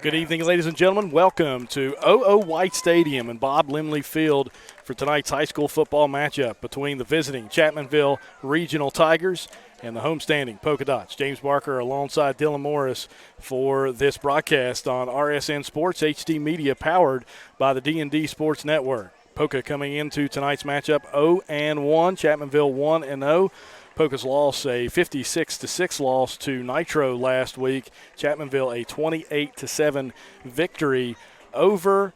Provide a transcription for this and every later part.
Good evening, ladies and gentlemen. Welcome to OO White Stadium and Bob Limley Field for tonight's high school football matchup between the visiting Chapmanville Regional Tigers and the homestanding Poca Dots. James Barker alongside Dylan Morris for this broadcast on RSN Sports HD Media, powered by the D&D Sports Network. Poca coming into tonight's matchup 0-1, Chapmanville 1-0. Poca's loss, a 56-6 loss to Nitro last week. Chapmanville, a 28-7 victory over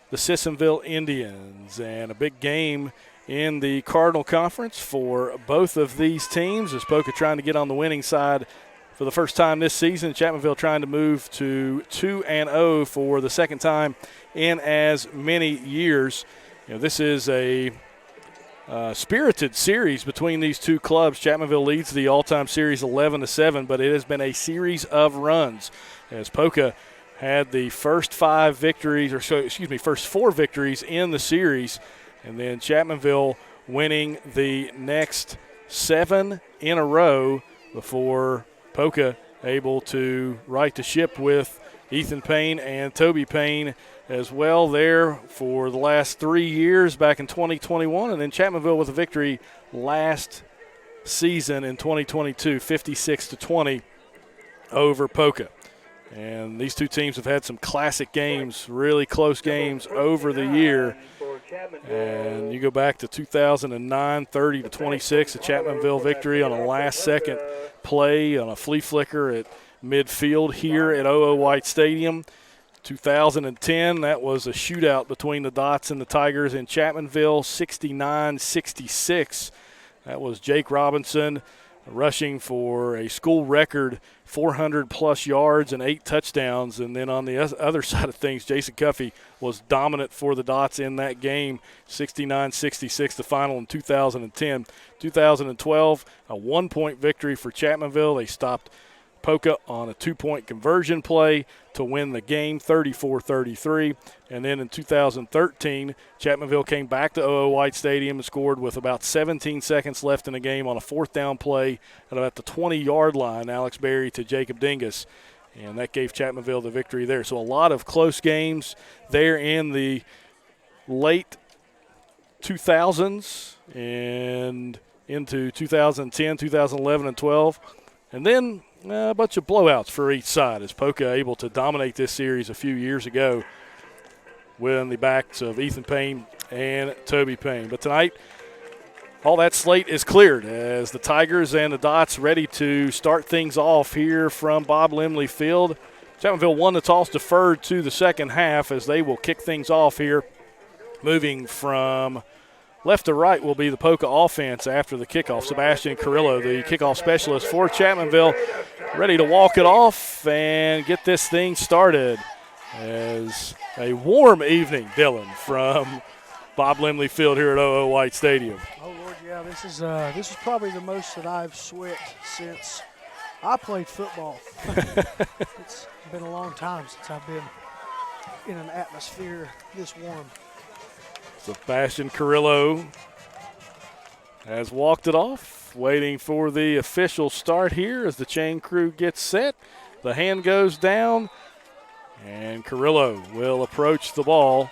the Sissonville Indians. And a big game in the Cardinal Conference for both of these teams, as Poca trying to get on the winning side for the first time this season. Chapmanville trying to move to 2-0 for the second time in as many years. You know, this is a spirited series between these two clubs. Chapmanville leads the all-time series 11-7, but it has been a series of runs as Poca had the first four victories in the series, and then Chapmanville winning the next 7 in a row before Poca able to right the ship with Ethan Payne and Toby Payne as well there for the last 3 years back in 2021, and then Chapmanville with a victory last season in 2022, 56-20 over Poca. And these two teams have had some classic games, really close games over the year. And you go back to 2009, 30-26, a Chapmanville victory on a last-second play on a flea flicker at midfield here at OO White Stadium. 2010, that was a shootout between the Dots and the Tigers in Chapmanville, 69-66. That was Jake Robinson rushing for a school record 400-plus yards and 8 touchdowns. And then on the other side of things, Jason Cuffey was dominant for the Dots in that game, 69-66, the final in 2010. 2012, a 1-point victory for Chapmanville. They stopped Poca on a 2-point conversion play to win the game, 34-33. And then in 2013, Chapmanville came back to OO White Stadium and scored with about 17 seconds left in the game on a 4th down play at about the 20-yard line, Alex Berry to Jacob Dingus. And that gave Chapmanville the victory there. So a lot of close games there in the late 2000s and into 2010, 2011, and 12. And then a bunch of blowouts for each side as Poca able to dominate this series a few years ago with the backs of Ethan Payne and Toby Payne. But tonight, all that slate is cleared as the Tigers and the Dots ready to start things off here from Bob Limley Field. Chapmanville won the toss, deferred to the second half as they will kick things off here. Moving from left to right will be the Poca offense after the kickoff. Sebastian Carrillo, the kickoff specialist for Chapmanville, ready to walk it off and get this thing started. As a warm evening, Dylan, from Bob Limley Field here at OO White Stadium. Oh, Lord, yeah, this is probably the most that I've sweat since I played football. It's been a long time since I've been in an atmosphere this warm. Sebastian Carrillo has walked it off, waiting for the official start here as the chain crew gets set. The hand goes down, and Carrillo will approach the ball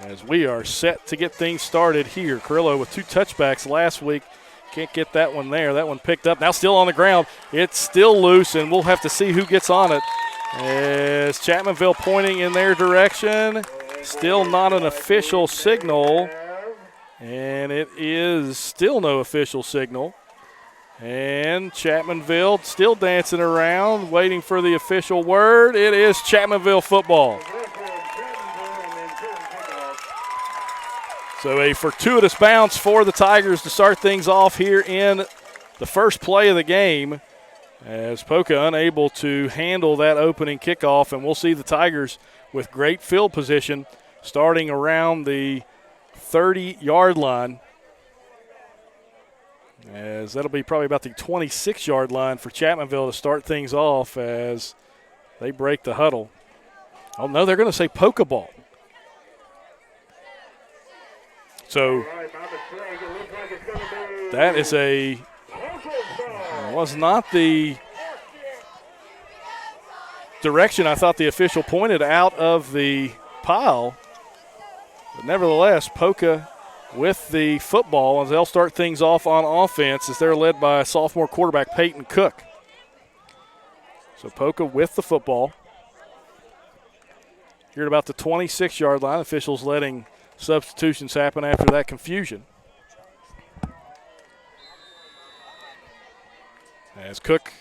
as we are set to get things started here. Carrillo with 2 touchbacks last week. Can't get that one there. That one picked up. Now still on the ground. It's still loose, and we'll have to see who gets on it. As Chapmanville pointing in their direction. Still not an official signal, and it is still no official signal. And Chapmanville still dancing around, waiting for the official word. It is Chapmanville football. So a fortuitous bounce for the Tigers to start things off here in the first play of the game, as Poca unable to handle that opening kickoff. And we'll see the Tigers with great field position starting around the 30-yard line, as that'll be probably about the 26-yard line for Chapmanville to start things off as they break the huddle. Oh, no, they're going to say Poca ball. So that is was not the direction I thought the official pointed out of the pile. But nevertheless, Poca with the football as they'll start things off on offense as they're led by sophomore quarterback Peyton Cook. So Poca with the football. Here at about the 26-yard line, officials letting substitutions happen after that confusion. As Cook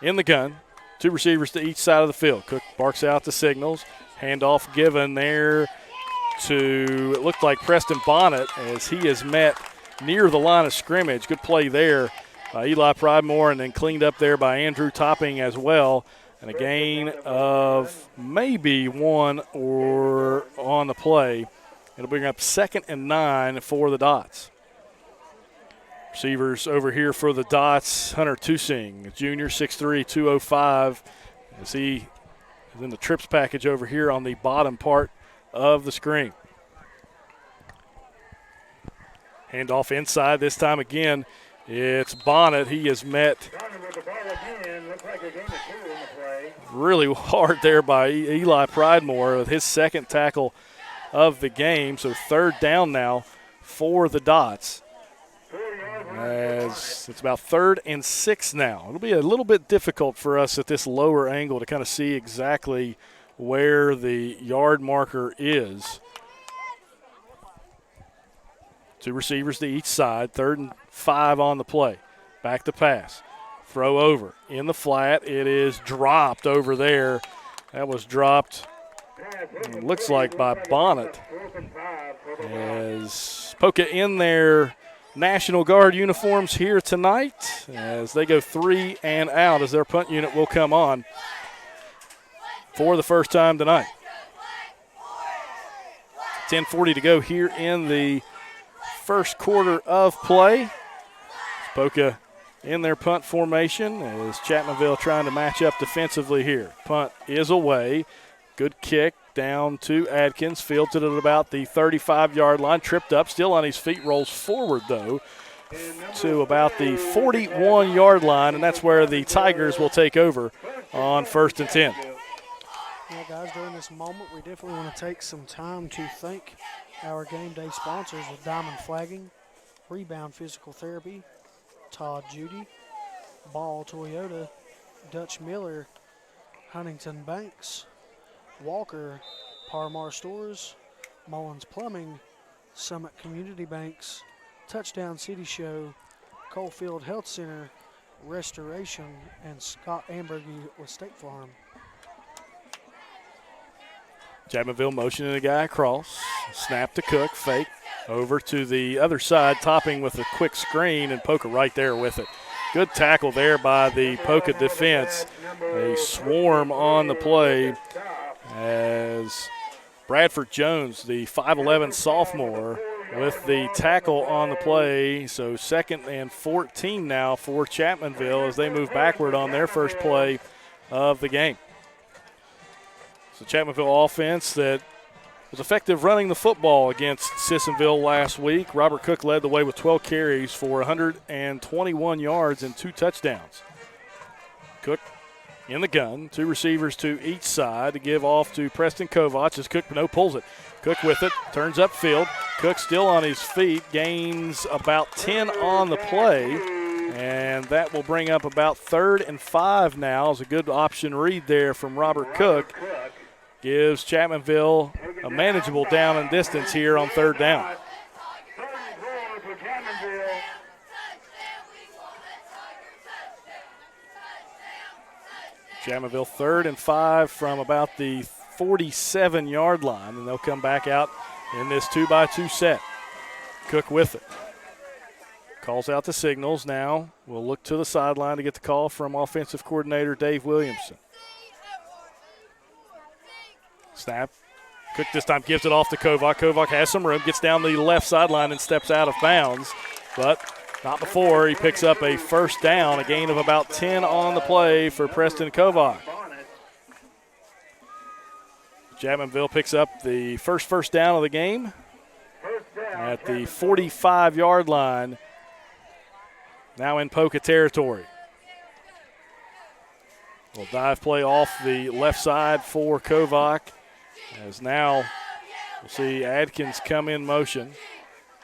in the gun, 2 receivers to each side of the field. Cook barks out the signals. Handoff given there to, it looked like Preston Bonnet as he is met near the line of scrimmage. Good play there by Eli Pridemore and then cleaned up there by Andrew Topping as well. And a gain of maybe 1 or on the play. It'll bring up 2nd and 9 for the Dots. Receivers over here for the Dots, Hunter Tusing, junior, 6'3", 205, as he is in the trips package over here on the bottom part of the screen. Handoff inside this time again. It's Bonnet. He is met really hard there by Eli Pridemore with his 2nd tackle of the game. So 3rd down now for the Dots. As it's about 3rd and 6 now. It'll be a little bit difficult for us at this lower angle to kind of see exactly where the yard marker is. 2 receivers to each side, 3rd and 5 on the play. Back to pass. Throw over. In the flat, it is dropped over there. That was dropped, it looks like, by Bonnet. As Poca in their National Guard uniforms here tonight as they go 3 and out as their punt unit will come on for the first time tonight. 10:40 to go here in the first quarter of play. Poca in their punt formation as Chapmanville trying to match up defensively here. Punt is away. Good kick down to Adkins. Fielded at about the 35-yard line. Tripped up, still on his feet. Rolls forward, though, to about the 41-yard line, and that's where the Tigers will take over on 1st and 10. Yeah, guys, during this moment, we definitely want to take some time to thank our game day sponsors with Diamond Flagging, Rebound Physical Therapy, Todd Judy, Ball Toyota, Dutch Miller, Huntington Banks, Walker, Parmar Stores, Mullins Plumbing, Summit Community Banks, Touchdown City Show, Coalfield Health Center, Restoration, and Scott Ambergy with State Farm. Chapmanville motioning a guy across. Snap to Cook, fake. Over to the other side, Topping with a quick screen, and Poca right there with it. Good tackle there by the Poca defense. They swarm on the play as Bradford Jones, the 5'11 sophomore, with the tackle on the play. So 2nd and 14 now for Chapmanville as they move backward on their first play of the game. So Chapmanville offense that was effective running the football against Sissonville last week. Robert Cook led the way with 12 carries for 121 yards and 2 touchdowns. Cook in the gun, 2 receivers to each side to give off to Preston Kovac as Cook pulls it. Cook with it, turns upfield. Cook still on his feet, gains about 10 on the play, and that will bring up about 3rd and 5 now. It's a good option read there from Robert Cook. Gives Chapmanville a manageable down and distance here on 3rd down. Chapmanville 3rd and 5 from about the 47-yard line, and they'll come back out in this 2-by-2 set. Cook with it. Calls out the signals now. We'll look to the sideline to get the call from offensive coordinator Dave Williamson. Snap. Cook this time gives it off to Kovac. Kovac has some room, gets down the left sideline and steps out of bounds, but not before he picks up a first down, a gain of about 10 on the play for Preston Kovac. Chapmanville picks up the first down of the game at the 45-yard line, now in Poca territory. Well, dive play off the left side for Kovac. As now we'll see Adkins come in motion.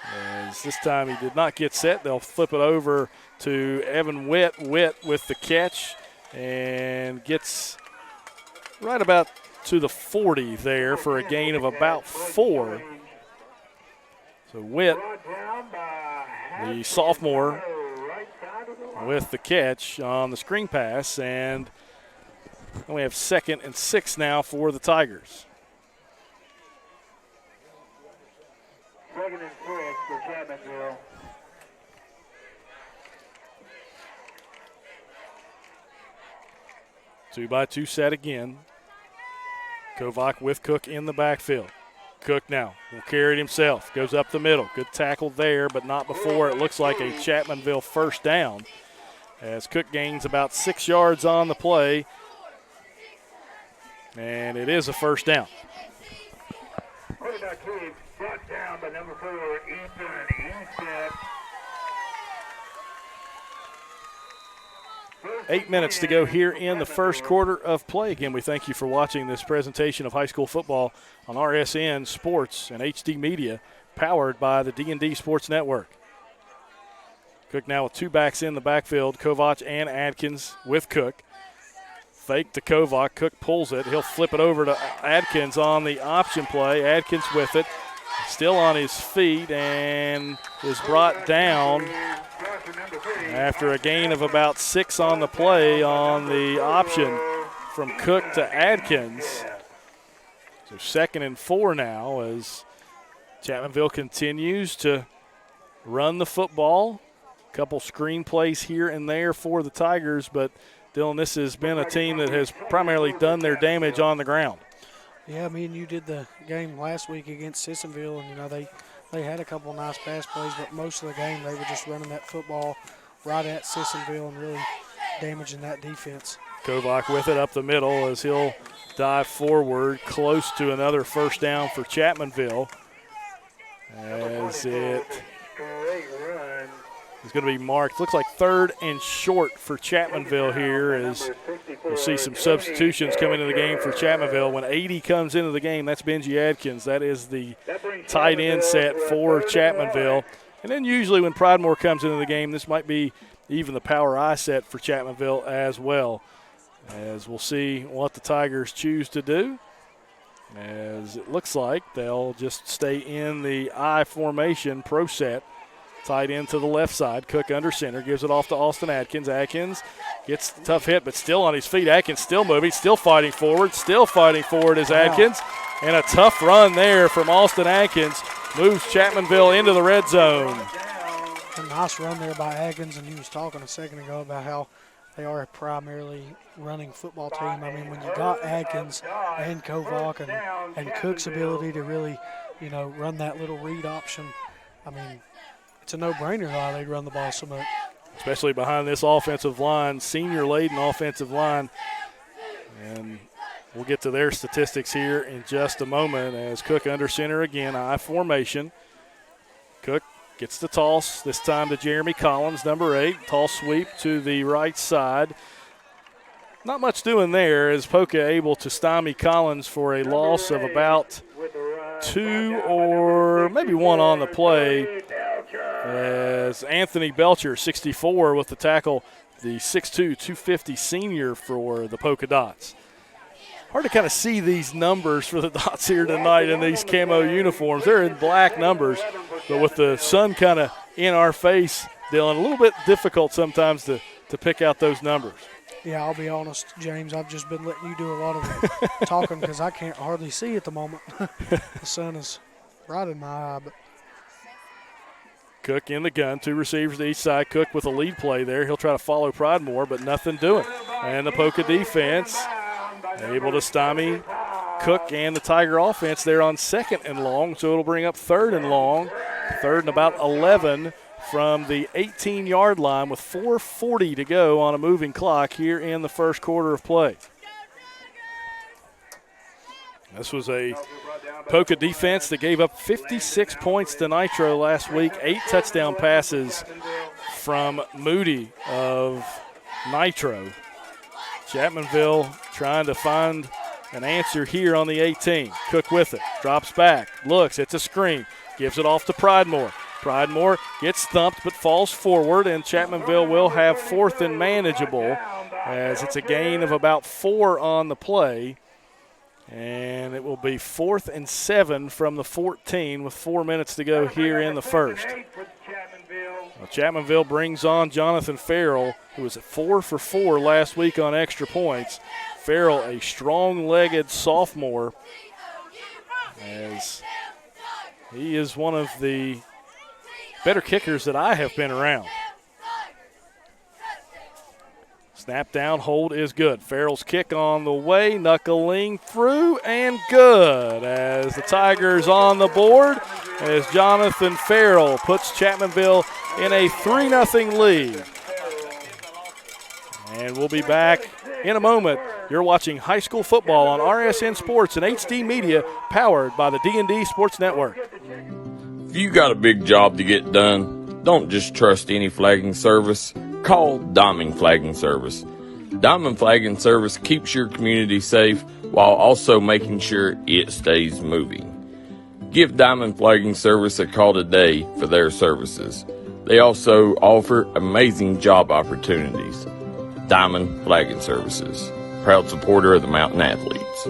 As this time he did not get set, they'll flip it over to Evan Witt. Witt with the catch and gets right about to the 40 there for a gain of about 4. So Witt, the sophomore, with the catch on the screen pass, and we have 2nd and 6 now for the Tigers. 2nd and 6 for Chapmanville. Two-by-two set again. Kovac with Cook in the backfield. Cook now will carry it himself. Goes up the middle. Good tackle there, but not before it looks like a Chapmanville first down. As Cook gains about 6 yards on the play. And it is a first down. Quarterback Cleave brought down by number 4, Ethan Easton. 8 minutes to go here in the first quarter of play. Again, we thank you for watching this presentation of high school football on RSN Sports and HD Media, powered by the D&D Sports Network. Cook now with 2 backs in the backfield, Kovac and Adkins with Cook. Fake to Kovac. Cook pulls it. He'll flip it over to Adkins on the option play. Adkins with it. Still on his feet and is brought down after a gain of about 6 on the play on the option from Cook to Adkins. So 2nd and 4 now as Chapmanville continues to run the football. A couple screen plays here and there for the Tigers, but Dylan, this has been a team that has primarily done their damage on the ground. Yeah, me and you did the game last week against Sissonville, and, they had a couple of nice pass plays, but most of the game they were just running that football right at Sissonville and really damaging that defense. Kovac with it up the middle as he'll dive forward, close to another first down for Chapmanville. As it is going to be marked. Looks like 3rd and short for Chapmanville here as we'll see some substitutions come into the game for Chapmanville. When 80 comes into the game, that's Benji Adkins. That is the tight end set for Chapmanville. And then usually when Pridemore comes into the game, this might be even the power I set for Chapmanville as well. As we'll see what the Tigers choose to do. As it looks like they'll just stay in the I formation pro set. Tight end to the left side. Cook under center. Gives it off to Austin Adkins. Adkins gets the tough hit, but still on his feet. Atkins still moving, still fighting forward. Still fighting forward is Adkins. And a tough run there from Austin Adkins. Moves Chapmanville into the red zone. A nice run there by Adkins, and he was talking a second ago about how they are a primarily running football team. I mean, when you got Adkins and Kovac and Cook's ability to really, run that little read option, I mean, it's a no-brainer why they run the ball so much. Especially behind this offensive line, senior-laden offensive line. And we'll get to their statistics here in just a moment as Cook under center again, I formation. Cook gets the toss, this time to Jeremy Collins, number 8. Toss sweep to the right side. Not much doing there as Poca able to stymie Collins for a loss of about 2 or maybe 1 on the play. As Anthony Belcher, 64, with the tackle, the 6'2", 250 senior for the Polka Dots. Hard to kind of see these numbers for the Dots here tonight in these camo uniforms. They're in black numbers, but with the sun kind of in our face, Dylan, a little bit difficult sometimes to pick out those numbers. Yeah, I'll be honest, James, I've just been letting you do a lot of talking because I can't hardly see at the moment. The sun is right in my eye, but Cook in the gun, 2 receivers to each side. Cook with a lead play there. He'll try to follow Pridemore, but nothing doing. And the Poca defense able to stymie Cook and the Tiger offense there on 2nd and long, so it'll bring up 3rd and long. 3rd and about 11 from the 18-yard line with 4:40 to go on a moving clock here in the first quarter of play. This was a Poca defense that gave up 56 points to Nitro last week, 8 touchdown passes from Moody of Nitro. Chapmanville trying to find an answer here on the 18. Cook with it, drops back, looks, it's a screen, gives it off to Pridemore. Pridemore gets thumped but falls forward, and Chapmanville will have 4th and manageable as it's a gain of about 4 on the play. And it will be 4th and 7 from the 14 with 4 minutes to go here in the first. Well, Chapmanville brings on Jonathan Farrell, who was at 4 for 4 last week on extra points. Farrell, a strong-legged sophomore, as he is one of the better kickers that I have been around. Snap down, hold is good. Farrell's kick on the way, knuckling through, and good as the Tigers on the board as Jonathan Farrell puts Chapmanville in a 3-0 lead. And we'll be back in a moment. You're watching high school football on RSN Sports and HD Media, powered by the D&D Sports Network. If you got a big job to get done, don't just trust any flagging service. Call Diamond Flagging Service. Diamond Flagging Service keeps your community safe while also making sure it stays moving. Give Diamond Flagging Service a call today for their services. They also offer amazing job opportunities. Diamond Flagging Services, proud supporter of the Mountain Athletes.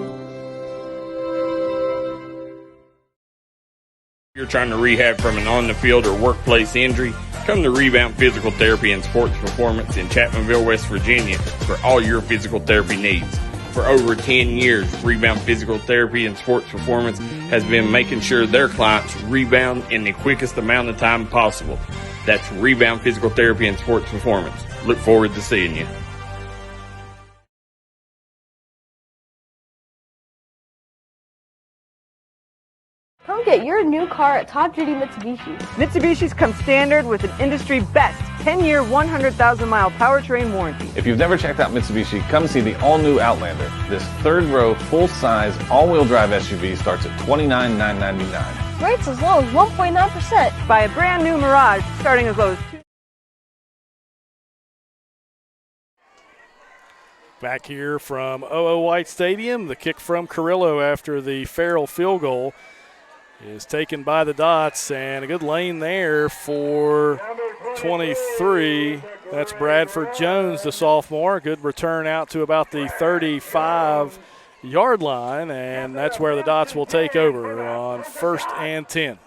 You're trying to rehab from an on-the-field or workplace injury? Come to Rebound Physical Therapy and Sports Performance in Chapmanville, West Virginia for all your physical therapy needs. For over 10 years, Rebound Physical Therapy and Sports Performance has been making sure their clients rebound in the quickest amount of time possible. That's Rebound Physical Therapy and Sports Performance. Look forward to seeing you. Come get your new car at Top Duty Mitsubishi. Mitsubishi's come standard with an industry best 10-year, 100,000-mile powertrain warranty. If you've never checked out Mitsubishi, come see the all-new Outlander. This third-row, full-size, all-wheel drive SUV starts at $29,999. Rates as low as 1.9%. Buy a brand new Mirage starting as low as $2. Back here from O.O. White Stadium, the kick from Carrillo after the Farrell field goal is taken by the Dots, and a good lane there for 23. That's Bradford Jones, the sophomore. Good return out to about the 35-yard line, and that's where the Dots will take over on 1st and 10.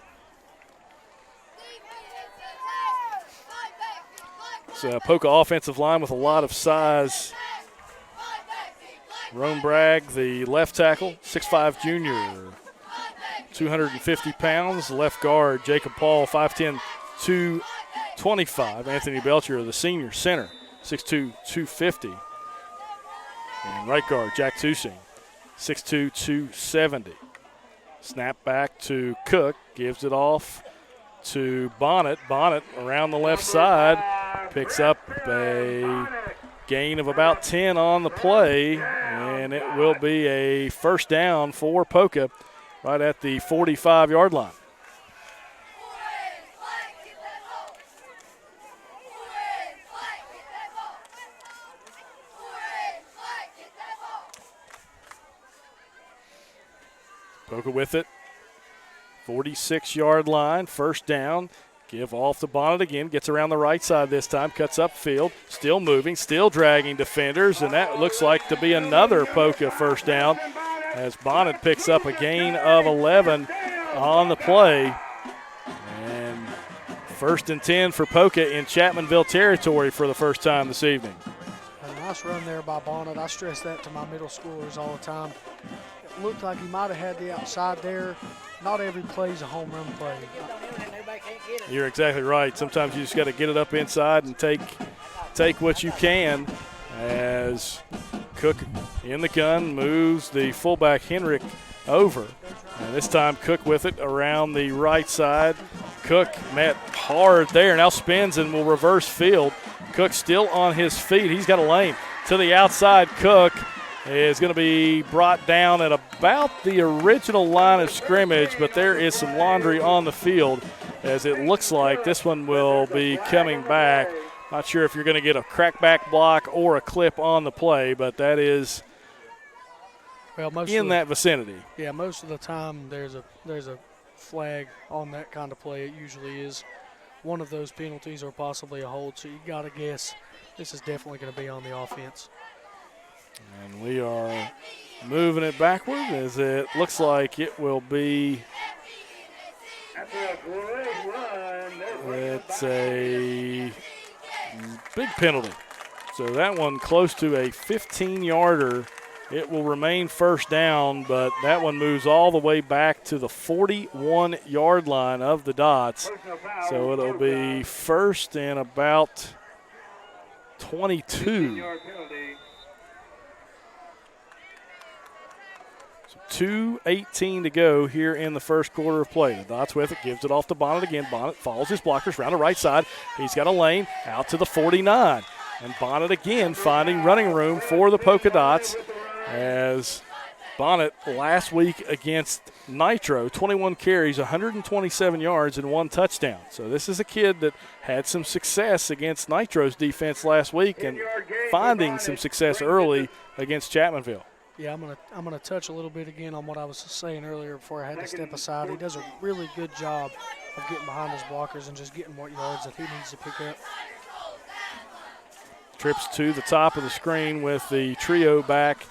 It's a Poca offensive line with a lot of size. Rome Bragg, the left tackle, 6'5 junior. 250 pounds. Left guard, Jacob Paul, 5'10", 225. Anthony Belcher, the senior center, 6'2", 250. And right guard, Jack Tusing, 6'2", 270. Snap back to Cook, gives it off to Bonnet. Bonnet around the left side, picks up a gain of about 10 on the play, and it will be a first down for Poca right at the 45-yard line. Poca with it, 46-yard line, first down. Give off the Bonnet again, gets around the right side this time, cuts upfield, still moving, still dragging defenders, and that looks like to be another Poca first down as Bonnet picks up a gain of 11 on the play. And 1st and 10 for Poca in Chapmanville territory for the first time this evening. A nice run there by Bonnet. I stress that to my middle schoolers all the time. It looked like he might have had the outside there. Not every play is a home run play. You're exactly right. Sometimes you just got to get it up inside and take what you can as Cook in the gun moves the fullback Henrik over. And this time Cook with it around the right side. Cook met hard there, now spins and will reverse field. Cook still on his feet. He's got a lane to the outside. Cook is going to be brought down at about the original line of scrimmage, but there is some laundry on the field as it looks like this one will be coming back Not sure if you're going to get a crackback block or a clip on the play, but that is in that vicinity. Yeah, most of the time there's a flag on that kind of play. It usually is one of those penalties or possibly a hold, so you got to guess this is definitely going to be on the offense. And we are moving it backward as it looks like it will be. It's a big penalty. So that one close to a 15-yarder. It will remain first down, but that one moves all the way back to the 41-yard line of the Dots. So it'll be first and about 22. 2:18 to go here in the first quarter of play. The Dots with it, gives it off to Bonnet again. Bonnet follows his blockers around the right side. He's got a lane out to the 49. And Bonnet again finding running room for the Poca Dots as Bonnet last week against Nitro, 21 carries, 127 yards, and 1 touchdown. So this is a kid that had some success against Nitro's defense last week and finding some success early against Chapmanville. Yeah, I'm gonna touch a little bit again on what I was saying earlier before I had to step aside. He does a really good job of getting behind his blockers and just getting what yards that he needs to pick up. Trips to the top of the screen with the trio back.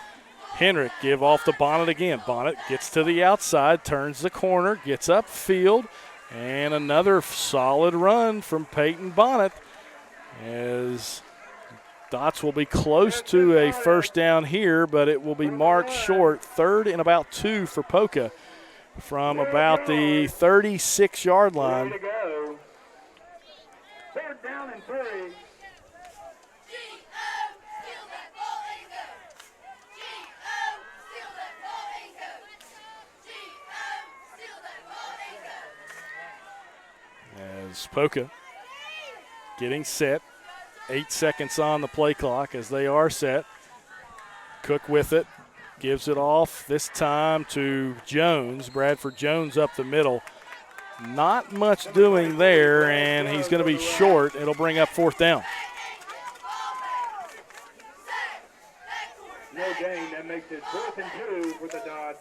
Henrik give off to Bonnet again. Bonnet gets to the outside, turns the corner, gets upfield, and another solid run from Peyton Bonnet as Dots will be close to a first down here, but it will be marked short. 3rd and about 2 for Poca from about the 36-yard line. 3rd down and 3. As Poca getting set. 8 seconds on the play clock as they are set. Cook with it. Gives it off this time to Jones. Bradford Jones up the middle. Not much doing there, and he's going to be short. It'll bring up 4th down. No gain. That makes it 4th and 2 for the Dots.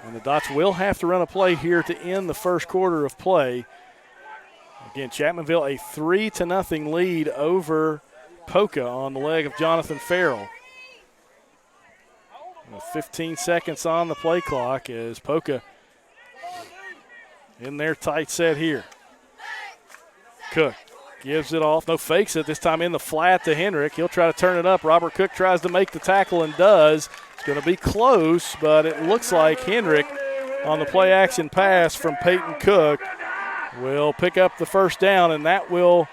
And the Dots will have to run a play here to end the first quarter of play. Again, Chapmanville a 3-0 lead over Poca on the leg of Jonathan Farrell. 15 seconds on the play clock as Poca in their tight set here. Cook gives it off. No, fakes it this time in the flat to Henrik. He'll try to turn it up. Robert Cook tries to make the tackle and does. It's going to be close, but it looks like Henrik on the play action pass from Peyton Cook will pick up the first down, and that will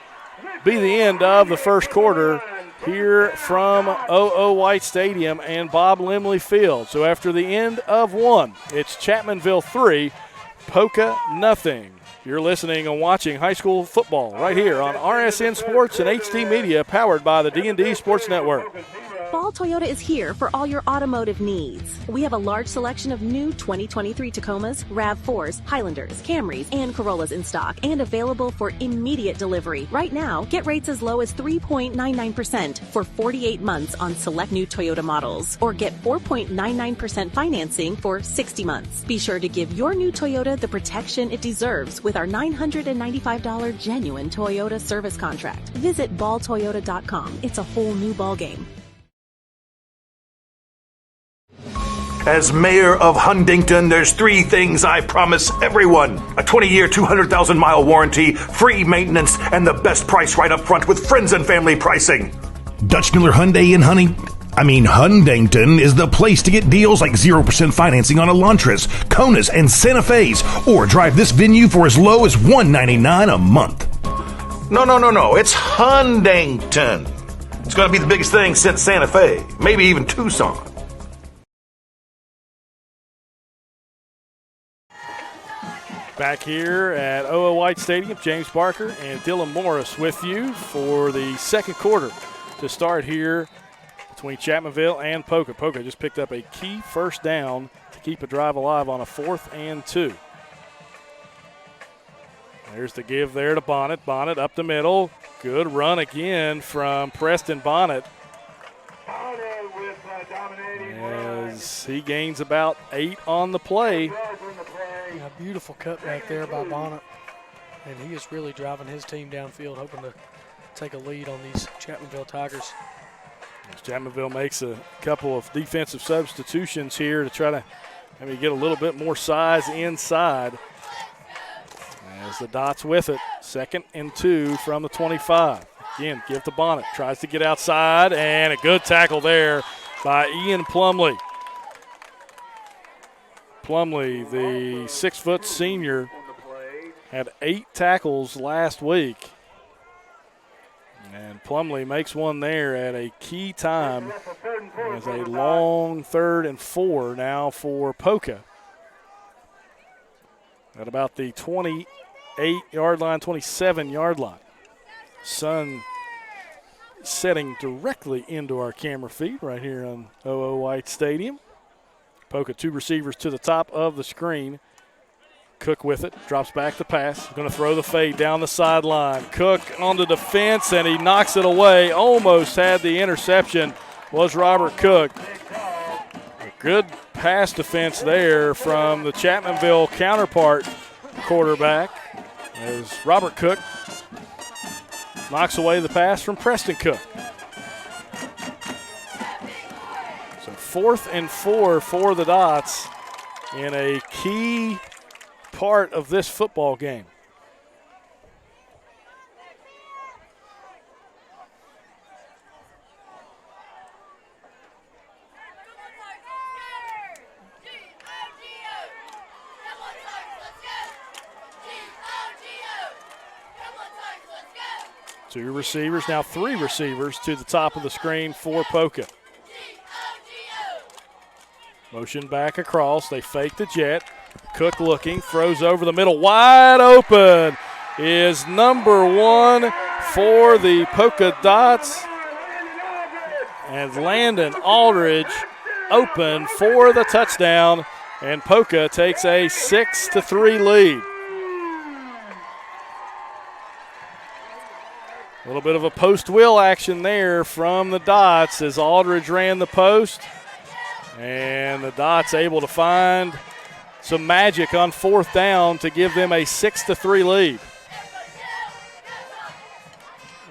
be the end of the first quarter here from O.O. White Stadium and Bob Limley Field. So after the end of 1, it's Chapmanville 3, Poca nothing. You're listening and watching high school football right here on RSN Sports and HD Media, powered by the D&D Sports Network. Ball Toyota is here for all your automotive needs. We have a large selection of new 2023 Tacomas, RAV4s, Highlanders, Camrys, and Corollas in stock and available for immediate delivery. Right now, get rates as low as 3.99% for 48 months on select new Toyota models, or get 4.99% financing for 60 months. Be sure to give your new Toyota the protection it deserves with our $995 genuine Toyota service contract. Visit balltoyota.com. It's a whole new ballgame. As mayor of Huntington, there's 3 things I promise everyone. A 20-year, 200,000-mile warranty, free maintenance, and the best price right up front with friends and family pricing. Dutch Miller Hyundai in Huntington is the place to get deals like 0% financing on Elantras, Konas, and Santa Fe's, or drive this venue for as low as $199 a month. No. It's Huntington. It's going to be the biggest thing since Santa Fe, maybe even Tucson. Back here at O.O. White Stadium, James Barker and Dylan Morris with you for the second quarter to start here between Chapmanville and Poca. Poca just picked up a key first down to keep a drive alive on a 4th and 2. There's the give there to Bonnet. Bonnet up the middle, Good run again from Preston Bonnet as he gains about 8 on the play. Yeah, beautiful cut back there by Bonnet. And he is really driving his team downfield, hoping to take a lead on these Chapmanville Tigers. Chapmanville makes a couple of defensive substitutions here to try to maybe get a little bit more size inside. As the Dots with it, 2nd and 2 from the 25. Again, give to Bonnet, tries to get outside, and a good tackle there by Ian Plumley. Plumley, the 6-foot senior, had 8 tackles last week. And Plumley makes one there at a key time. As a long 3rd and 4 now for Poca. At about the 28-yard line, 27-yard line. Sun setting directly into our camera feed right here on OO White Stadium. Poca 2 receivers to the top of the screen. Cook with it, drops back the pass. Going to throw the fade down the sideline. Cook on the defense, and he knocks it away. Almost had the interception was Robert Cook. A good pass defense there from the Chapmanville counterpart quarterback as Robert Cook knocks away the pass from Preston Cook. So 4th and 4 for the Dots in a key part of this football game. Two receivers, now 3 receivers to the top of the screen for Poca. Motion back across, they fake the jet. Cook looking, throws over the middle, wide open is number 1 for the Poca Dots. And Landon Aldridge open for the touchdown, and Poca takes a 6-3 lead. A little bit of a post wheel action there from the Dots as Aldridge ran the post. And the Dots able to find some magic on 4th down to give them a 6-3 lead.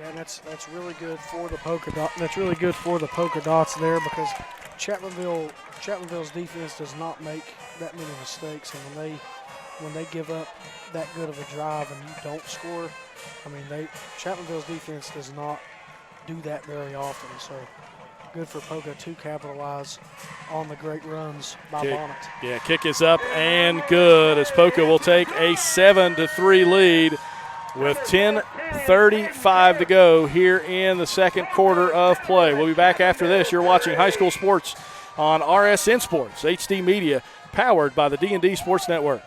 Yeah, and that's really good for the Poca Dots. That's really good for the Poca Dots there because Chapmanville's defense does not make that many mistakes, and when they give up that good of a drive and you don't score, I mean Chapmanville's defense does not do that very often. So good for Poca to capitalize on the great runs by Bonnet. Yeah, kick is up and good as Poca will take a 7-3 lead with 10:35 to go here in the 2nd quarter of play. We'll be back after this. You're watching high school sports on RSN Sports, HD Media, powered by the D&D Sports Network.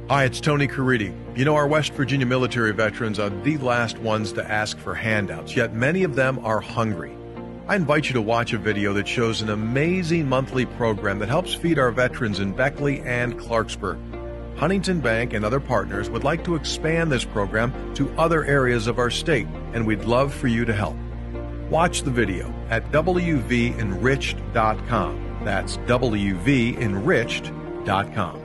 Hi, it's Tony Caridi. You know, our West Virginia military veterans are the last ones to ask for handouts, yet many of them are hungry. I invite you to watch a video that shows an amazing monthly program that helps feed our veterans in Beckley and Clarksburg. Huntington Bank and other partners would like to expand this program to other areas of our state, and we'd love for you to help. Watch the video at wvenriched.com. That's wvenriched.com.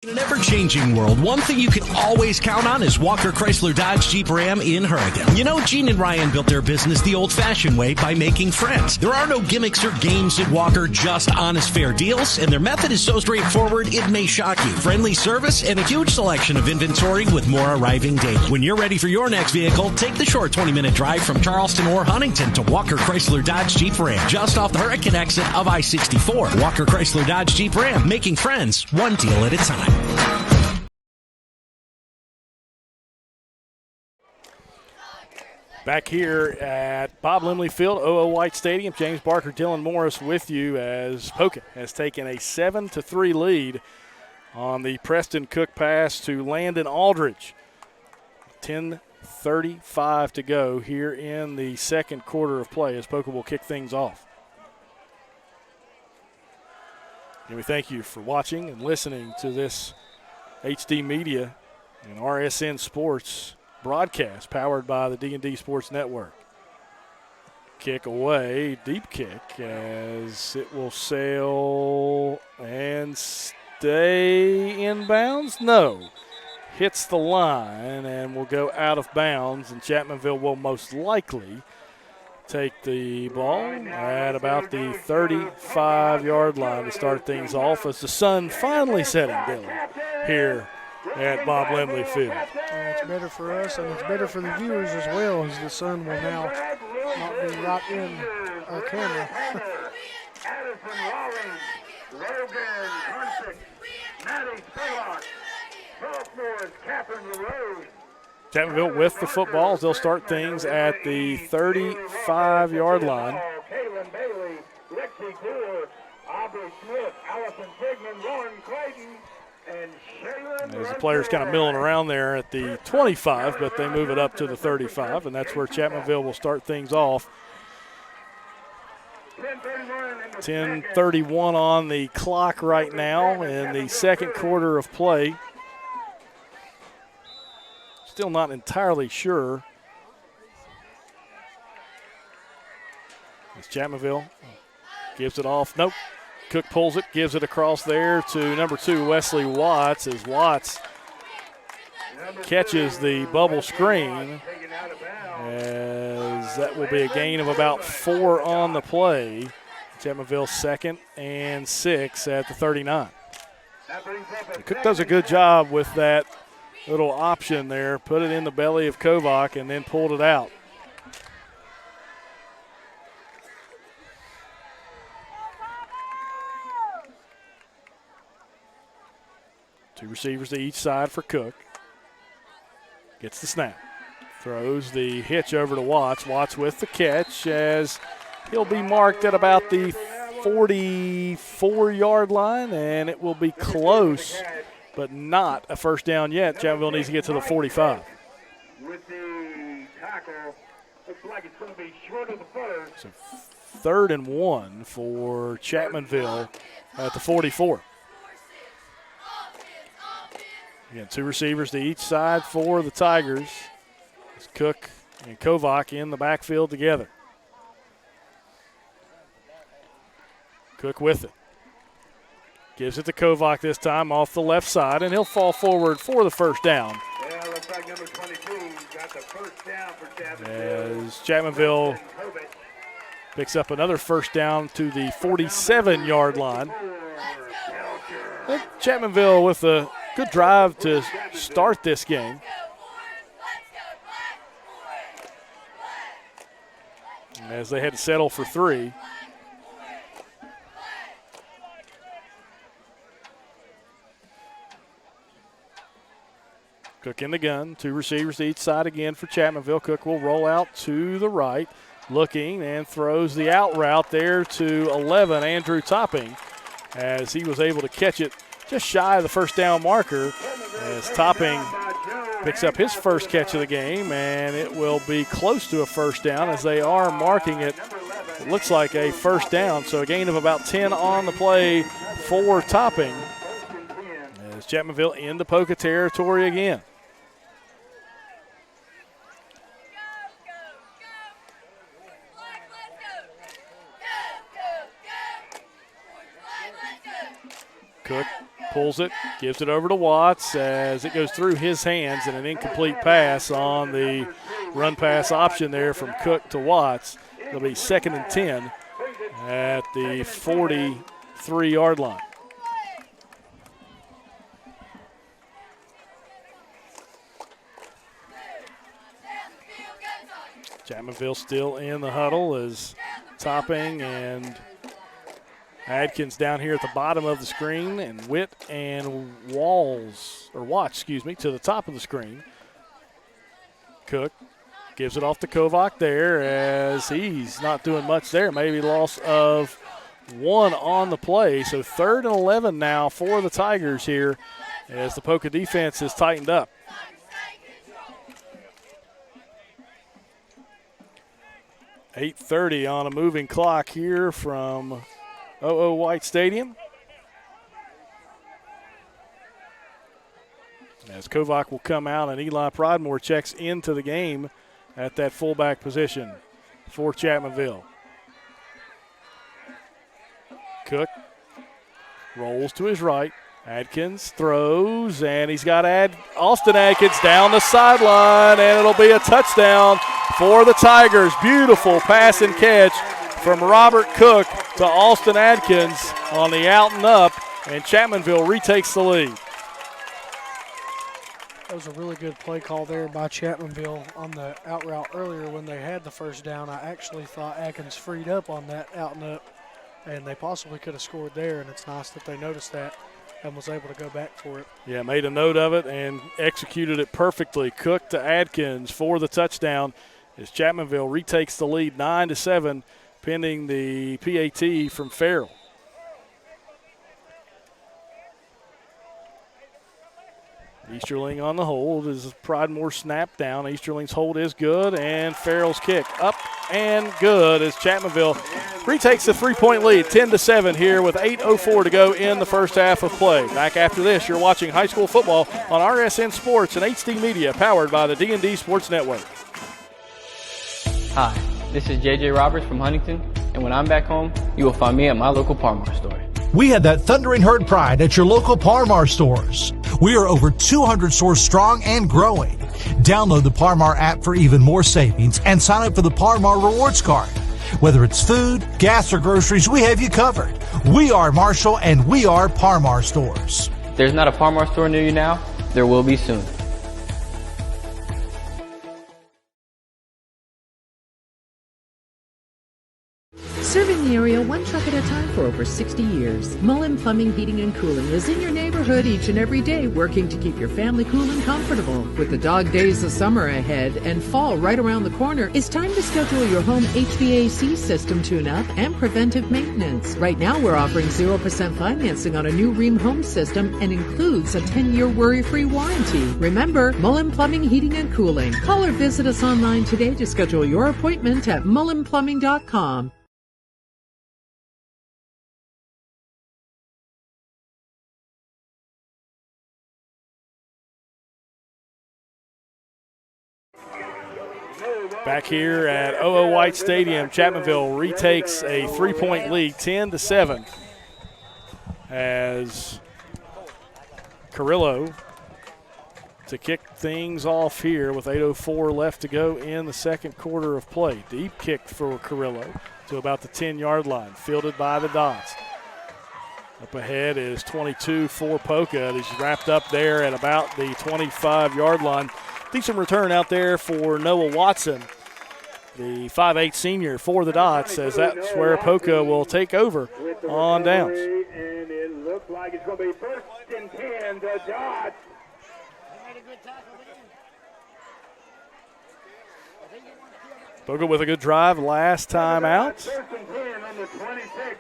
In an ever-changing world, one thing you can always count on is Walker Chrysler Dodge Jeep Ram in Hurricane. You know, Gene and Ryan built their business the old-fashioned way by making friends. There are no gimmicks or games at Walker, just honest, fair deals, and their method is so straightforward it may shock you. Friendly service and a huge selection of inventory with more arriving daily. When you're ready for your next vehicle, take the short 20-minute drive from Charleston or Huntington to Walker Chrysler Dodge Jeep Ram, just off the Hurricane exit of I-64. Walker Chrysler Dodge Jeep Ram, making friends one deal at a time. Back here at Bob Limley Field, OO White Stadium, James Barker, Dylan Morris with you as Poca has taken a 7-3 lead on the Preston Cook pass to Landon Aldridge. 10:35 to go here in the 2nd quarter of play as Poca will kick things off. And we thank you for watching and listening to this HD Media and RSN Sports broadcast powered by the D&D Sports Network. Kick away, deep kick, as it will sail and stay inbounds. No. Hits the line and will go out of bounds, and Chapmanville will most likely take the ball at about the 35-yard line to start things off as the sun finally setting, Dylan, here at Bob Limley Field. It's better for us, and it's better for the viewers as well, as the sun will now not be right in our camera. Addison Rawlings, Logan Hunsick, Maddie Spurlock, sophomores capping the road. Chapmanville with the footballs. They'll start things at the 35-yard line. Kaylin Bailey, Lexi Clear, Aubrey Smith, Allison Sigmund, Lauren Clayton, and Shaylin. As the players kind of milling around there at the 25, but they move it up to the 35, and that's where Chapmanville will start things off. 10:31 on the clock right now in the second quarter of play. Still not entirely sure. As Chapmanville gives it off. Nope. Cook pulls it, gives it across there to number 2, Wesley Watts, as Watts catches the bubble screen, as that will be a gain of about 4 on the play. Chapmanville 2nd and 6 at the 39. And Cook does a good job with that little option there, put it in the belly of Kovac and then pulled it out. Two receivers to each side for Cook. Gets the snap. Throws the hitch over to Watts. Watts with the catch, as he'll be marked at about the 44-yard line, and it will be close, but not a first down yet. Chapmanville needs to get to the 45. With the tackle, looks like it's going to be short of the first. So 3rd and 1 for Chapmanville at the 44. Again, two receivers to each side for the Tigers. It's Cook and Kovac in the backfield together. Cook with it. Gives it to Kovac this time off the left side, and he'll fall forward for the first down. Yeah, looks like number 22 got the first down for Chapmanville. As Chapmanville picks up another first down to the 47-yard line. And Chapmanville with a good drive to start this game. As they had to settle for 3. Cook in the gun, two receivers to each side again for Chapmanville. Cook will roll out to the right, looking, and throws the out route there to 11, Andrew Topping, as he was able to catch it just shy of the first down marker, as Topping picks up his first catch of the game, and it will be close to a first down as they are marking it. It looks like a first down, so a gain of about 10 on the play for Topping, as Chapmanville into Poca territory again. Cook pulls it, gives it over to Watts as it goes through his hands, and an incomplete pass on the run pass option there from Cook to Watts. It'll be 2nd and 10 at the 43-yard line. Chapmanville still in the huddle as Topping and Adkins down here at the bottom of the screen, and Witt and Watts, to the top of the screen. Cook gives it off to Kovac there as he's not doing much there. Maybe loss of 1 on the play. So 3rd and 11 now for the Tigers here as the Poca defense is tightened up. .8:30 on a moving clock here from OO White Stadium. As Kovac will come out and Eli Pridemore checks into the game at that fullback position for Chapmanville. Cook rolls to his right. Adkins throws, and he's got Austin Adkins down the sideline, and it'll be a touchdown for the Tigers. Beautiful pass and catch from Robert Cook to Austin Adkins on the out and up, and Chapmanville retakes the lead. That was a really good play call there by Chapmanville on the out route earlier when they had the first down. I actually thought Adkins freed up on that out and up, and they possibly could have scored there, and it's nice that they noticed that and was able to go back for it. Yeah, made a note of it and executed it perfectly. Cook to Adkins for the touchdown as Chapmanville retakes the lead 9-7, pending the PAT from Farrell. Easterling on the hold as Pridemore snapped down. Easterling's hold is good, and Farrell's kick up and good as Chapmanville retakes the 3-point lead, 10-7 here with 8:04 to go in the first half of play. Back after this, you're watching high school football on RSN Sports and HD Media, powered by the D&D Sports Network. Hi, this is JJ Roberts from Huntington, and when I'm back home, you will find me at my local Parmar store. We have that thundering herd pride at your local Parmar stores. We are over 200 stores strong and growing. Download the Parmar app for even more savings and sign up for the Parmar Rewards Card. Whether it's food, gas, or groceries, we have you covered. We are Marshall, and we are Parmar stores. If there's not a Parmar store near you now, there will be soon. Serving the area one truck at a time for over 60 years. Mullen Plumbing, Heating, and Cooling is in your neighborhood each and every day, working to keep your family cool and comfortable. With the dog days of summer ahead and fall right around the corner, it's time to schedule your home HVAC system tune-up and preventive maintenance. Right now, we're offering 0% financing on a new Rheem home system and includes a 10-year worry-free warranty. Remember, Mullen Plumbing, Heating, and Cooling. Call or visit us online today to schedule your appointment at mullenplumbing.com. Back here at O.O. White Stadium, Chapmanville retakes a 3-point lead, 10-7, as Carrillo to kick things off here with 8:04 left to go in the second quarter of play. Deep kick for Carrillo to about the 10-yard line, fielded by the Dots. Up ahead is 22 for Poca. He's wrapped up there at about the 25-yard line. Decent return out there for Noah Watson, the 5'8 senior for the Dots, as that's where Poca will take over on downs. And it looks like it's going to be 1st and 10, the Dots. Poca with a good drive last time out.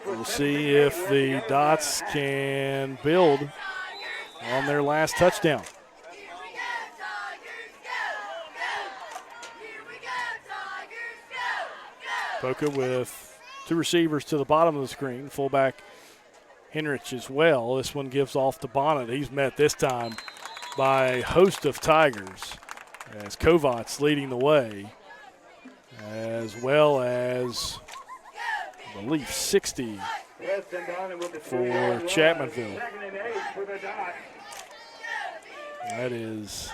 We'll see if the Dots can build on their last touchdown. Poca with two receivers to the bottom of the screen. Fullback Henrich as well. This one gives off to Bonnet. He's met this time by a host of Tigers as Kovats leading the way, as well as, I believe, 60 for Chapmanville. That is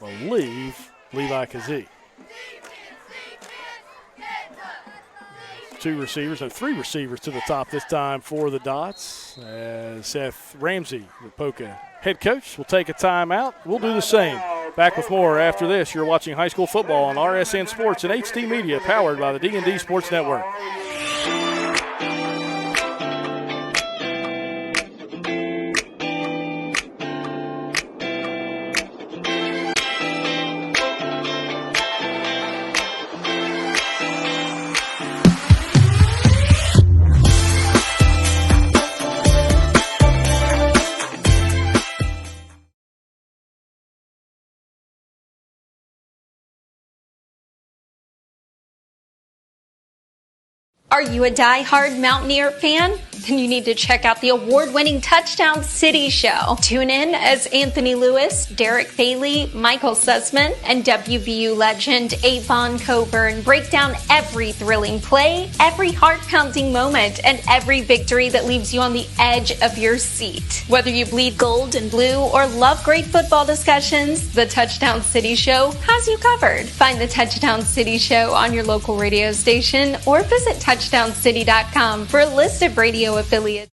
believe Levi Kazee. Three receivers to the top this time for the Dots. Seth Ramsey, the Poca head coach, will take a timeout. We'll do the same. Back with more after this. You're watching high school football on RSN Sports and HD Media, powered by the D&D Sports Network. Are you a die-hard Mountaineer fan? Then you need to check out the award-winning Touchdown City Show. Tune in as Anthony Lewis, Derek Bailey, Michael Sussman, and WVU legend Avon Coburn break down every thrilling play, every heart-pounding moment, and every victory that leaves you on the edge of your seat. Whether you bleed gold and blue or love great football discussions, the Touchdown City Show has you covered. Find the Touchdown City Show on your local radio station or visit touchdowncity.com for a list of radio affiliates.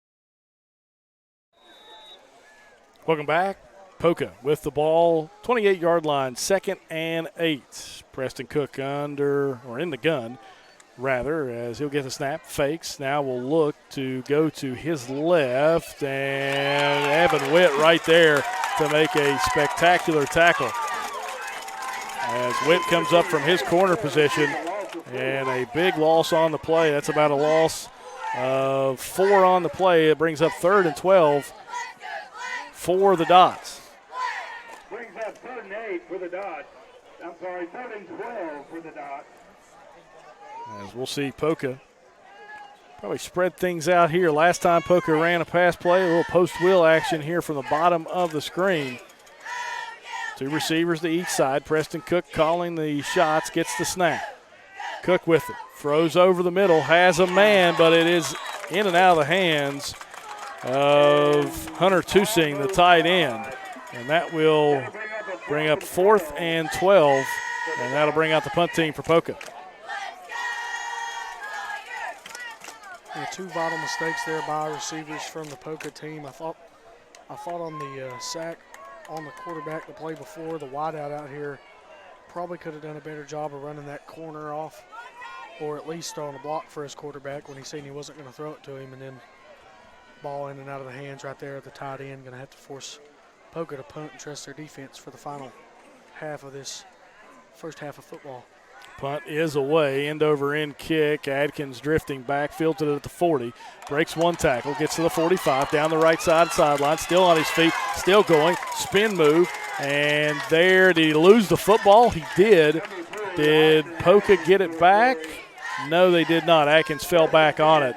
Welcome back. Poca with the ball, 28-yard line, 2nd and 8. Preston Cook in the gun, rather, as he'll get the snap, fakes. Now will look to go to his left, and Evan Witt right there to make a spectacular tackle. As Witt comes up from his corner position, and a big loss on the play. That's about a loss of 4 on the play. It brings up 3rd and 12 for the Dots. Brings up 3rd and 8 for the Dots. 3rd and 12 for the Dots. As we'll see Poca probably spread things out here. Last time Poca ran a pass play, a little post-wheel action here from the bottom of the screen. 2 receivers to each side. Preston Cook calling the shots, gets the snap. Cook with it, throws over the middle, has a man, but it is in and out of the hands of Hunter Tusing, the tight end. And that will bring up 4th and 12, and that'll bring out the punt team for Poca. Yeah, 2 vital mistakes there by receivers from the Poca team. I thought on the sack on the quarterback the play before, the wideout out here probably could have done a better job of running that corner off, or at least on a block for his quarterback when he seen he wasn't going to throw it to him, and then ball in and out of the hands right there at the tight end. Going to have to force Poca to punt and trust their defense for the final half of this first half of football. Punt is away, end-over-end kick. Adkins drifting back, fields it at the 40, breaks 1 tackle, gets to the 45, down the right side sideline, still on his feet, still going, spin move, and there, did he lose the football? He did. Did Poca get it back? No, they did not. Adkins fell back on it.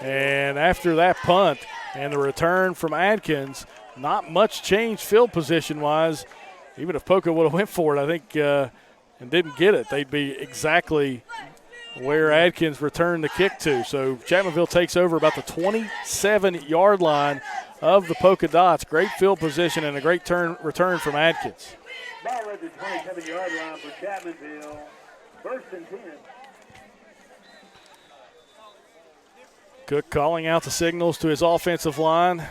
And after that punt and the return from Adkins, not much change field position-wise. Even if Poca would have went for it, I think, and didn't get it, they'd be exactly where Adkins returned the kick to. So Chapmanville takes over about the 27-yard line of the Poca Dots. Great field position and a great return from Adkins. Ball at the 27-yard line for Chapmanville. 1st and 10. Cook calling out the signals to his offensive line.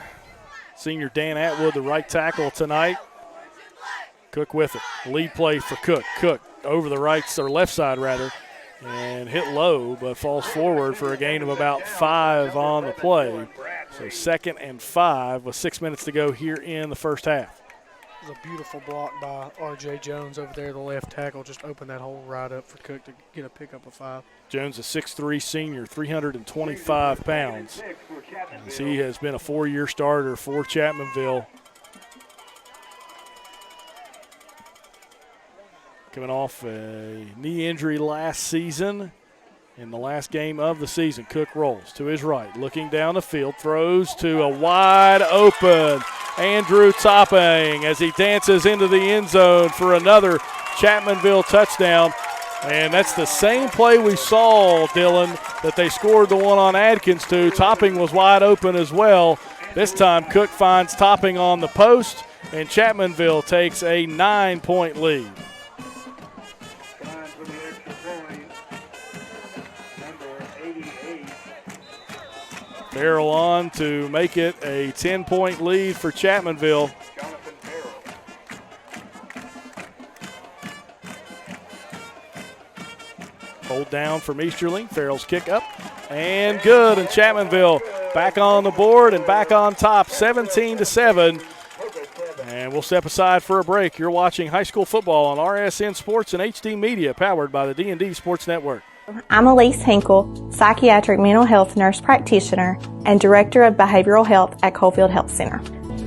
Senior Dan Atwood, the right tackle tonight. Cook with it. Lead play for Cook. Cook over the left side rather, and hit low, but falls forward for a gain of about 5 on the play. So 2nd and 5 with 6 minutes to go here in the first half. It was a beautiful block by R.J. Jones over there, the left tackle. Just opened that hole right up for Cook to get a pickup of 5. Jones, a 6'3 senior, 325 pounds. As he has been a 4-year starter for Chapmanville. Coming off a knee injury last season. In the last game of the season, Cook rolls to his right, looking down the field, throws to a wide open Andrew Topping as he dances into the end zone for another Chapmanville touchdown. And that's the same play we saw, Dylan, that they scored the one on Adkins to. Topping was wide open as well. This time Cook finds Topping on the post, and Chapmanville takes a 9-point lead. Farrell on to make it a 10-point lead for Chapmanville. Hold down from Easterling. Farrell's kick up and good. And Chapmanville back on the board and back on top, 17-7. And we'll step aside for a break. You're watching high school football on RSN Sports and HD Media, powered by the D&D Sports Network. I'm Elise Hinkle, psychiatric mental health nurse practitioner and director of behavioral health at Coalfield Health Center.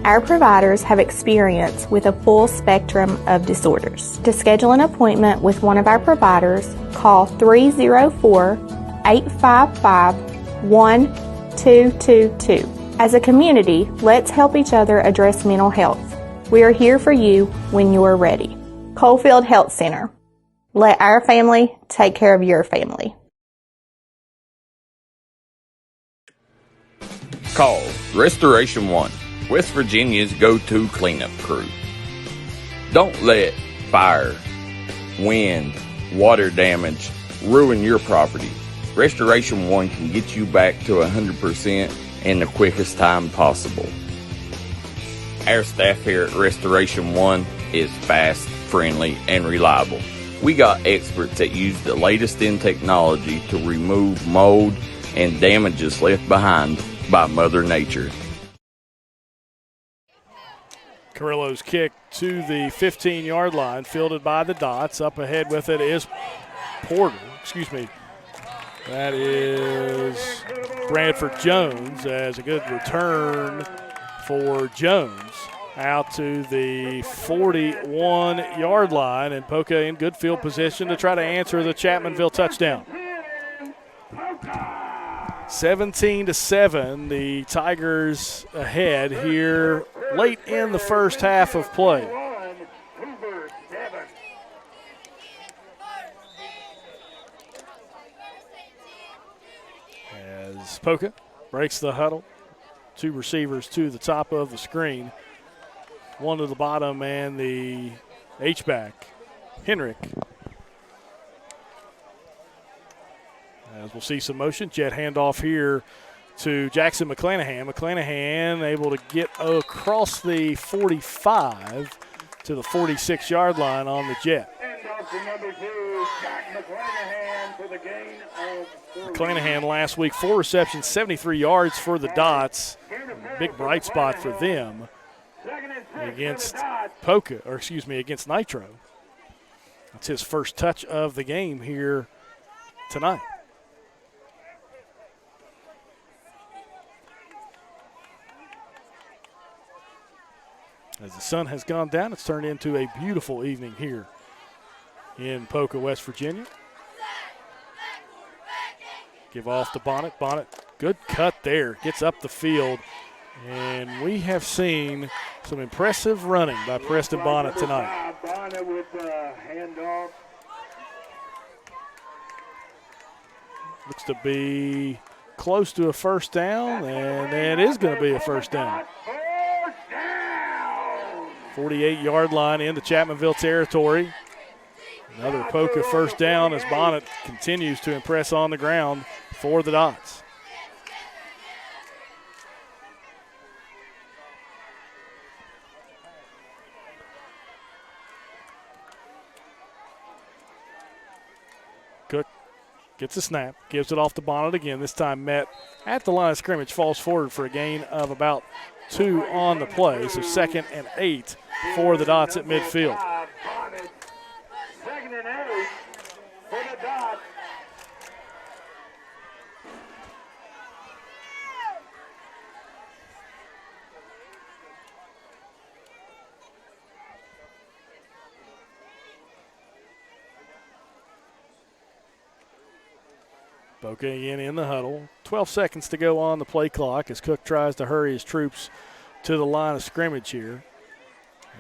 Our providers have experience with a full spectrum of disorders. To schedule an appointment with one of our providers, call 304 855-1222. As a community, let's help each other address mental health. We are here for you when you are ready. Coalfield Health Center. Let our family take care of your family. Call Restoration One, West Virginia's go-to cleanup crew. Don't let fire, wind, water damage ruin your property. Restoration One can get you back to 100% in the quickest time possible. Our staff here at Restoration One is fast, friendly, and reliable. We got experts that use the latest in technology to remove mold and damages left behind by Mother Nature. Carrillo's kick to the 15-yard line, fielded by the Dots. Up ahead with it is Porter. That is Bradford Jones, as a good return for Jones out to the 41-yard line, and Poca in good field position to try to answer the Chapmanville touchdown. 17-7, the Tigers ahead here late in the first half of play. As Poca breaks the huddle, two receivers to the top of the screen, one to the bottom, and the H-back, Henrik. As we'll see some motion, jet handoff here to Jackson McClanahan. McClanahan able to get across the 45 to the 46-yard line on the jet. McClanahan last week, 4 receptions, 73 yards for the Dots. Big bright spot for them against against Nitro. That's his first touch of the game here tonight. As the sun has gone down, it's turned into a beautiful evening here in Poca, West Virginia. Give off to Bonnet. Bonnet, good cut there. Gets up the field. And we have seen some impressive running by Preston Bonnet tonight. Bonnet with the handoff. Looks to be close to a first down, and it is going to be a first down. 48-yard line into Chapmanville territory. Another Poca first down as Bonnet continues to impress on the ground for the Dots. Cook gets a snap, gives it off to Bonnet again. This time met at the line of scrimmage, falls forward for a gain of about 2 on the play. So 2nd and 8 for the Dots at midfield. 2nd and 8 for the Dots. Poca again in the huddle. 12 seconds to go on the play clock as Cook tries to hurry his troops to the line of scrimmage here.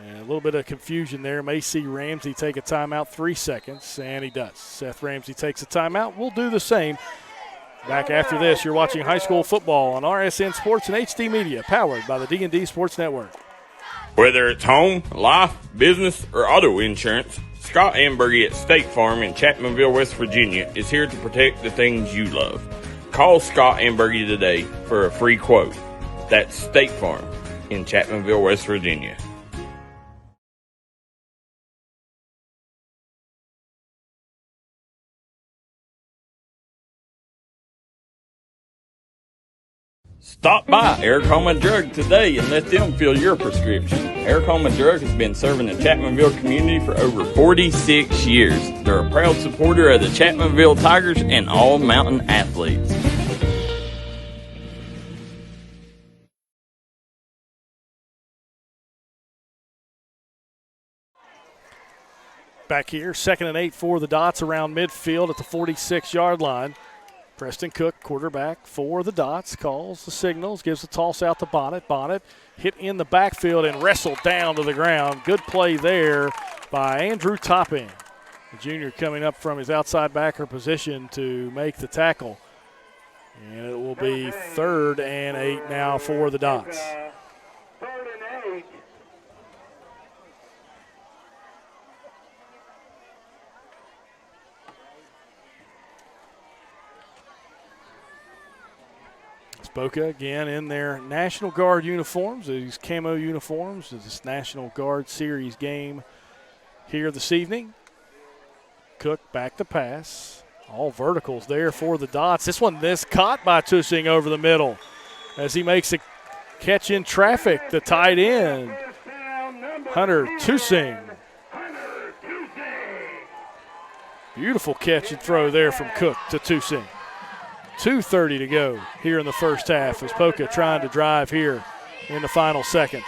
And a little bit of confusion there. May see Ramsey take a timeout, 3 seconds, and he does. Seth Ramsey takes a timeout. We'll do the same. Back after this, you're watching high school football on RSN Sports and HD Media, powered by the D&D Sports Network. Whether it's home, life, business, or auto insurance, Scott Ambergy at State Farm in Chapmanville, West Virginia is here to protect the things you love. Call Scott Ambergy today for a free quote. That's State Farm in Chapmanville, West Virginia. Stop by Eric Homa Drug today and let them fill your prescription. Eric Homa Drug has been serving the Chapmanville community for over 46 years. They're a proud supporter of the Chapmanville Tigers and all mountain athletes. Back here, 2nd and 8 for the Dots around midfield at the 46-yard line. Preston Cook, quarterback for the Dots, calls the signals, gives the toss out to Bonnet. Bonnet hit in the backfield and wrestled down to the ground. Good play there by Andrew Topping, the junior coming up from his outside backer position to make the tackle. And it will be 3rd and 8 now for the Dots. 3rd and 8. Poca again in their National Guard uniforms, these camo uniforms, this National Guard Series game here this evening. Cook back to pass. All verticals there for the Dots. This one caught by Tusing over the middle as he makes a catch in traffic. The tight end, Hunter Tusing. Beautiful catch and throw there from Cook to Tusing. 2:30 to go here in the first half as Poca trying to drive here in the final seconds.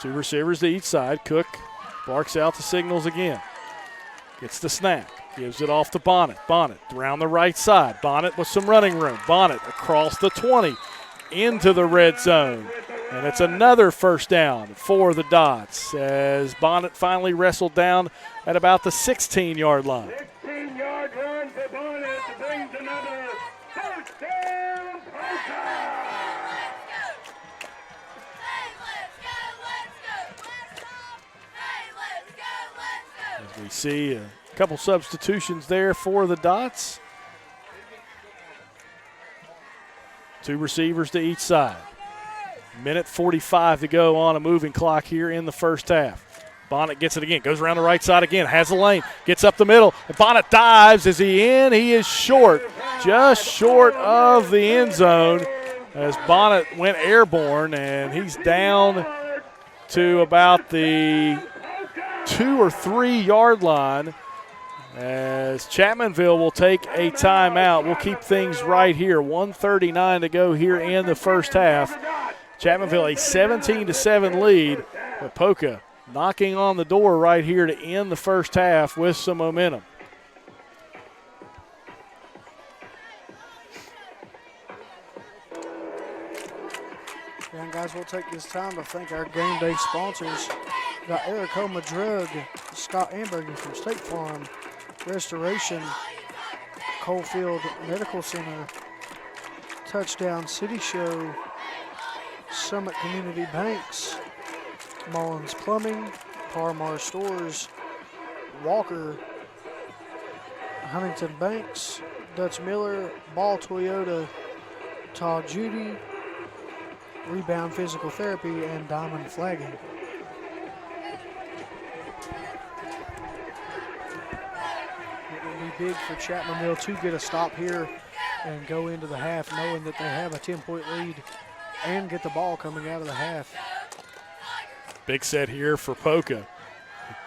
Two receivers to each side. Cook barks out the signals again. Gets the snap. Gives it off to Bonnet. Bonnet around the right side. Bonnet with some running room. Bonnet across the 20 into the red zone. And it's another first down for the Dots as Bonnet finally wrestled down at about the 16-yard line. 16-yard run for Bonnet brings another first down, Poca. As we see a couple substitutions there for the Dots. Two receivers to each side. Minute 45 to go on a moving clock here in the first half. Bonnet gets it again, goes around the right side again, has the lane, gets up the middle, and Bonnet dives. Is he in? He is short, just short of the end zone as Bonnet went airborne, and he's down to about the 2 or 3 yard line as Chapmanville will take a timeout. We'll keep things right here. 1:39 to go here in the first half. Chapmanville a 17-7 lead, but Poca knocking on the door right here to end the first half with some momentum. And guys, we'll take this time to thank our game day sponsors. We've got Aracoma Drug, Scott Amberger from State Farm, Restoration, Coalfield Medical Center, Touchdown City Show, Summit Community Banks, Mullins Plumbing, Parmar Stores, Walker, Huntington Banks, Dutch Miller, Ball Toyota, Todd Judy, Rebound Physical Therapy, and Diamond Flagging. It will be big for Chapmanville to get a stop here and go into the half knowing that they have a 10-point lead and get the ball coming out of the half. Big set here for Poca.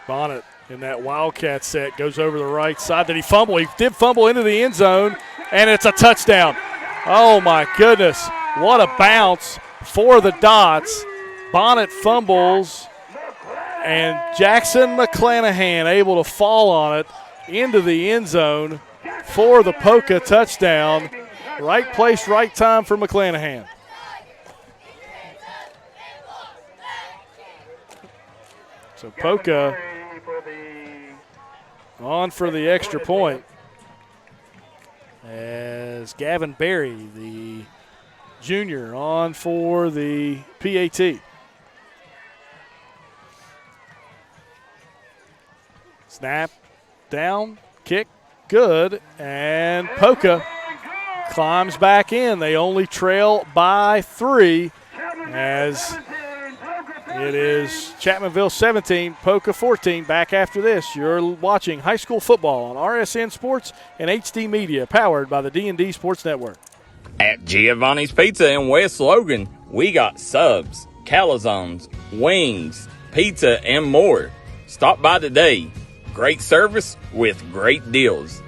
Bonnet in that Wildcat set goes over the right side. Did he fumble? He did fumble into the end zone, and it's a touchdown. Oh, my goodness. What a bounce for the Dots. Bonnet fumbles, and Jackson McClanahan able to fall on it into the end zone for the Poca touchdown. Right place, right time for McClanahan. So Poca on for the extra point as Gavin Berry, the junior, on for the PAT. Snap, down, kick, good, and Poca climbs back in. They only trail by 3 as it is Chapmanville 17, Poca 14. Back after this, you're watching high school football on RSN Sports and HD Media, powered by the D&D Sports Network. At Giovanni's Pizza in West Logan, we got subs, calzones, wings, pizza, and more. Stop by today. Great service with great deals.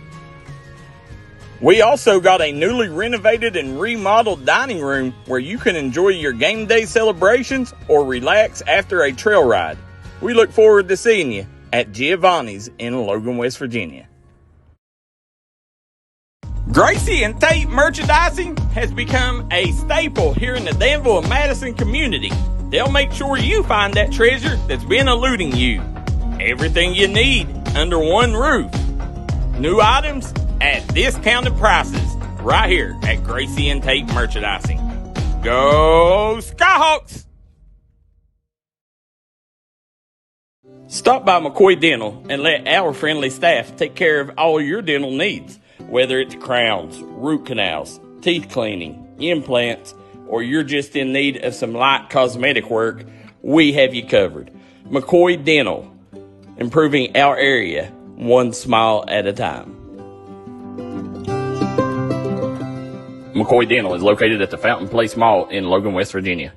We also got a newly renovated and remodeled dining room where you can enjoy your game day celebrations or relax after a trail ride. We look forward to seeing you at Giovanni's in Logan, West Virginia. Gracie and Tate Merchandising has become a staple here in the Danville and Madison community. They'll make sure you find that treasure that's been eluding you. Everything you need under one roof. New items at discounted prices right here at Gracie and Tate Merchandising. Go Skyhawks! Stop by McCoy Dental and let our friendly staff take care of all your dental needs. Whether it's crowns, root canals, teeth cleaning, implants, or you're just in need of some light cosmetic work, we have you covered. McCoy Dental, improving our area one smile at a time. McCoy Dental is located at the Fountain Place Mall in Logan, West Virginia.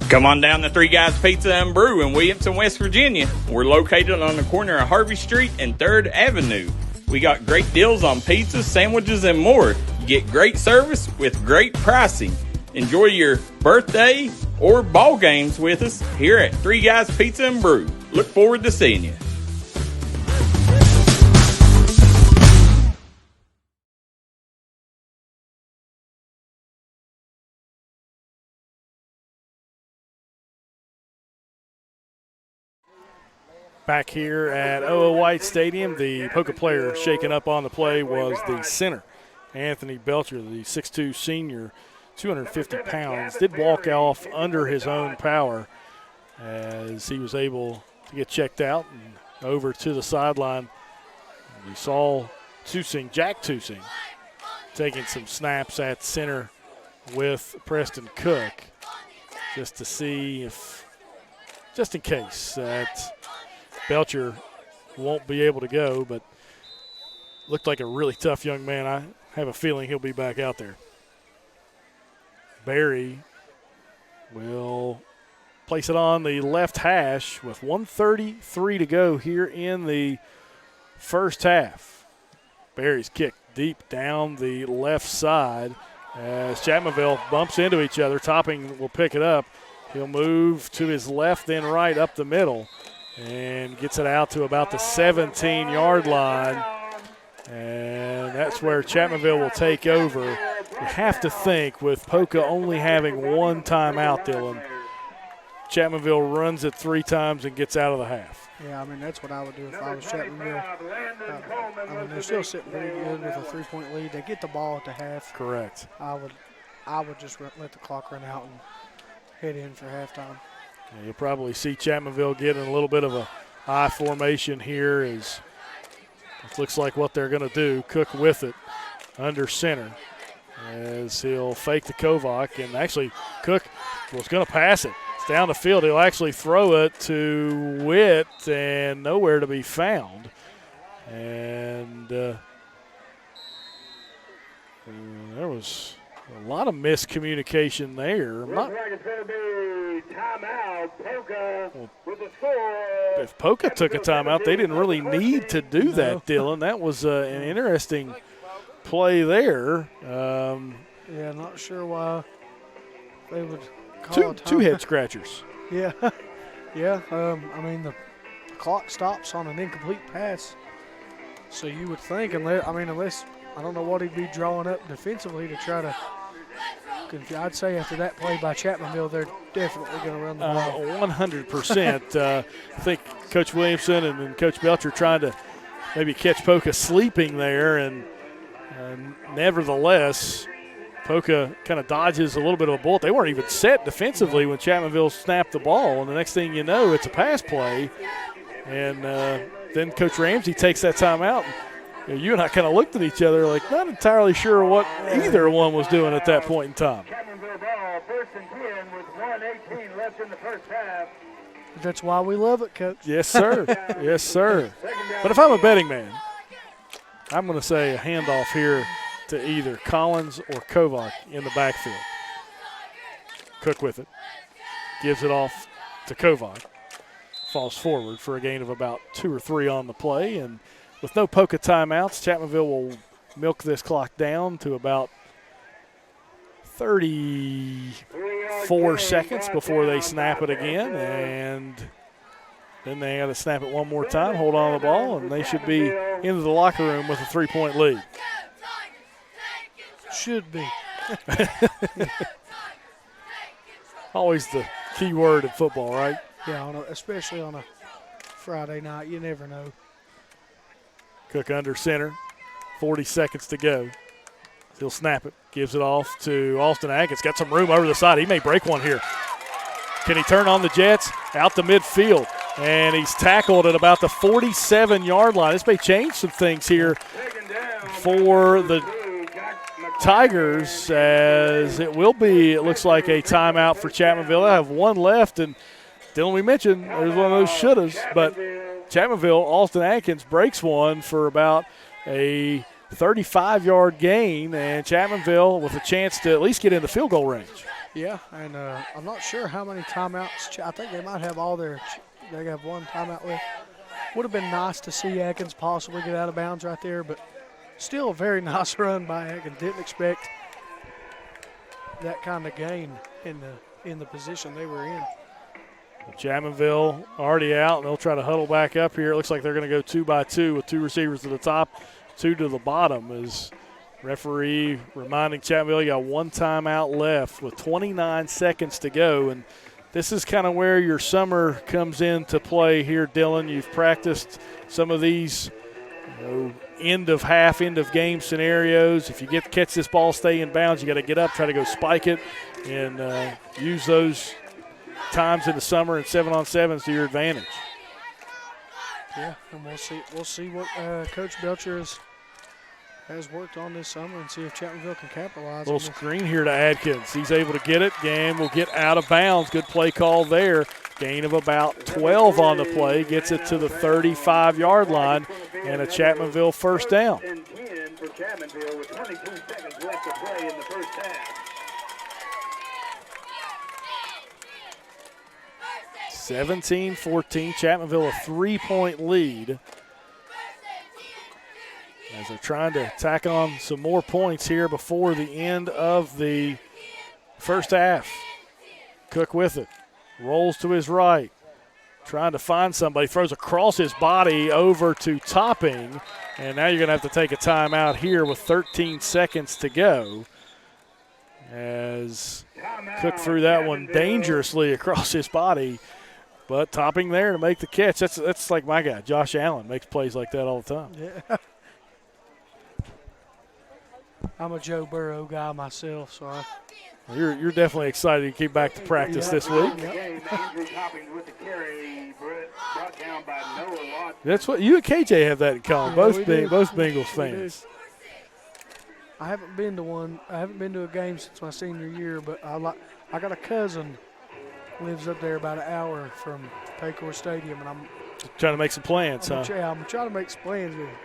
Come on down to Three Guys Pizza and Brew in Williamson, West Virginia. We're located on the corner of Harvey Street and 3rd Avenue. We got great deals on pizzas, sandwiches, and more. You get great service with great pricing. Enjoy your birthday or ball games with us here at Three Guys Pizza and Brew. Look forward to seeing you. Back here at O.O. White Stadium, the Poca player shaken up on the play was the center, Anthony Belcher, the 6'2 senior, 250 pounds. Did walk off under his own power as he was able to get checked out and over to the sideline. We saw Jack Tusing, taking some snaps at center with Preston Cook just to see if, just in case that Belcher won't be able to go, but looked like a really tough young man. I have a feeling he'll be back out there. Barry will place it on the left hash with 1:33 to go here in the first half. Barry's kick deep down the left side as Chapmanville bumps into each other. Topping will pick it up. He'll move to his left, then right up the middle, and gets it out to about the 17-yard line. And that's where Chapmanville will take over. You have to think with Poca only having one timeout, Dylan, Chapmanville runs it 3 times and gets out of the half. Yeah, I mean, that's what I would do if I was Chapmanville. I mean, they're still sitting pretty good with a 3-point lead. They get the ball at the half. Correct. I would just let the clock run out and head in for halftime. Yeah, you'll probably see Chapmanville getting a little bit of a I formation here as it looks like what they're going to do. Cook with it under center as he'll fake the Kovac. And actually, Cook was going to pass it. It's down the field. He'll actually throw it to Witt and nowhere to be found. And there was a lot of miscommunication there. Looks like it's going to be timeout. Poca with the score. If Poca took a timeout, they didn't really need to do that, Dylan. That was an interesting play there. Yeah, not sure why they would call two head scratchers. Yeah. Yeah, I mean, the clock stops on an incomplete pass. So you would think, unless I don't know what he'd be drawing up defensively to try to. I'd say after that play by Chapmanville, they're definitely going to run the ball. 100%. I think Coach Williamson and Coach Belcher trying to maybe catch Poca sleeping there, and nevertheless, Poca kind of dodges a little bit of a bullet. They weren't even set defensively when Chapmanville snapped the ball, and the next thing you know, it's a pass play. And then Coach Ramsey takes that timeout. You and I kind of looked at each other like not entirely sure what either one was doing at that point in time. Chapmanville ball, 1st and 10 with 1:18 left in the first half. That's why we love it, Coach. Yes, sir. Yes, sir. But if I'm a betting man, I'm going to say a handoff here to either Collins or Kovac in the backfield. Cook with it. Gives it off to Kovac. Falls forward for a gain of about 2 or 3 on the play. And with no Poca timeouts, Chapmanville will milk this clock down to about 34 seconds before they snap it again. And Then they got to snap it one more time, hold on to the ball, and they should be into the locker room with a 3-point lead. Should be. Always the key word in football, right? Yeah, especially on a Friday night. You never know. Cook under center, 40 seconds to go. He'll snap it, gives it off to Austin Atkins. Got some room over the side. He may break one here. Can he turn on the Jets? Out to midfield, and he's tackled at about the 47-yard line. This may change some things here for the Tigers, as it will be, it looks like, a timeout for Chapmanville. I have one left, and Dylan, we mentioned there's one of those shouldas, but Chapmanville, Austin Atkins breaks one for about a 35-yard gain, and Chapmanville with a chance to at least get in the field goal range. Yeah, and I'm not sure how many timeouts. I think they might have all their – they have one timeout left. Would have been nice to see Atkins possibly get out of bounds right there, but still a very nice run by Atkins. Didn't expect that kind of gain in the position they were in. Chapmanville already out, and they'll try to huddle back up here. It looks like they're going to go 2-by-2 with 2 receivers to the top, 2 to the bottom, as referee reminding Chapmanville you got 1 timeout left with 29 seconds to go. And this is kind of where your summer comes into play here, Dylan. You've practiced some of these end of half, end of game scenarios. If you catch this ball, stay in bounds, you got to get up, try to go spike it, and use those times in the summer and 7-on-7s to your advantage. Yeah, and we'll see what Coach Belcher has worked on this summer and see if Chapmanville can capitalize. Little screen here to Adkins. He's able to get it. Game will get out of bounds. Good play call there. Gain of about 12 on the play. Gets it to the 35-yard line and a Chapmanville first down. 10 for Chapmanville with 22 seconds left to play in the first half. 17-14, Chapmanville a 3-point lead. As they're trying to tack on some more points here before the end of the first half. Cook with it, rolls to his right, trying to find somebody, throws across his body over to Topping, and now you're going to have to take a timeout here with 13 seconds to go. As Cook threw that one dangerously across his body. But Topping there to make the catch. That's like my guy, Josh Allen, makes plays like that all the time. Yeah. I'm a Joe Burrow guy myself, so you're definitely excited to keep back to practice this week. That's what you and KJ have that in common. Yeah, both Bengals fans. I haven't been to one. I haven't been to a game since my senior year, but I got a cousin lives up there about an hour from Paycor Stadium, and I'm trying to make some plans, I'm trying to make some plans with him.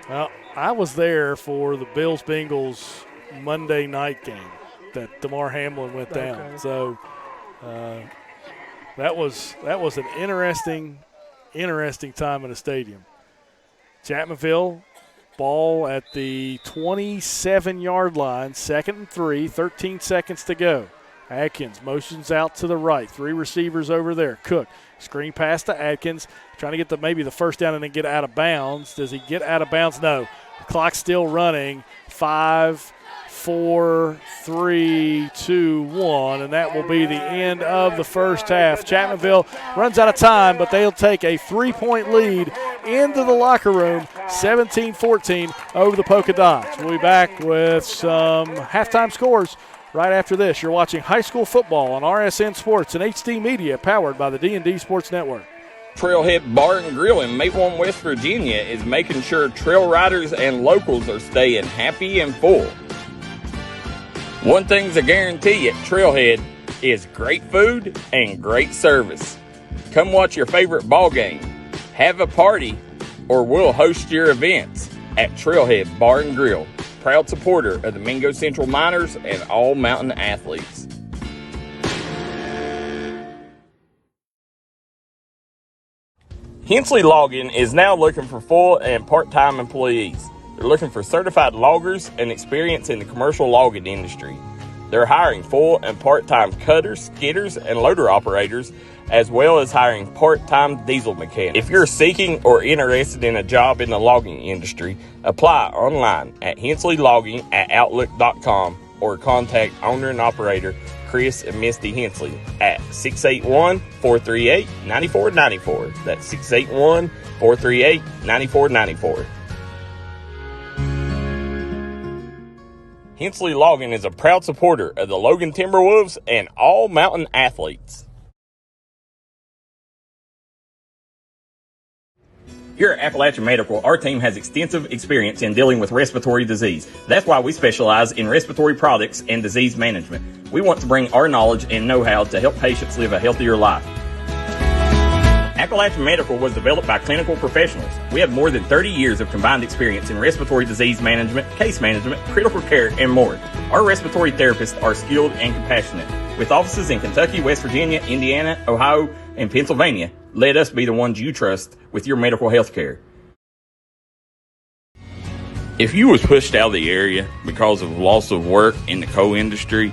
Well, I was there for the Bills-Bengals Monday night game that DeMar Hamlin went down. Okay. So that was an interesting time in the stadium. Chapmanville, ball at the 27-yard line, 2nd and 3, 13 seconds to go. Adkins motions out to the right. 3 receivers over there. Cook, screen pass to Adkins, trying to get maybe the first down and then get out of bounds. Does he get out of bounds? No. The clock's still running. 5, 4, 3, 2, 1, and that will be the end of the first half. Chapmanville runs out of time, but they'll take a 3-point lead into the locker room, 17-14 over the Poca Dots. We'll be back with some halftime scores right after this. You're watching high school football on RSN Sports and HD Media, powered by the D&D Sports Network. Trailhead Bar and Grill in Maplewood, West Virginia is making sure trail riders and locals are staying happy and full. One thing's a guarantee at Trailhead is great food and great service. Come watch your favorite ball game, have a party, or we'll host your events at Trailhead Bar and Grill. Proud supporter of the Mingo Central Miners and all mountain athletes. Hensley Logging is now looking for full and part-time employees. They're looking for certified loggers and experience in the commercial logging industry. They're hiring full and part-time cutters, skidders, and loader operators, as well as hiring part-time diesel mechanics. If you're seeking or interested in a job in the logging industry, apply online at hensleylogging@outlook.com or contact owner and operator Chris and Misty Hensley at 681-438-9494. That's 681-438-9494. Hensley Logging is a proud supporter of the Logan Timberwolves and all mountain athletes. Here at Appalachian Medical, our team has extensive experience in dealing with respiratory disease. That's why we specialize in respiratory products and disease management. We want to bring our knowledge and know-how to help patients live a healthier life. Appalachian Medical was developed by clinical professionals. We have more than 30 years of combined experience in respiratory disease management, case management, critical care, and more. Our respiratory therapists are skilled and compassionate. With offices in Kentucky, West Virginia, Indiana, Ohio, and Pennsylvania, let us be the ones you trust with your medical health care. If you was pushed out of the area because of loss of work in the coal industry,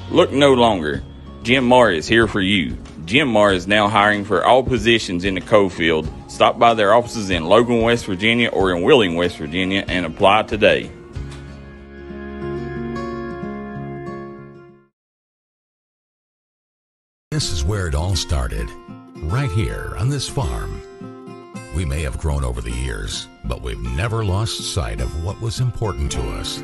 look no longer. Jim Marr is here for you. Jim Marr is now hiring for all positions in the coal field. Stop by their offices in Logan, West Virginia or in Wheeling, West Virginia and apply today. This is where it all started, right here on this farm. We may have grown over the years, but we've never lost sight of what was important to us.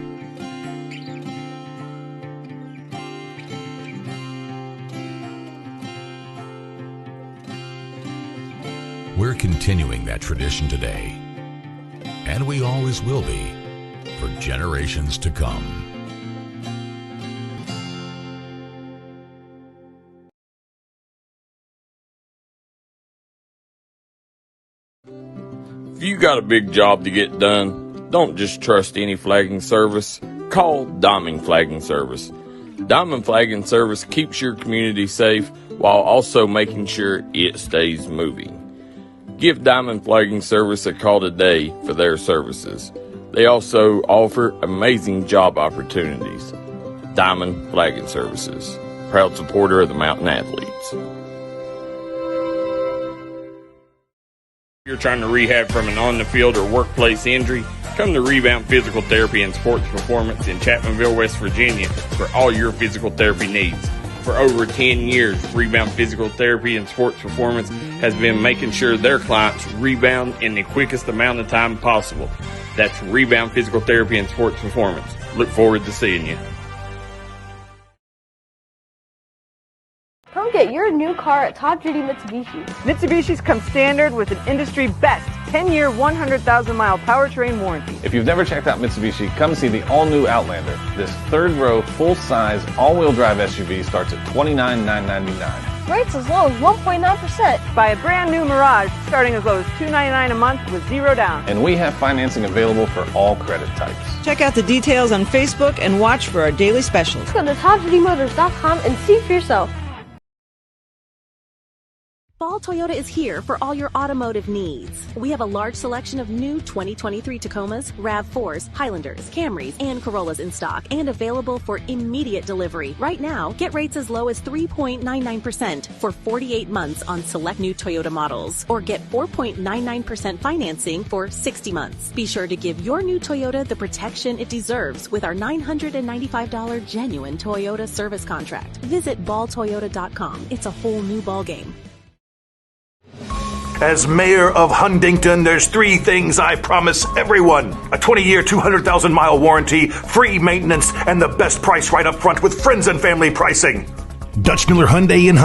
We're continuing that tradition today, and we always will be for generations to come. If you got a big job to get done, don't just trust any flagging service. Call Diamond Flagging Service. Diamond Flagging Service keeps your community safe while also making sure it stays moving. Give Diamond Flagging Service a call today for their services. They also offer amazing job opportunities. Diamond Flagging Services, proud supporter of the mountain athletes. If you're trying to rehab from an on-the-field or workplace injury, come to Rebound Physical Therapy and Sports Performance in Chapmanville, West Virginia for all your physical therapy needs. For over 10 years, Rebound Physical Therapy and Sports Performance has been making sure their clients rebound in the quickest amount of time possible. That's Rebound Physical Therapy and Sports Performance. Look forward to seeing you. Come get your new car at Top Duty Mitsubishi. Mitsubishi's come standard with an industry best 10-year, 100,000-mile powertrain warranty. If you've never checked out Mitsubishi, come see the all-new Outlander. This third-row, full-size, all-wheel drive SUV starts at $29,999. Rates as low as 1.9%. Buy a brand new Mirage starting as low as $299 a month with zero down. And we have financing available for all credit types. Check out the details on Facebook and watch for our daily specials. Go to TopDutyMotors.com and see for yourself. Ball Toyota is here for all your automotive needs. We have a large selection of new 2023 Tacomas, RAV4s, Highlanders, Camrys, and Corollas in stock and available for immediate delivery. Right now, get rates as low as 3.99% for 48 months on select new Toyota models, or get 4.99% financing for 60 months. Be sure to give your new Toyota the protection it deserves with our $995 genuine Toyota service contract. Visit balltoyota.com. It's a whole new ballgame. As mayor of Huntington, there's three things I promise everyone. A 20-year, 200,000-mile warranty, free maintenance, and the best price right up front with friends and family pricing. Dutch Miller Hyundai in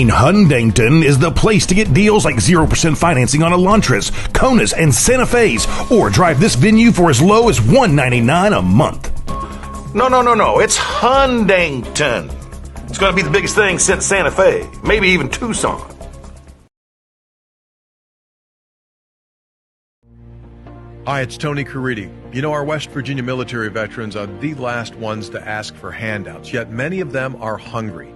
Huntington is the place to get deals like 0% financing on Elantras, Konas, and Santa Fe's, or drive this venue for as low as $199 a month. No. It's Huntington. It's going to be the biggest thing since Santa Fe, maybe even Tucson. Hi, it's Tony Caridi. You know, our West Virginia military veterans are the last ones to ask for handouts, yet many of them are hungry.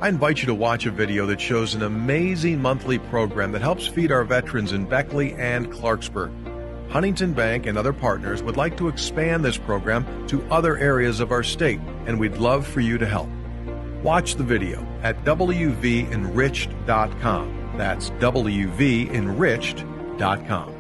I invite you to watch a video that shows an amazing monthly program that helps feed our veterans in Beckley and Clarksburg. Huntington Bank and other partners would like to expand this program to other areas of our state, and we'd love for you to help. Watch the video at wvenriched.com. That's wvenriched.com.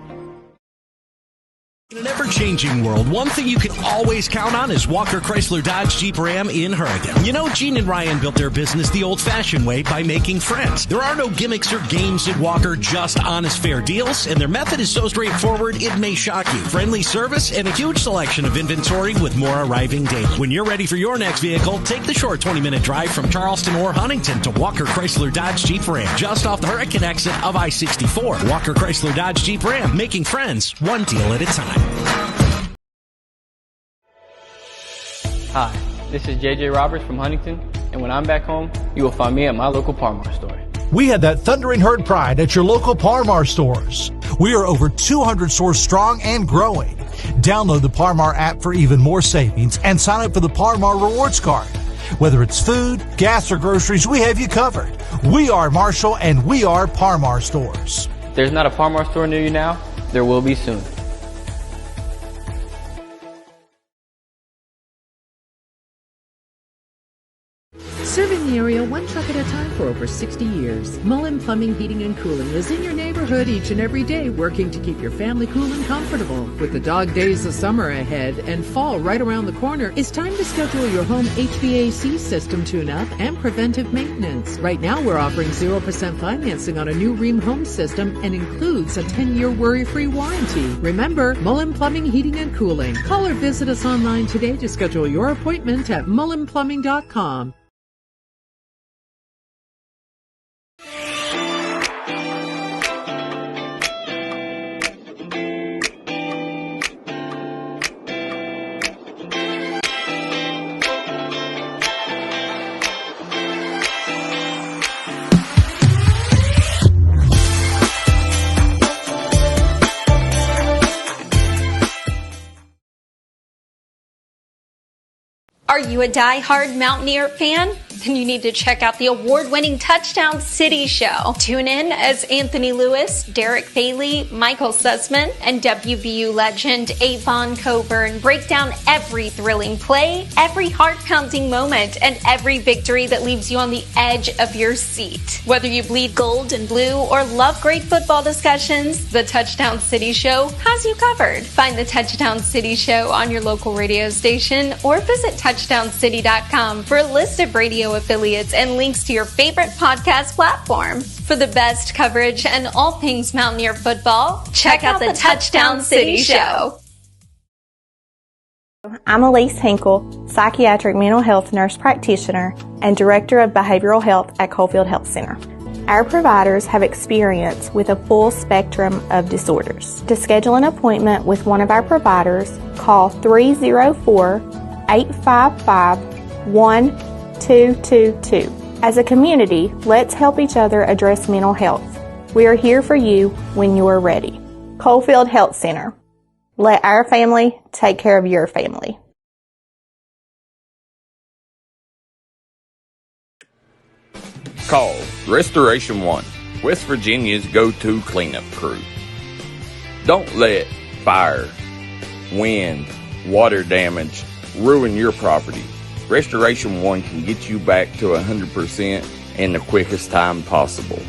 In an ever-changing world, one thing you can always count on is Walker Chrysler Dodge Jeep Ram in Hurricane. You know, Gene and Ryan built their business the old-fashioned way by making friends. There are no gimmicks or games at Walker, just honest, fair deals, and their method is so straightforward it may shock you. Friendly service and a huge selection of inventory with more arriving daily. When you're ready for your next vehicle, take the short 20-minute drive from Charleston or Huntington to Walker Chrysler Dodge Jeep Ram, just off the Hurricane exit of I-64. Walker Chrysler Dodge Jeep Ram, making friends one deal at a time. Hi, this is JJ Roberts from Huntington, and when I'm back home, you will find me at my local Parmar store. We had that thundering herd pride at your local Parmar stores. We are over 200 stores strong and growing. Download the Parmar app for even more savings and sign up for the Parmar Rewards Card. Whether it's food, gas, or groceries, we have you covered. We are Marshall, and we are Parmar stores. If there's not a Parmar store near you now, there will be soon. Serving the area one truck at a time for over 60 years. Mullen Plumbing, Heating, and Cooling is in your neighborhood each and every day, working to keep your family cool and comfortable. With the dog days of summer ahead and fall right around the corner, it's time to schedule your home HVAC system tune-up and preventive maintenance. Right now, we're offering 0% financing on a new Rheem home system and includes a 10-year worry-free warranty. Remember, Mullen Plumbing, Heating, and Cooling. Call or visit us online today to schedule your appointment at mullenplumbing.com. Are you a die-hard Mountaineer fan? Then you need to check out the award-winning Touchdown City Show. Tune in as Anthony Lewis, Derek Bailey, Michael Sussman, and WVU legend Avon Coburn break down every thrilling play, every heart-pounding moment, and every victory that leaves you on the edge of your seat. Whether you bleed gold and blue or love great football discussions, the Touchdown City Show has you covered. Find the Touchdown City Show on your local radio station or visit touchdowncity.com for a list of radio affiliates and links to your favorite podcast platform. For the best coverage and all things Mountaineer football, check out the Touchdown City Show. I'm Elise Hinkle, psychiatric mental health nurse practitioner and director of behavioral health at Coalfield Health Center. Our providers have experience with a full spectrum of disorders. To schedule an appointment with one of our providers, call 304-855-1222. As a community, let's help each other address mental health. We are here for you when you are ready. Coalfield Health Center. Let our family take care of your family. Call Restoration One, West Virginia's go-to cleanup crew. Don't let fire, wind, water damage ruin your property. Restoration One can get you back to 100% in the quickest time possible.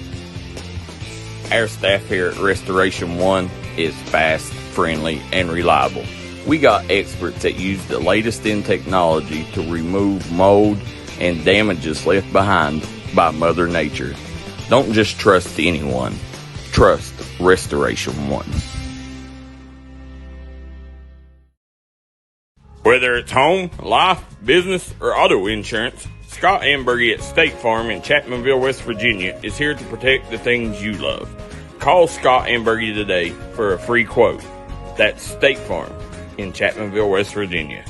Our staff here at Restoration One is fast, friendly, and reliable. We got experts that use the latest in technology to remove mold and damages left behind by Mother Nature. Don't just trust anyone. Trust Restoration One. Whether it's home, life, business, or auto insurance, Scott Ambergy at State Farm in Chapmanville, West Virginia is here to protect the things you love. Call Scott Ambergy today for a free quote. That's State Farm in Chapmanville, West Virginia.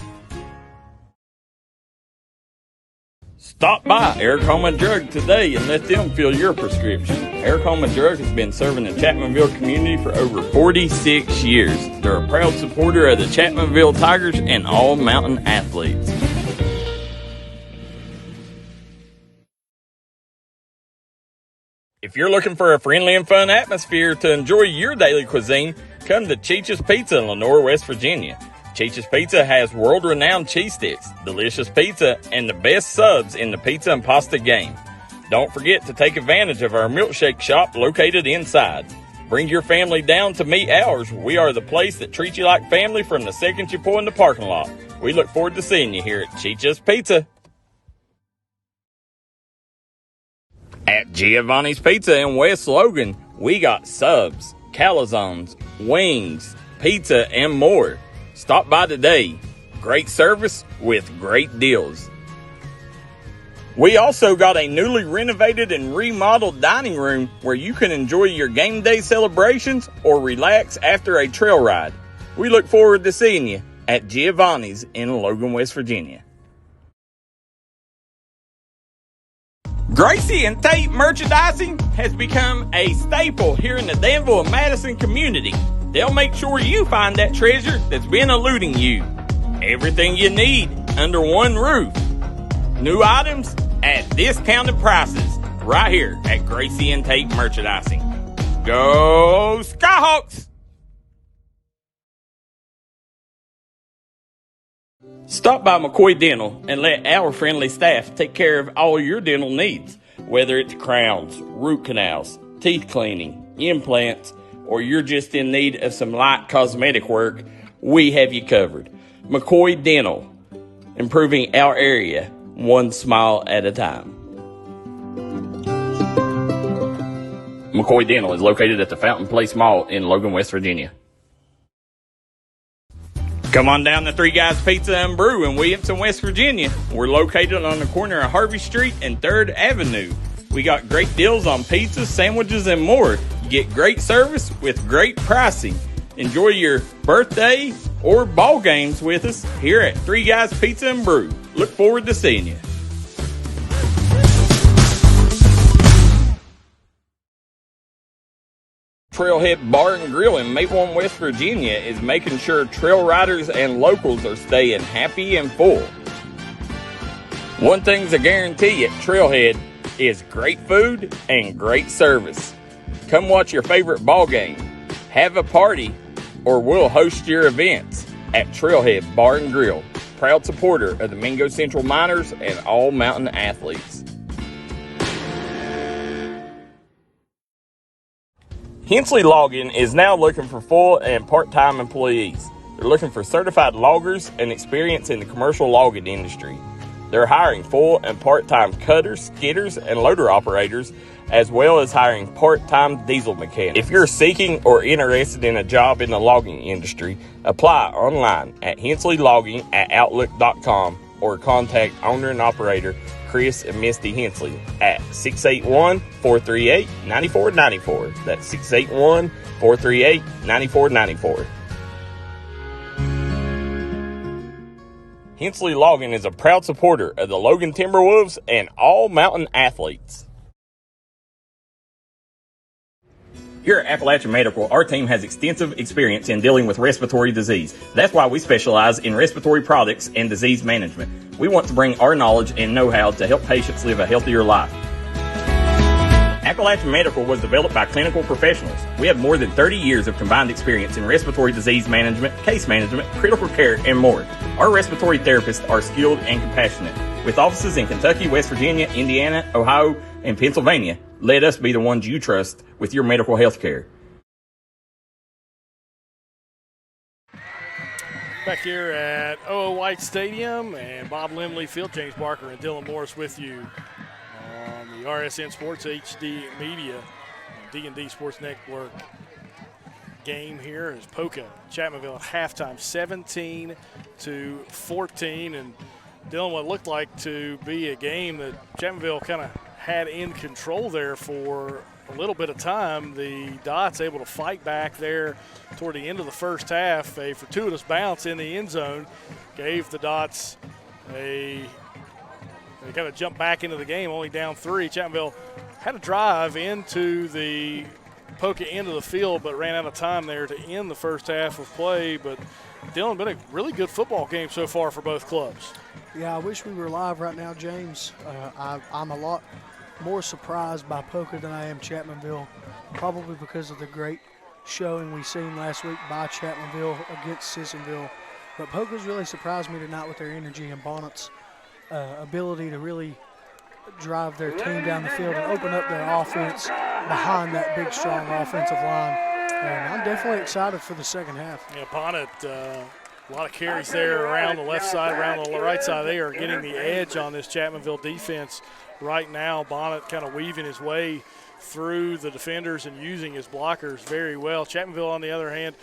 Stop by Eric Homa Drug today and let them fill your prescription. Eric Homa Drug has been serving the Chapmanville community for over 46 years. They're a proud supporter of the Chapmanville Tigers and all mountain athletes. If you're looking for a friendly and fun atmosphere to enjoy your daily cuisine, come to Cheech's Pizza in Lenore, West Virginia. Cheech's Pizza has world-renowned cheese sticks, delicious pizza, and the best subs in the pizza and pasta game. Don't forget to take advantage of our milkshake shop located inside. Bring your family down to meet ours. We are the place that treats you like family from the second you pull in the parking lot. We look forward to seeing you here at Cheech's Pizza. At Giovanni's Pizza in West Logan, we got subs, calzones, wings, pizza, and more. Stop by today. Great service with great deals. We also got a newly renovated and remodeled dining room where you can enjoy your game day celebrations or relax after a trail ride. We look forward to seeing you at Giovanni's in Logan, West Virginia. Gracie and Tate Merchandising has become a staple here in the Danville and Madison community. They'll make sure you find that treasure that's been eluding you. Everything you need under one roof. New items at discounted prices right here at Gracie and Tate Merchandising. Go Skyhawks! Stop by McCoy Dental and let our friendly staff take care of all your dental needs. Whether it's crowns, root canals, teeth cleaning, implants, or you're just in need of some light cosmetic work, we have you covered. McCoy Dental, improving our area one smile at a time. McCoy Dental is located at the Fountain Place Mall in Logan, West Virginia. Come on down to Three Guys Pizza and Brew in Williamson, West Virginia. We're located on the corner of Harvey Street and 3rd Avenue. We got great deals on pizzas, sandwiches, and more. You get great service with great pricing. Enjoy your birthday or ball games with us here at Three Guys Pizza and Brew. Look forward to seeing you. Trailhead Bar and Grill in Maplewood, West Virginia is making sure trail riders and locals are staying happy and full. One thing's a guarantee at Trailhead is great food and great service. Come watch your favorite ball game, have a party, or we'll host your events at Trailhead Bar and Grill, proud supporter of the Mingo Central Miners and all mountain athletes. Hensley Logging is now looking for full and part-time employees. They're looking for certified loggers and experience in the commercial logging industry. They're hiring full and part-time cutters, skidders, and loader operators, as well as hiring part-time diesel mechanics. If you're seeking or interested in a job in the logging industry, apply online at hensleylogging@outlook.com or contact owner and operator Chris and Misty Hensley at 681-438-9494. That's 681-438-9494. Hensley Logging is a proud supporter of the Logan Timberwolves and all mountain athletes. Here at Appalachian Medical, our team has extensive experience in dealing with respiratory disease. That's why we specialize in respiratory products and disease management. We want to bring our knowledge and know-how to help patients live a healthier life. Appalachian Medical was developed by clinical professionals. We have more than 30 years of combined experience in respiratory disease management, case management, critical care, and more. Our respiratory therapists are skilled and compassionate. With offices in Kentucky, West Virginia, Indiana, Ohio, and Pennsylvania, let us be the ones you trust with your medical health care. Back here at O.O. White Stadium and Bob Limley Field, James Barker and Dylan Morris with you on the RSN Sports HD Media D&D Sports Network game here is Poca, Chapmanville at halftime, 17-14. And Dylan, what looked like to be a game that Chapmanville kind of had in control there for a little bit of time. The Dots able to fight back there toward the end of the first half. A fortuitous bounce in the end zone gave the Dots they kind of jumped back into the game, only down 3. Chapmanville had a drive into the Poca end of the field, but ran out of time there to end the first half of play. But Dylan, been a really good football game so far for both clubs. Yeah, I wish we were live right now, James. I'm a lot more surprised by Poca than I am Chapmanville, probably because of the great showing we seen last week by Chapmanville against Sissonville. But Poca's really surprised me tonight with their energy and Bonnet's ability to really drive their team down the field and open up their offense behind that big, strong offensive line. And I'm definitely excited for the second half. Yeah, Bonnet, a lot of carries there around the left side, around the right side. They are getting the edge on this Chapmanville defense right now. Bonnet kind of weaving his way through the defenders and using his blockers very well. Chapmanville, on the other hand,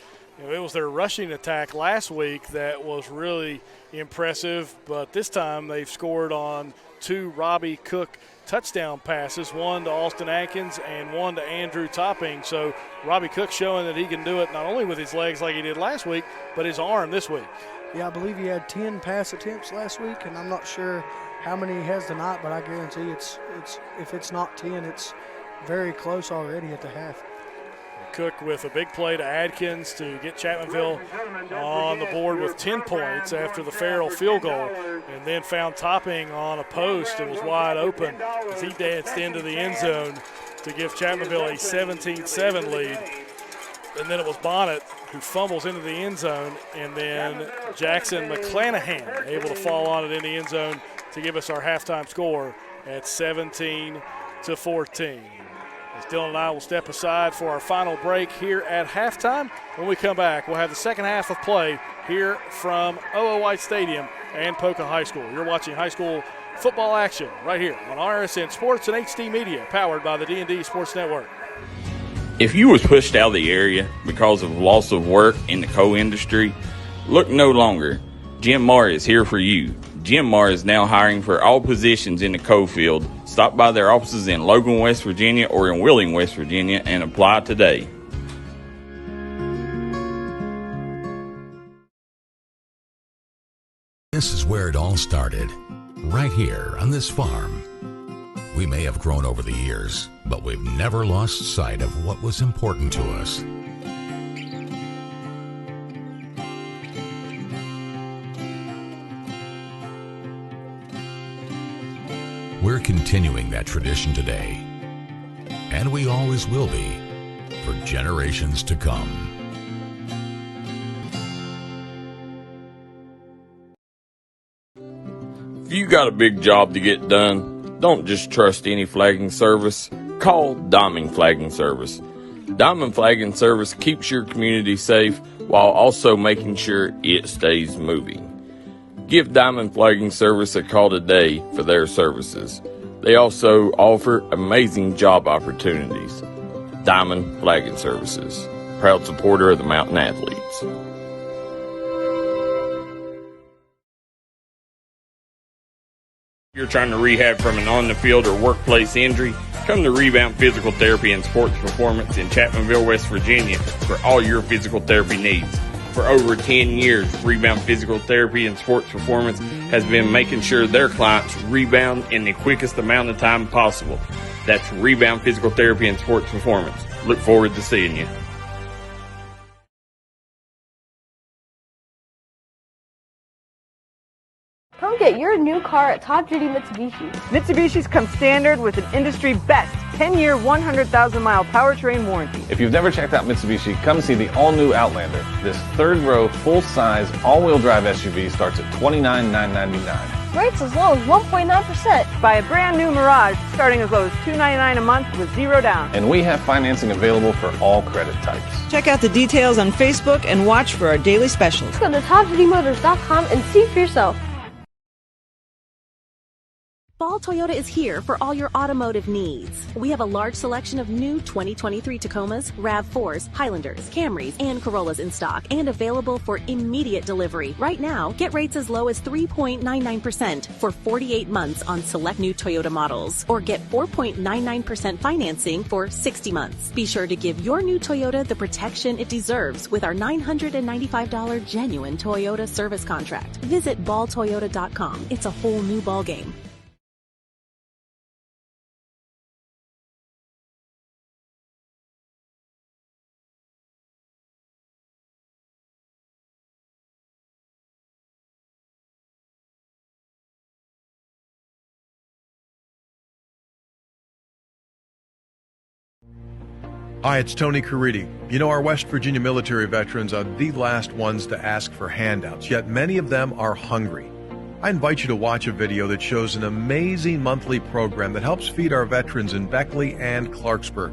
it was their rushing attack last week that was really impressive, but this time they've scored on 2 Robbie Cook touchdown passes, one to Austin Atkins and one to Andrew Topping. So Robbie Cook showing that he can do it not only with his legs like he did last week, but his arm this week. Yeah, I believe he had 10 pass attempts last week, and I'm not sure how many he has tonight, but I guarantee it's if it's not 10, it's very close already at the half. Cook with a big play to Adkins to get Chapmanville on the board with 10 points after the Farrell field goal, and then found Topping on a post and was wide open as he danced into the end zone to give Chapmanville a 17-7 lead. And then it was Bonnet who fumbles into the end zone, and then Jackson McClanahan able to fall on it in the end zone to give us our halftime score at 17-14. As Dylan and I will step aside for our final break here at halftime. When we come back, we'll have the second half of play here from OO White Stadium and Poca High School. You're watching high school football action right here on RSN Sports and HD Media, powered by the D&D Sports Network. If you was pushed out of the area because of loss of work in the coal industry, look no longer. Jim Marr is here for you. Jim Marr is now hiring for all positions in the coal field. Stop by their offices in Logan, West Virginia or in Wheeling, West Virginia and apply today. This is where it all started, right here on this farm. We may have grown over the years, but we've never lost sight of what was important to us. We're continuing that tradition today, and we always will be for generations to come. If you got a big job to get done, don't just trust any flagging service. Call Diamond Flagging Service. Diamond Flagging Service keeps your community safe while also making sure it stays moving. Give Diamond Flagging Service a call today for their services. They also offer amazing job opportunities. Diamond Flagging Services, proud supporter of the Mountain Athletes. If you're trying to rehab from an on-the-field or workplace injury, come to Rebound Physical Therapy and Sports Performance in Chapmanville, West Virginia for all your physical therapy needs. For over 10 years, Rebound Physical Therapy and Sports Performance has been making sure their clients rebound in the quickest amount of time possible. That's Rebound Physical Therapy and Sports Performance. Look forward to seeing you. Come get your new car at Top Duty Mitsubishi. Mitsubishi's come standard with an industry best 10-year, 100,000-mile powertrain warranty. If you've never checked out Mitsubishi, come see the all-new Outlander. This third-row, full-size, all-wheel drive SUV starts at $29,999. Rates as low as 1.9%. Buy a brand new Mirage starting as low as $299 a month with zero down. And we have financing available for all credit types. Check out the details on Facebook and watch for our daily specials. Go to TopDutyMotors.com and see for yourself. Ball Toyota is here for all your automotive needs. We have a large selection of new 2023 Tacomas, RAV4s, Highlanders, Camrys, and Corollas in stock and available for immediate delivery. Right now, get rates as low as 3.99% for 48 months on select new Toyota models, or get 4.99% financing for 60 months. Be sure to give your new Toyota the protection it deserves with our $995 genuine Toyota service contract. Visit balltoyota.com. It's a whole new ballgame. Hi, it's Tony Caridi. You know, our West Virginia military veterans are the last ones to ask for handouts, yet many of them are hungry. I invite you to watch a video that shows an amazing monthly program that helps feed our veterans in Beckley and Clarksburg.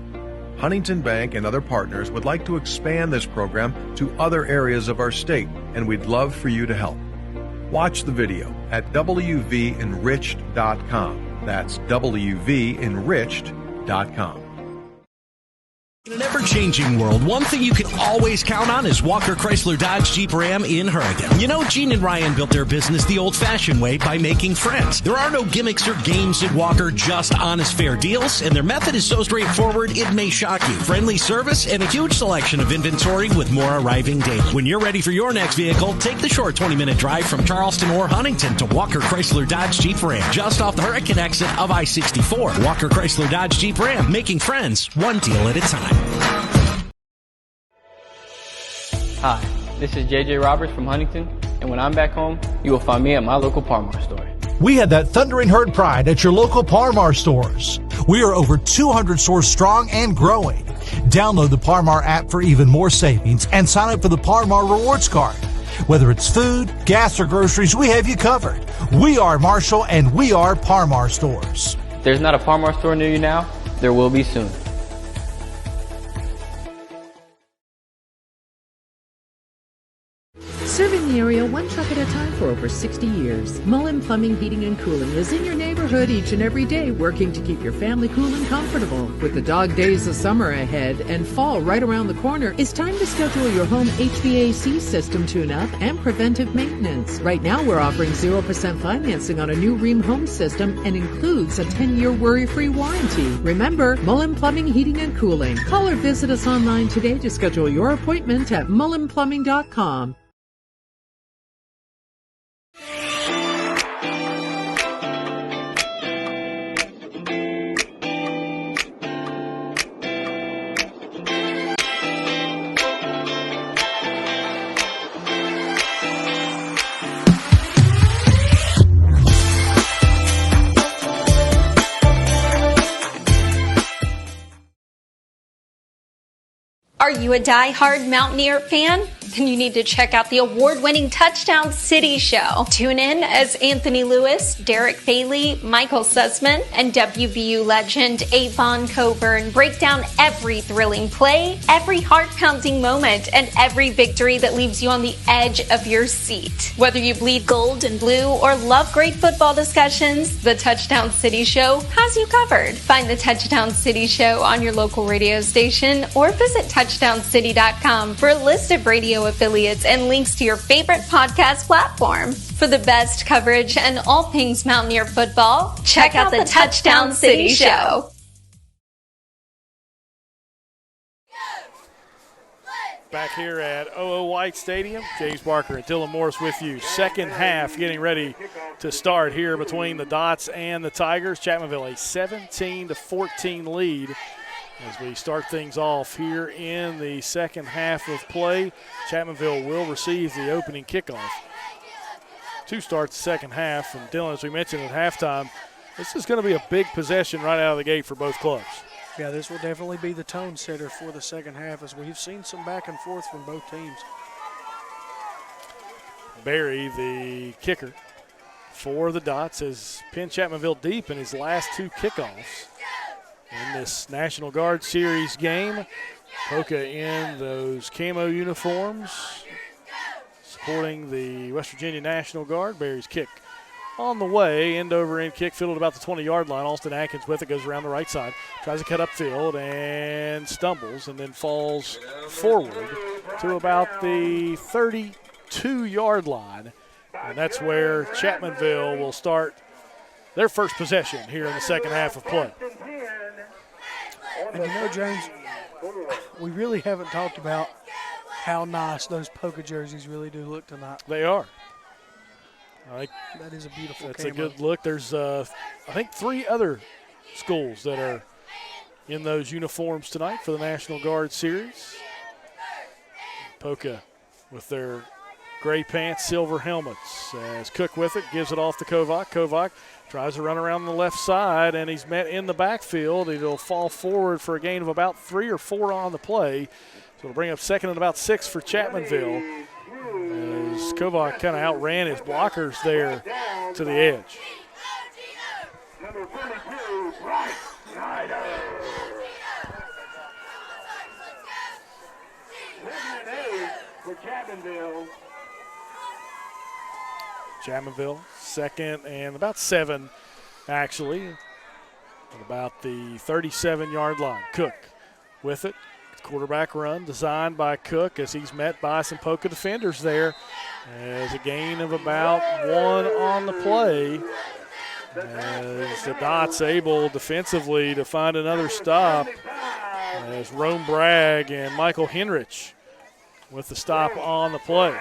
Huntington Bank and other partners would like to expand this program to other areas of our state, and we'd love for you to help. Watch the video at wvenriched.com. That's wvenriched.com. In an ever-changing world, one thing you can always count on is Walker Chrysler Dodge Jeep Ram in Hurricane. You know, Gene and Ryan built their business the old-fashioned way by making friends. There are no gimmicks or games at Walker, just honest, fair deals, and their method is so straightforward it may shock you. Friendly service and a huge selection of inventory with more arriving daily. When you're ready for your next vehicle, take the short 20-minute drive from Charleston or Huntington to Walker Chrysler Dodge Jeep Ram, just off the Hurricane exit of I-64. Walker Chrysler Dodge Jeep Ram, making friends one deal at a time. Hi, this is JJ Roberts from Huntington, and when I'm back home, you will find me at my local Parmar store. We had that thundering herd pride at your local Parmar stores. We are over 200 stores strong and growing. Download the Parmar app for even more savings and sign up for the Parmar Rewards Card. Whether it's food, gas, or groceries, we have you covered. We are Marshall, and we are Parmar stores. If there's not a Parmar store near you now, there will be soon. Serving the area one truck at a time for over 60 years. Mullen Plumbing, Heating, and Cooling is in your neighborhood each and every day, working to keep your family cool and comfortable. With the dog days of summer ahead and fall right around the corner, it's time to schedule your home HVAC system tune-up and preventive maintenance. Right now, we're offering 0% financing on a new Rheem home system and includes a 10-year worry-free warranty. Remember, Mullen Plumbing, Heating, and Cooling. Call or visit us online today to schedule your appointment at mullenplumbing.com. Are you a die-hard Mountaineer fan? Then you need to check out the award-winning Touchdown City Show. Tune in as Anthony Lewis, Derek Bailey, Michael Sussman, and WVU legend Avon Coburn break down every thrilling play, every heart-pounding moment, and every victory that leaves you on the edge of your seat. Whether you bleed gold and blue or love great football discussions, the Touchdown City Show has you covered. Find the Touchdown City Show on your local radio station or visit touchdowncity.com for a list of radio affiliates and links to your favorite podcast platform. For the best coverage and all things Mountaineer football, check out the Touchdown City Show. Back here at OO White Stadium, James Barker and Dylan Morris with you. Second half getting ready to start here between the Dots and the Tigers. Chapmanville a 17-14 lead. As we start things off here in the second half of play, Chapmanville will receive the opening kickoff to start the second half. And Dylan, as we mentioned at halftime, this is going to be a big possession right out of the gate for both clubs. Yeah, this will definitely be the tone setter for the second half, as we've seen some back and forth from both teams. Barry, the kicker for the Dots, has pinned Chapmanville deep in his last two kickoffs in this National Guard Series game. Poca in those camo uniforms, supporting the West Virginia National Guard. Barry's kick on the way, end-over-end kick, fielded about the 20-yard line. Austin Atkins with it, goes around the right side, tries to cut upfield and stumbles and then falls forward to about the 32-yard line. And that's where Chapmanville will start their first possession here in the second half of play. And you know, James, we really haven't talked about how nice those Poca jerseys really do look tonight. They are. That is a beautiful That's camo. a good look. There's, I think, 3 other schools that are in those uniforms tonight for the National Guard Series. Poca with their gray pants, silver helmets. As Cook with it, gives it off to Kovac. Kovac Tries to run around the left side, and he's met in the backfield. He'll fall forward for a gain of about 3 or 4 on the play. So it'll bring up second and about 6 for Chapmanville. As Kovac kind of outran his blockers there to the edge. Number 42, Bryce Snyder. 7-8 for Chapmanville. Chapmanville, second and about 7, actually, at about the 37-yard line. Cook with it. Quarterback run designed by Cook as he's met by some Poca defenders there. As a gain of about 1 on the play. As the Dots able defensively to find another stop. As Rome Bragg and Michael Henrich with the stop on the play.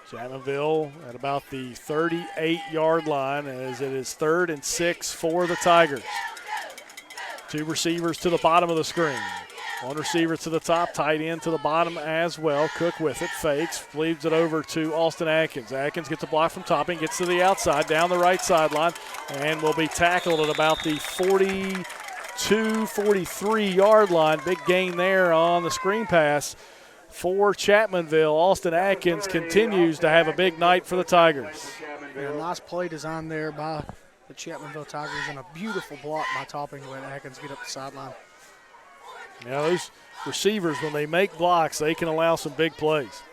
Chapmanville at about the 38-yard line as it is 3rd and 6 for the Tigers. 2 receivers to the bottom of the screen. 1 receiver to the top, tight end to the bottom as well. Cook with it, fakes, leaves it over to Austin Atkins. Atkins gets a block from Topping, gets to the outside, down the right sideline, and will be tackled at about the 42, 43-yard line. Big gain there on the screen pass for Chapmanville. Austin Atkins continues to have a big night for the Tigers. Yeah, nice play design there by the Chapmanville Tigers and a beautiful block by Topping to let Atkins get up the sideline. Yeah, those receivers, when they make blocks, they can allow some big plays.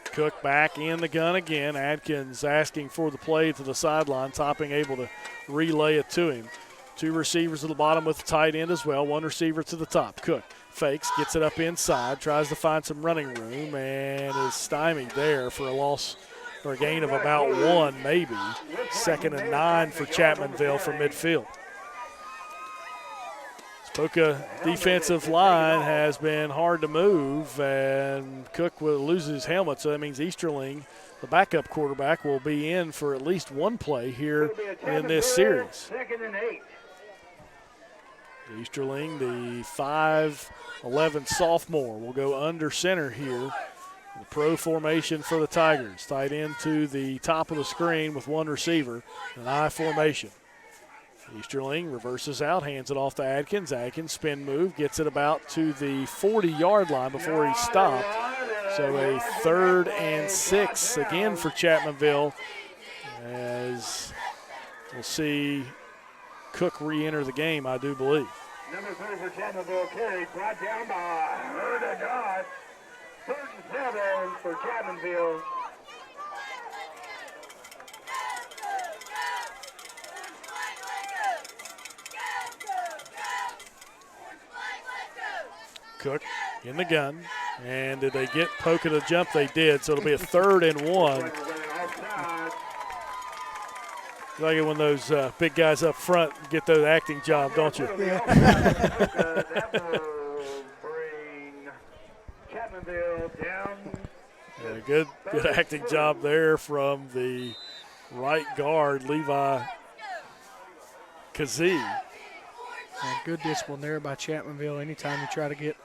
Cook back in the gun again. Atkins asking for the play to the sideline. Topping able to relay it to him. 2 receivers to the bottom with the tight end as well. 1 receiver to the top. Cook fakes, gets it up inside, tries to find some running room, and is stymied there for a loss or a gain of about 1 maybe. 2nd and 9 for Chapmanville from midfield. Poca defensive line has been hard to move, and Cook will lose his helmet, so that means Easterling, the backup quarterback, will be in for at least 1 play here in this series. 2nd and 8. Easterling, the 5'11 sophomore, will go under center here. The pro formation for the Tigers. Tight end to the top of the screen with 1 receiver, an I formation. Easterling reverses out, hands it off to Adkins. Adkins spin move, gets it about to the 40-yard line before he stopped. So a 3rd and 6 again for Chapmanville, as we'll see Cook re-enter the game, I do believe. Number 3 for Chapmanville carry, brought down by Erdegaard. 3rd and 7 for Chapmanville. Cook in the gun, and did they get Poca to jump? They did, so it'll be a 3rd and 1. You like it when those big guys up front get that acting job, don't you? Yeah. That will bring Chapmanville down. Yeah, good acting job there from the right guard, Levi Kazee. And good discipline there by Chapmanville. Anytime you try to get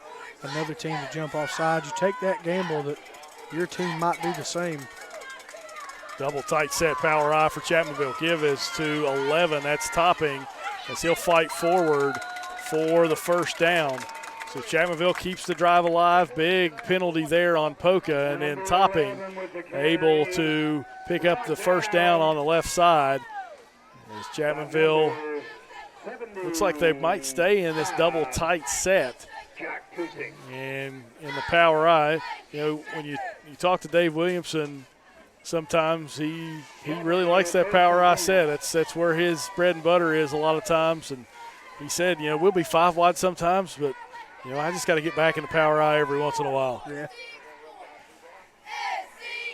another team to jump off sides, you take that gamble that your team might do the same. Double tight set power I for Chapmanville. Give is to 11. That's Topping as he'll fight forward for the first down. So Chapmanville keeps the drive alive. Big penalty there on Poca, and then Topping able to pick up the first down on the left side. As Chapmanville looks like they might stay in this double tight set. And in the power I, you know, when you talk to Dave Williamson, sometimes he really likes that power I set. That's where his bread and butter is a lot of times. And he said, you know, we'll be 5 wide sometimes, but, you know, I just got to get back in the power I every once in a while. Yeah.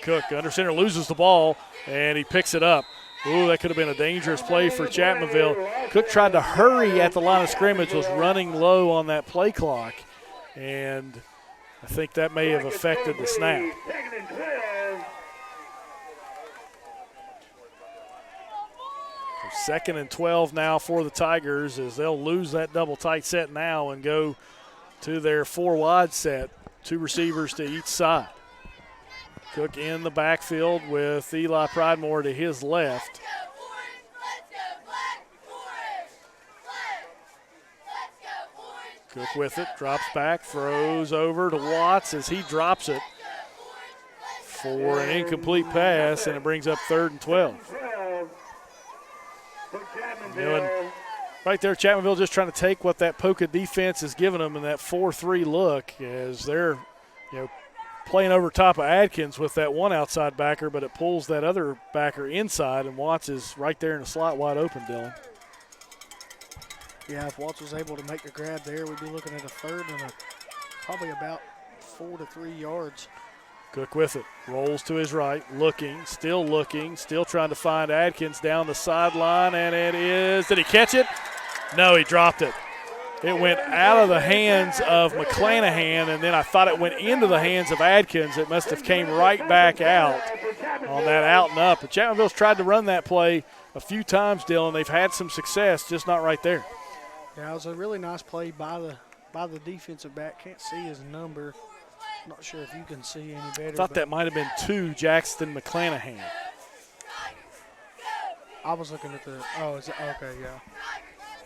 Cook under center loses the ball, and he picks it up. Ooh, that could have been a dangerous play for Chapmanville. Cook tried to hurry at the line of scrimmage, was running low on that play clock, and I think that may have affected the snap. So 2nd and 12 now for the Tigers as they'll lose that double tight set now and go to their 4 wide set, 2 receivers to each side. Cook in the backfield with Eli Pridemore to his left. Cook with it, drops back, throws over to Watts as he drops it for an incomplete pass, and it brings up 3rd and 12. Right there, Chapmanville just trying to take what that Poca defense has given them in that 4-3 look as they're, playing over top of Adkins with that one outside backer, but it pulls that other backer inside, and Watts is right there in the slot wide open, Dylan. Yeah, if Watts was able to make the grab there, we'd be looking at a 3rd and probably about 4 to 3 yards. Cook with it, rolls to his right, looking, still trying to find Adkins down the sideline, and it is, did he catch it? No, he dropped it. It went out of the hands of McClanahan, and then I thought it went into the hands of Adkins. It must have came right back out on that out and up. But Chapmanville's tried to run that play a few times, Dylan. They've had some success, just not right there. Yeah, it was a really nice play by the defensive back. Can't see his number. Not sure if you can see any better. I thought that might have been 2 Jackson McClanahan. I was looking at the – is it? Okay, yeah.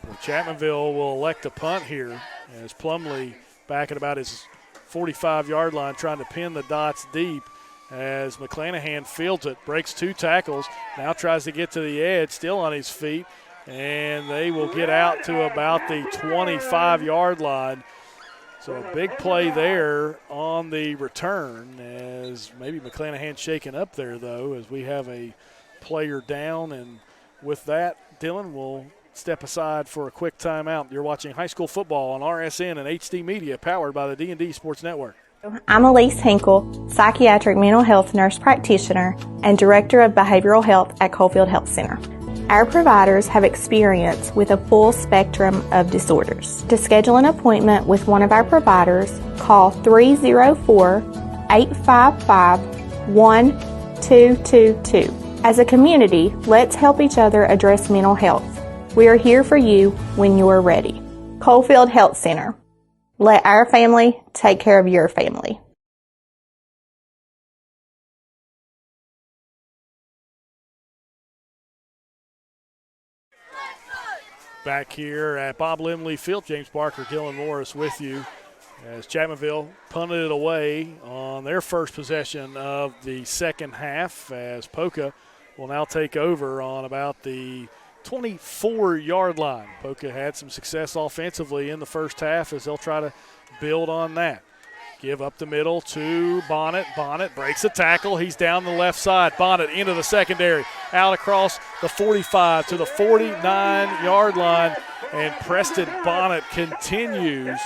Well, Chapmanville will elect a punt here as Plumlee back at about his 45-yard line trying to pin the dots deep as McClanahan fields it, breaks 2 tackles, now tries to get to the edge, still on his feet, and they will get out to about the 25-yard line. So a big play there on the return as maybe McClanahan shaken up there, though, as we have a player down. And with that, Dylan, we'll step aside for a quick timeout. You're watching high school football on RSN and HD Media, powered by the D&D Sports Network. I'm Elise Hinkle, psychiatric mental health nurse practitioner and director of behavioral health at Coalfield Health Center. Our providers have experience with a full spectrum of disorders. To schedule an appointment with one of our providers, call 304-855-1222. As a community, let's help each other address mental health. We are here for you when you are ready. Coalfield Health Center. Let our family take care of your family. Back here at Bob Limley Field, James Barker, Dylan Morris with you as Chapmanville punted it away on their first possession of the second half, as Poca will now take over on about the 24-yard line. Poca had some success offensively in the first half as they'll try to build on that. Give up the middle to Bonnet. Bonnet breaks a tackle. He's down the left side. Bonnet into the secondary. Out across the 45 to the 49-yard line. And Preston Bonnet continues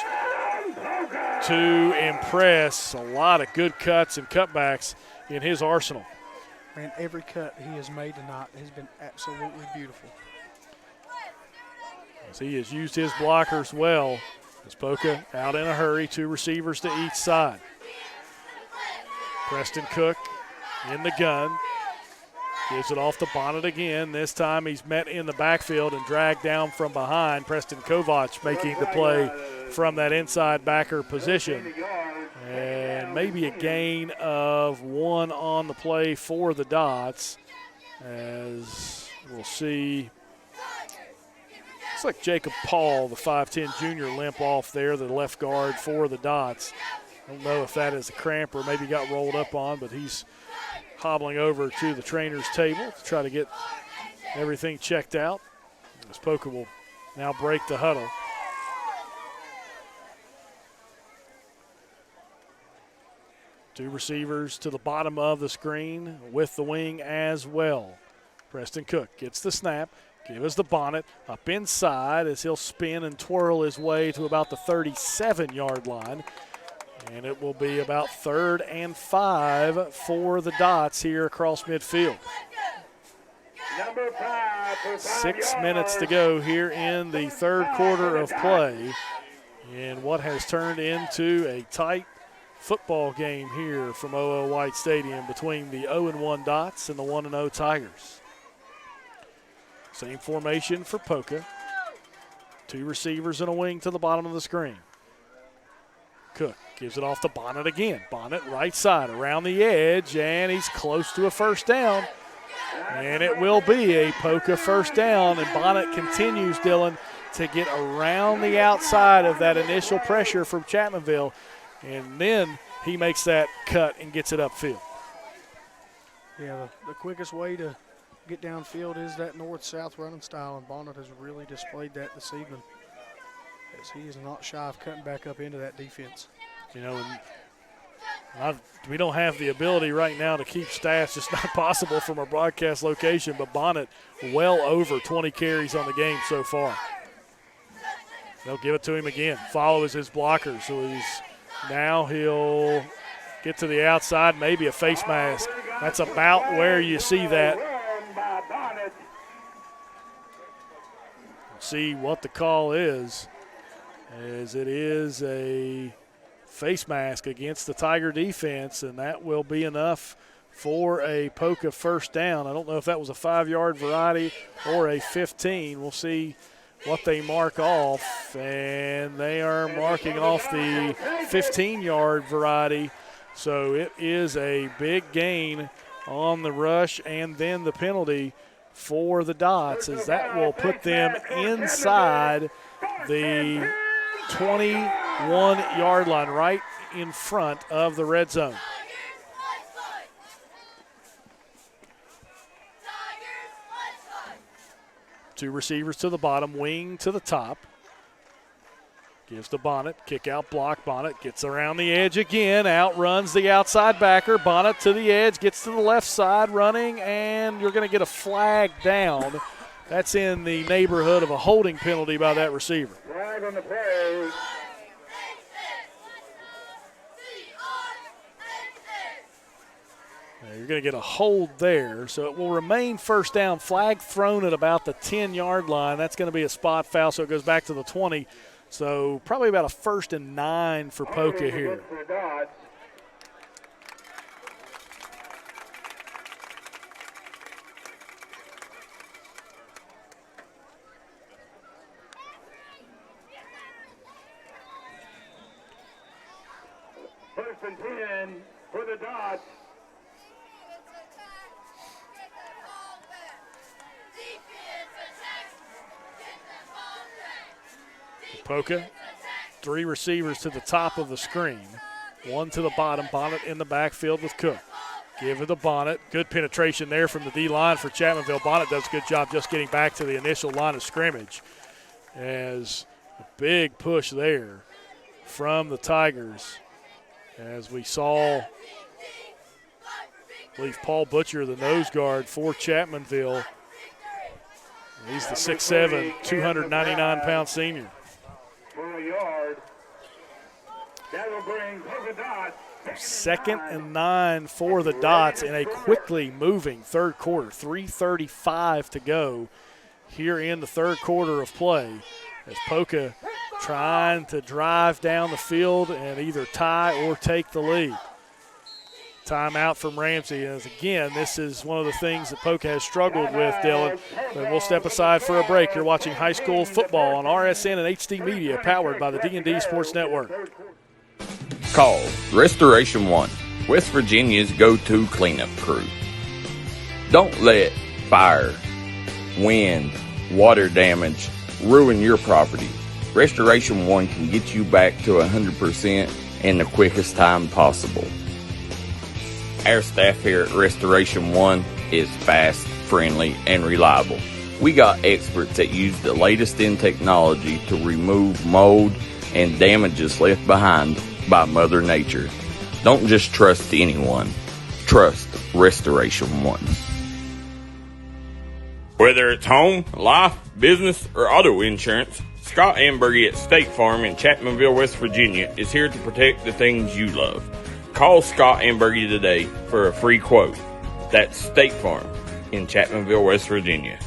to impress. A lot of good cuts and cutbacks in his arsenal. Man, every cut he has made tonight has been absolutely beautiful. As he has used his blockers well. As Poca out in a hurry, 2 receivers to each side. Preston Cook in the gun. Gives it off to Bonnet again. This time he's met in the backfield and dragged down from behind. Preston Kovac making the play from that inside backer position. And maybe a gain of 1 on the play for the Dots. As we'll see. Looks like Jacob Paul, the 5'10 junior, limp off there, the left guard for the Dots. I don't know if that is a cramp or maybe got rolled up on, but he's hobbling over to the trainer's table to try to get everything checked out. As Poca will now break the huddle. Two receivers to the bottom of the screen with the wing as well. Preston Cook gets the snap. Give us the Bonnet up inside as he'll spin and twirl his way to about the 37-yard line. And it will be about 3rd and 5 for the Dots here across midfield. 6 minutes to go here in the third quarter of play in what has turned into a tight football game here from OO White Stadium between the 0-1 Dots and the 1-0 Tigers. Same formation for Poca. 2 receivers and a wing to the bottom of the screen. Cook Gives it off to Bonnet again. Bonnet right side around the edge, and he's close to a first down. And it will be a Poca first down, and Bonnet continues, Dylan, to get around the outside of that initial pressure from Chapmanville, and then he makes that cut and gets it upfield. Yeah, the quickest way to get downfield is that north-south running style, and Bonnet has really displayed that this evening, as he is not shy of cutting back up into that defense. You know, and we don't have the ability right now to keep stats. It's not possible from our broadcast location, but Bonnet well over 20 carries on the game so far. They'll give it to him again. Follow is his blocker, so he'll get to the outside, maybe a face mask. That's about where you see that. See what the call is, as it is a face mask against the Tiger defense, and that will be enough for a Poca first down. I don't know if that was a 5-yard variety or a 15. We'll see what they mark off, and they are marking off the 15-yard variety. So it is a big gain on the rush and then the penalty for the Dots, as that will put them inside the 21-yard line, right in front of the red zone. Two receivers to the bottom, wing to the top. Gives to Bonnet, kick out block. Bonnet gets around the edge again, outruns the outside backer. Bonnet to the edge, gets to the left side running, and you're going to get a flag down. That's in the neighborhood of a holding penalty by that receiver. Flag on the play. You're going to get a hold there, so it will remain first down. Flag thrown at about the 10-yard line. That's going to be a spot foul, so it goes back to the 20. So probably about a 1st and 9 for Poca here. First and 10 for the Dots. Poca, 3 receivers to the top of the screen, 1 to the bottom. Bonnet in the backfield with Cook. Give it to Bonnet. Good penetration there from the D-line for Chapmanville. Bonnet does a good job just getting back to the initial line of scrimmage, as a big push there from the Tigers, as we saw, I believe, Paul Butcher, the nose guard for Chapmanville. He's the 6'7", 299-pound senior. For a yard. That will bring Poca Dots. 2nd and 9 for the Dots in a quickly moving third quarter. 3:35 to go here in the third quarter of play, as Poca trying to drive down the field and either tie or take the lead. Timeout from Ramsey, as again, this is one of the things that Poca has struggled with, Dylan. But we'll step aside for a break. You're watching high school football on RSN and HD Media, powered by the D&D Sports Network. Call Restoration One, West Virginia's go-to cleanup crew. Don't let fire, wind, water damage ruin your property. Restoration One can get you back to 100% in the quickest time possible. Our staff here at Restoration One is fast, friendly, and reliable. We got experts that use the latest in technology to remove mold and damages left behind by Mother Nature. Don't just trust anyone. Trust Restoration One. Whether it's home, life, business, or auto insurance, Scott Ambergy at State Farm in Chapmanville, West Virginia is here to protect the things you love. Call Scott Ambergy today for a free quote. That's State Farm in Chapmanville, West Virginia.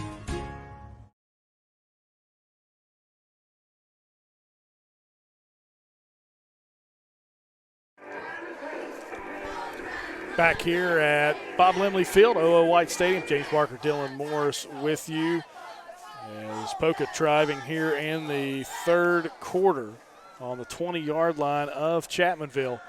Back here at Bob Limley Field, OO White Stadium. James Barker, Dylan Morris with you, as Poca driving here in the third quarter. on the 20-yard line of Chapmanville.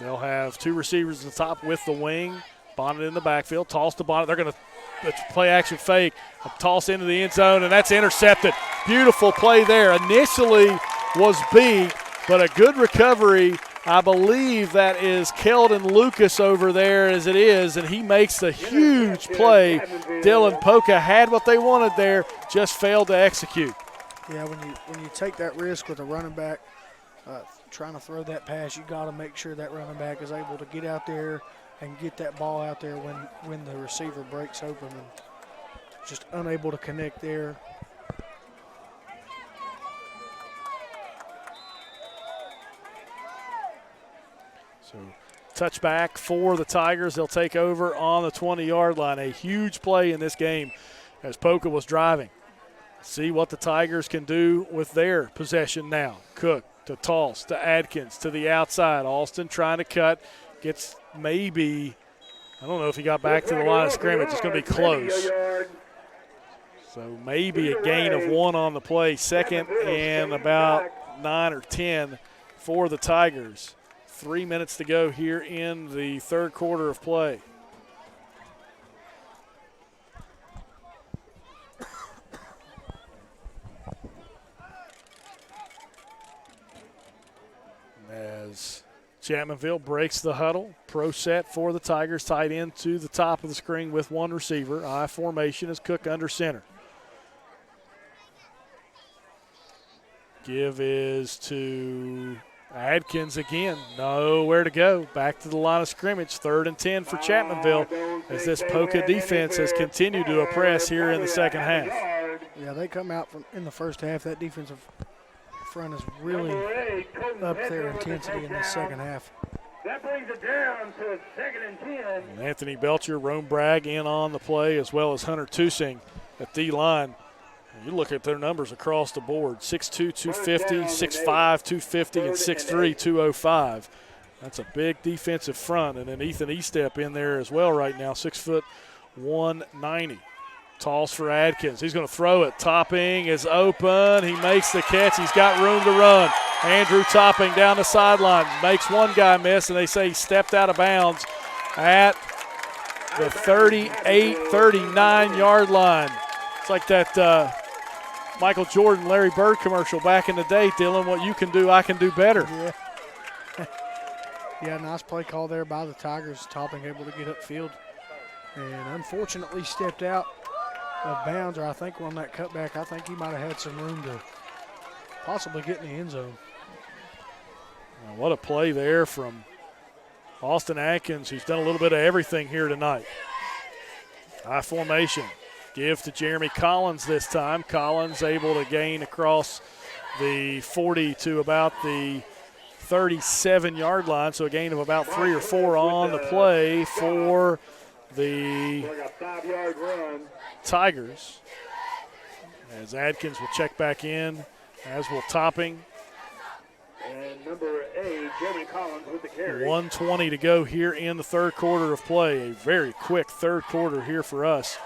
They'll have two receivers at the top with the wing. Bonnet in the backfield. Toss to Bonnet. They're going to play action fake. A toss into the end zone, and that's intercepted. Beautiful play there. Initially was beat, but a good recovery. I believe that is Keldon Lucas over there as it is, and he makes the huge play. Dylan Poca had what they wanted there, just failed to execute. Yeah, when you take that risk with a running back, trying to throw that pass, you got to make sure that running back is able to get out there and get that ball out there when the receiver breaks open, and just unable to connect there. So touchback for the Tigers. They'll take over on the 20-yard line. A huge play in this game as Poca was driving. See what the Tigers can do with their possession now. Cook to toss to Adkins to the outside. Alston trying to cut. Gets maybe, I don't know if he got back to the line of scrimmage. It's going to be close. So maybe a gain of 1 on the play. Second and about 9 or 10 for the Tigers. 3 minutes to go here in the third quarter of play. As Chapmanville breaks the huddle, pro set for the Tigers, tight end to the top of the screen with one receiver. I formation as Cook under center. Give is to Adkins again. Nowhere to go. Back to the line of scrimmage. 3rd and 10 for Chapmanville as this Poca defense has continued to oppress here in the second half. Yeah, they come out in the first half. That defensive front is really up their intensity in the second half. That brings it down to 2nd and 10. And Anthony Belcher, Rome Bragg in on the play, as well as Hunter Tusing at D-line. You look at their numbers across the board, 6'2", 250, 6'5", 250, and 6'3", 205. That's a big defensive front. And then Ethan Estep in there as well right now, 6 foot 190. Toss for Adkins. He's going to throw it. Topping is open. He makes the catch. He's got room to run. Andrew Topping down the sideline. Makes one guy miss, and they say he stepped out of bounds at the 38, 39-yard line. It's like that Michael Jordan, Larry Bird commercial back in the day, Dylan. What you can do, I can do better. Yeah. Yeah, nice play call there by the Tigers. Topping able to get upfield and unfortunately stepped out of bounds, or I think on that cutback, I think he might have had some room to possibly get in the end zone. Now, what a play there from Austin Atkins, who's done a little bit of everything here tonight. High formation. Give to Jeremy Collins this time. Collins able to gain across the 40 to about the 37-yard line, so a gain of about 3 or 4 on the play for the Tigers. As Adkins will check back in, as will Topping. And number 8, Jeremy Collins with the carry. 1:20 to go here in the third quarter of play. A very quick third quarter here for us.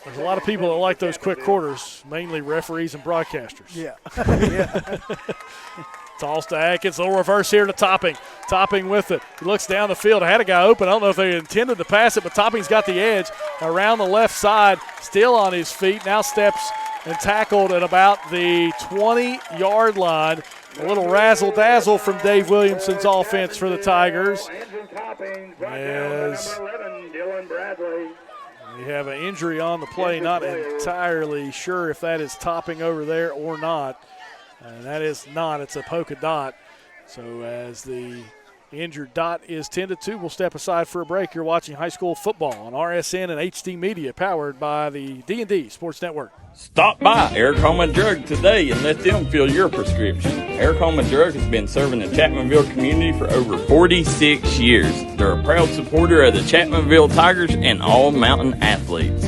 There's a lot of people that like those quick quarters, mainly referees and broadcasters. Yeah. Yeah. Toss to Atkins. Little reverse here to Topping. Topping with it. He looks down the field. Had a guy open. I don't know if they intended to pass it, but Topping's got the edge around the left side. Still on his feet. Now steps and tackled at about the 20-yard line. A little razzle-dazzle from Dave Williamson's offense for the Tigers. As we have an injury on the play. Not entirely sure if that is Topping over there or not. That is not. It's a polka dot. So as the injured dot is tended to, we'll step aside for a break. You're watching high school football on RSN and HD Media, powered by the D&D Sports Network. Stop by Eric Home Drug today and let them fill your prescription. Eric Home Drug has been serving the Chapmanville community for over 46 years. They're a proud supporter of the Chapmanville Tigers and all mountain athletes.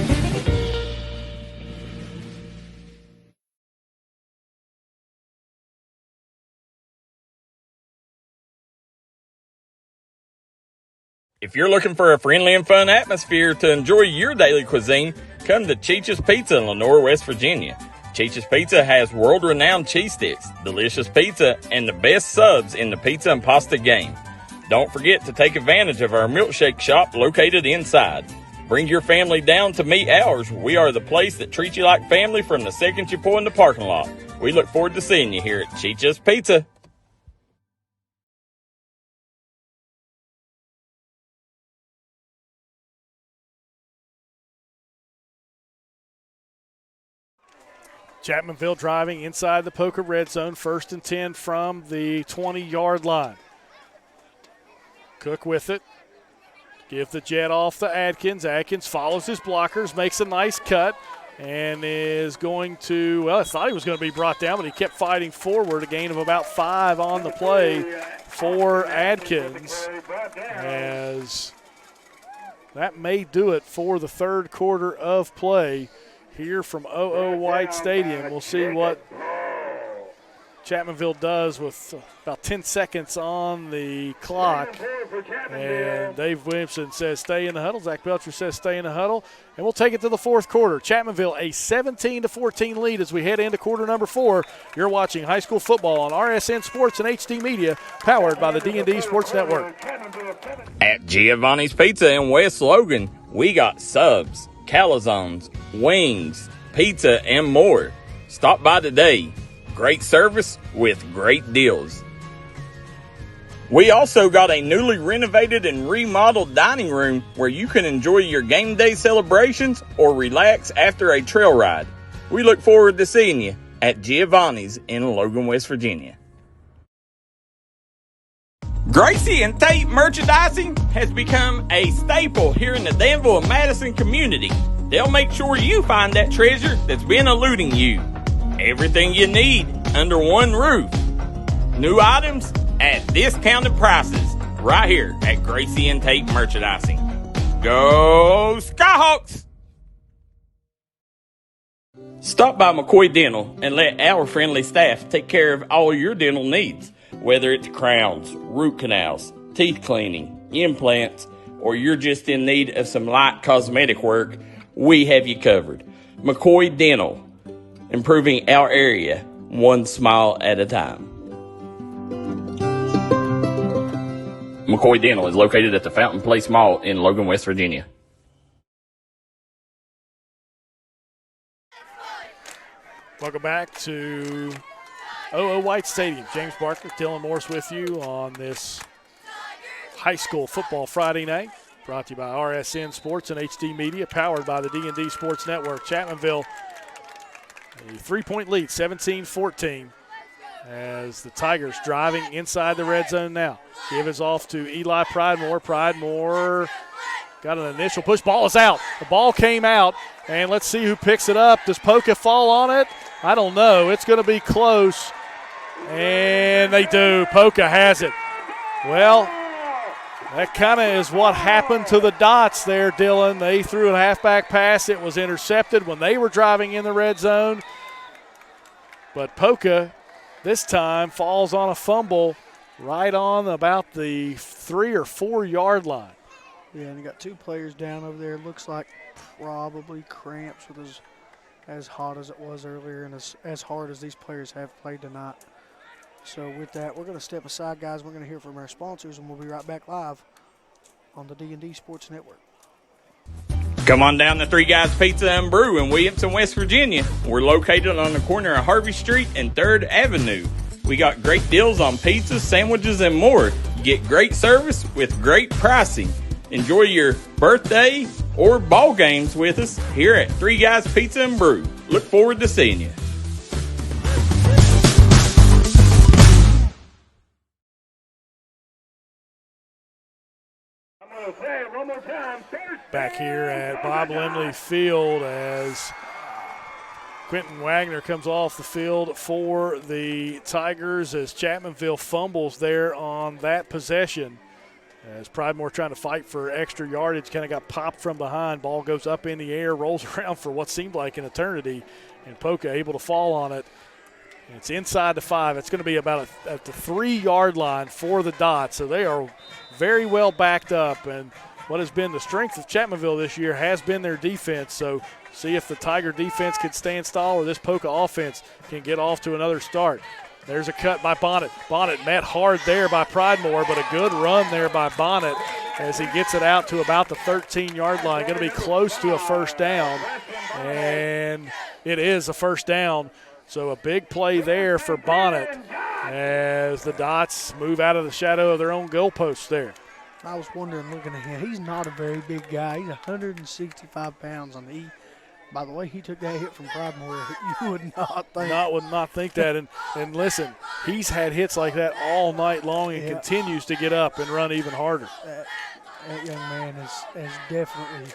If you're looking for a friendly and fun atmosphere to enjoy your daily cuisine, come to Cheech's Pizza in Lenore, West Virginia. Cheech's Pizza has world-renowned cheese sticks, delicious pizza, and the best subs in the pizza and pasta game. Don't forget to take advantage of our milkshake shop located inside. Bring your family down to meet ours. We are the place that treats you like family from the second you pull in the parking lot. We look forward to seeing you here at Cheech's Pizza. Chapmanville driving inside the Poca red zone, 1st and 10 from the 20-yard line. Cook with it. Give the jet off to Adkins. Adkins follows his blockers, makes a nice cut, and is going to, well, I thought he was going to be brought down, but he kept fighting forward, a gain of about 5 on the play for Adkins, as that may do it for the third quarter of play here from OO White Stadium. We'll see what Chapmanville does with about 10 seconds on the clock. And Dave Williamson says stay in the huddle. Zach Belcher says stay in the huddle. And we'll take it to the fourth quarter. Chapmanville a 17-14 lead as we head into quarter number 4. You're watching high school football on RSN Sports and HD Media, powered by the D&D Sports Network. At Giovanni's Pizza in West Logan, we got subs, calzones, wings, pizza, and more. Stop by today. Great service with great deals. We also got a newly renovated and remodeled dining room where you can enjoy your game day celebrations or relax after a trail ride. We look forward to seeing you at Giovanni's in Logan, West Virginia. Gracie and Tate merchandising has become a staple here in the Danville and Madison community. They'll make sure you find that treasure that's been eluding you. Everything you need under one roof. New items at discounted prices right here at Gracie and Tate Merchandising. Go Skyhawks! Stop by McCoy Dental and let our friendly staff take care of all your dental needs. Whether it's crowns, root canals, teeth cleaning, implants, or you're just in need of some light cosmetic work, we have you covered. McCoy Dental, improving our area one smile at a time. McCoy Dental is located at the Fountain Place Mall in Logan, West Virginia. Welcome back to OO White Stadium. James Barker, Dylan Morris with you on this high school football Friday night. Brought to you by RSN Sports and HD Media, powered by the D&D Sports Network. Chapmanville, a 3-point lead, 17-14, as the Tigers driving inside the red zone now. Give is off to Eli Pridemore. Pridemore got an initial push. Ball is out. The ball came out, and let's see who picks it up. Does Poca fall on it? I don't know. It's going to be close, and they do. Poca has it. Well, that kind of is what happened to the Dots there, Dylan. They threw a halfback pass. It was intercepted when they were driving in the red zone. But Poca this time falls on a fumble right on about the 3 or 4 yard line. Yeah, and you got 2 players down over there. Looks like probably cramps with as hot as it was earlier and as hard as these players have played tonight. So with that, we're going to step aside, guys. We're going to hear from our sponsors, and we'll be right back live on the D&D Sports Network. Come on down to Three Guys Pizza and Brew in Williamson, West Virginia. We're located on the corner of Harvey Street and 3rd Avenue. We got great deals on pizzas, sandwiches, and more. Get great service with great pricing. Enjoy your birthday or ball games with us here at Three Guys Pizza and Brew. Look forward to seeing you. Back here at Bob Lemley Field as Quentin Wagner comes off the field for the Tigers as Chapmanville fumbles there on that possession. As Pridemore trying to fight for extra yardage, kind of got popped from behind. Ball goes up in the air, rolls around for what seemed like an eternity, and Poca able to fall on it. It's inside the 5. It's going to be about at the 3 yard line for the Dots. So they are very well backed up, and what has been the strength of Chapmanville this year has been their defense. So see if the Tiger defense can stay installed or this Poca offense can get off to another start. There's a cut by Bonnet. Bonnet met hard there by Pridemore, but a good run there by Bonnet as he gets it out to about the 13-yard line. Going to be close to a first down, and it is a first down. So a big play there for Bonnet as the Dots move out of the shadow of their own goalposts there. I was wondering, looking at him, he's not a very big guy. He's 165 pounds on the E. By the way, he took that hit from Pridemore. You would not think. Would not think that. And listen, he's had hits like that all night long and continues to get up and run even harder. That young man is definitely